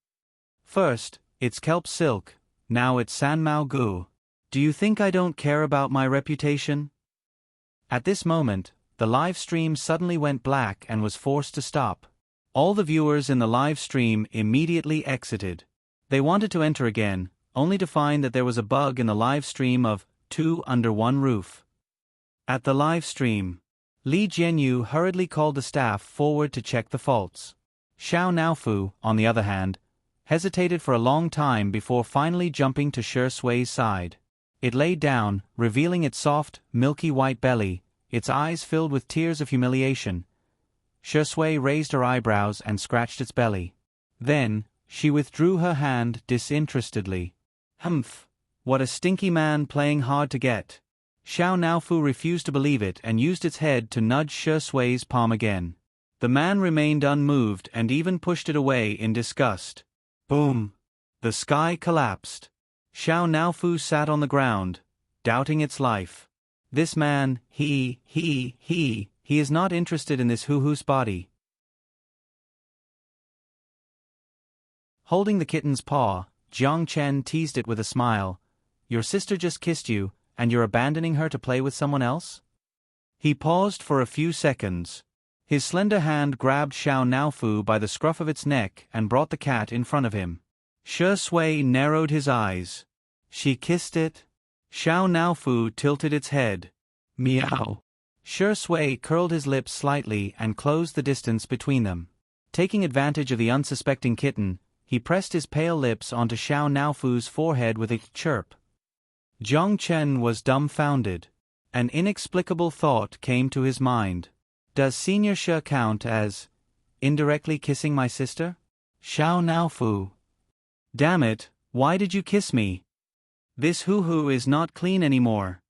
First, it's Kelp Silk, now it's Sanmao Gu. Do you think I don't care about my reputation? At this moment, the live stream suddenly went black and was forced to stop. All the viewers in the live stream immediately exited. They wanted to enter again, only to find that there was a bug in the live stream of Two Under One Roof. At the live stream, Li Jianyu hurriedly called the staff forward to check the faults. Xiao Naofu, on the other hand, hesitated for a long time before finally jumping to Shi Sui's side. It lay down, revealing its soft, milky white belly, its eyes filled with tears of humiliation. Shi Sui raised her eyebrows and scratched its belly. Then, she withdrew her hand disinterestedly. Humph! What a stinky man playing hard to get. Xiao Naofu refused to believe it and used its head to nudge Shi Sui's palm again. The man remained unmoved and even pushed it away in disgust. Boom! The sky collapsed. Xiao Naofu sat on the ground, doubting its life. This man, he is not interested in this hoo-hoo's body. Holding the kitten's paw, Jiang Chen teased it with a smile. Your sister just kissed you, and you're abandoning her to play with someone else? He paused for a few seconds. His slender hand grabbed Xiao Naofu by the scruff of its neck and brought the cat in front of him. Shi Sui narrowed his eyes. She kissed it? Xiao Naofu tilted its head. Meow. Shi Sui curled his lips slightly and closed the distance between them. Taking advantage of the unsuspecting kitten, he pressed his pale lips onto Xiao Naofu's forehead with a chirp. Jiang Chen was dumbfounded. An inexplicable thought came to his mind. Does Senior Shi count as indirectly kissing my sister? Xiao Naofu. Damn it, why did you kiss me? This hoo-hoo is not clean anymore.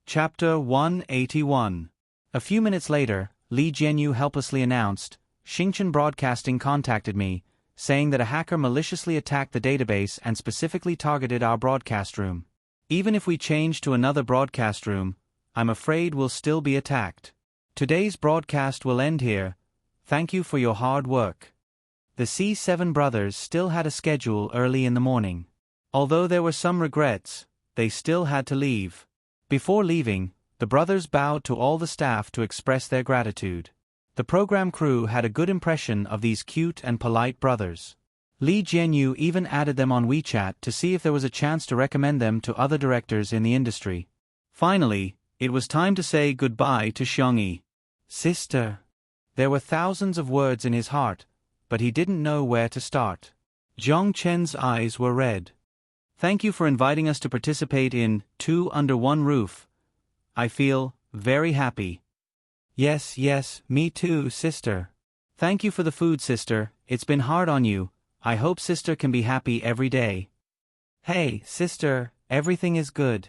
Chapter 181. A few minutes later, Li Jianyu helplessly announced, Xingchen Broadcasting contacted me, saying that a hacker maliciously attacked the database and specifically targeted our broadcast room. Even if we change to another broadcast room, I'm afraid we'll still be attacked. Today's broadcast will end here. Thank you for your hard work. The C7 brothers still had a schedule early in the morning. Although there were some regrets, they still had to leave. Before leaving, the brothers bowed to all the staff to express their gratitude. The program crew had a good impression of these cute and polite brothers. Li Jianyu even added them on WeChat to see if there was a chance to recommend them to other directors in the industry. Finally, it was time to say goodbye to Xiangyi. Sister. There were thousands of words in his heart, but he didn't know where to start. Jiang Chen's eyes were red. Thank you for inviting us to participate in Two Under One Roof. I feel very happy. Yes, me too, sister. Thank you for the food, sister. It's been hard on you. I hope sister can be happy every day. Hey, sister, everything is good.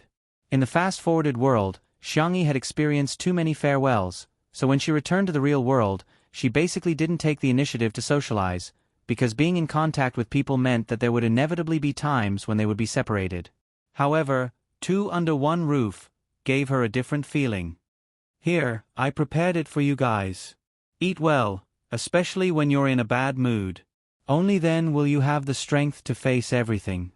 In the fast-forwarded world, Xiangyi had experienced too many farewells, so when she returned to the real world, she basically didn't take the initiative to socialize, because being in contact with people meant that there would inevitably be times when they would be separated. However, Two Under One Roof gave her a different feeling. Here, I prepared it for you guys. Eat well, especially when you're in a bad mood. Only then will you have the strength to face everything.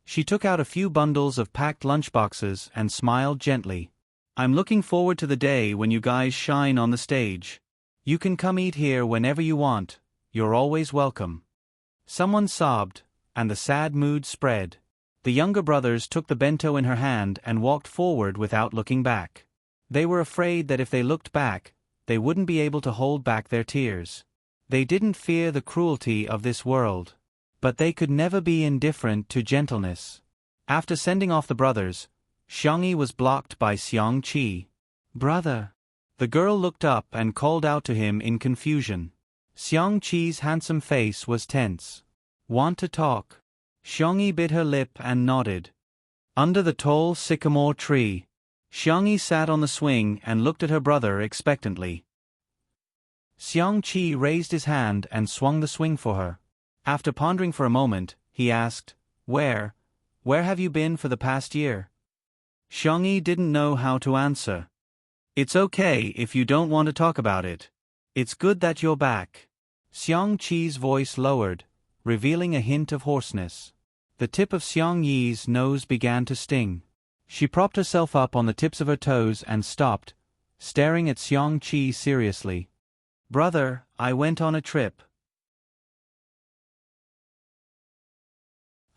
She took out a few bundles of packed lunchboxes and smiled gently. I'm looking forward to the day when you guys shine on the stage. You can come eat here whenever you want, you're always welcome. Someone sobbed, and the sad mood spread. The younger brothers took the bento in her hand and walked forward without looking back. They were afraid that if they looked back, they wouldn't be able to hold back their tears. They didn't fear the cruelty of this world, but they could never be indifferent to gentleness. After sending off the brothers, Xiangyi was blocked by Xiangqi. Brother. The girl looked up and called out to him in confusion. Xiangqi's handsome face was tense. Want to talk? Xiangyi bit her lip and nodded. Under the tall sycamore tree, Xiangyi sat on the swing and looked at her brother expectantly. Xiangqi raised his hand and swung the swing for her. After pondering for a moment, he asked, Where have you been for the past year? Xiangyi didn't know how to answer. It's okay if you don't want to talk about it. It's good that you're back. Xiangqi's voice lowered, revealing a hint of hoarseness. The tip of Xiangyi's nose began to sting. She propped herself up on the tips of her toes and stopped, staring at Xiangqi seriously. Brother, I went on a trip.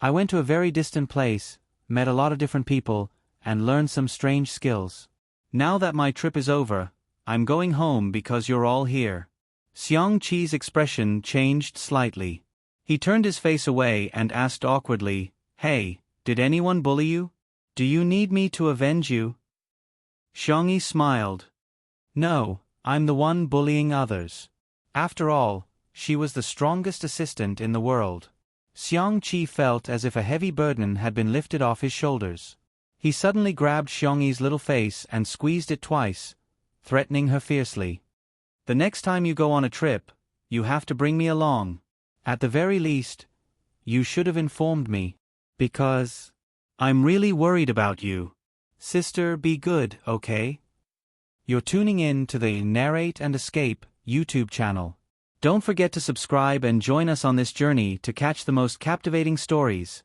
I went to a very distant place, met a lot of different people, and learned some strange skills. Now that my trip is over, I'm going home because you're all here. Xiangqi's expression changed slightly. He turned his face away and asked awkwardly, Hey, did anyone bully you? Do you need me to avenge you? Xiangyi smiled. No, I'm the one bullying others. After all, she was the strongest assistant in the world. Xiangqi felt as if a heavy burden had been lifted off his shoulders. He suddenly grabbed Xiangyi's little face and squeezed it twice, threatening her fiercely. The next time you go on a trip, you have to bring me along. At the very least, you should have informed me. Because I'm really worried about you. Sister, be good, okay? You're tuning in to the Narrate and Escape YouTube channel. Don't forget to subscribe and join us on this journey to catch the most captivating stories.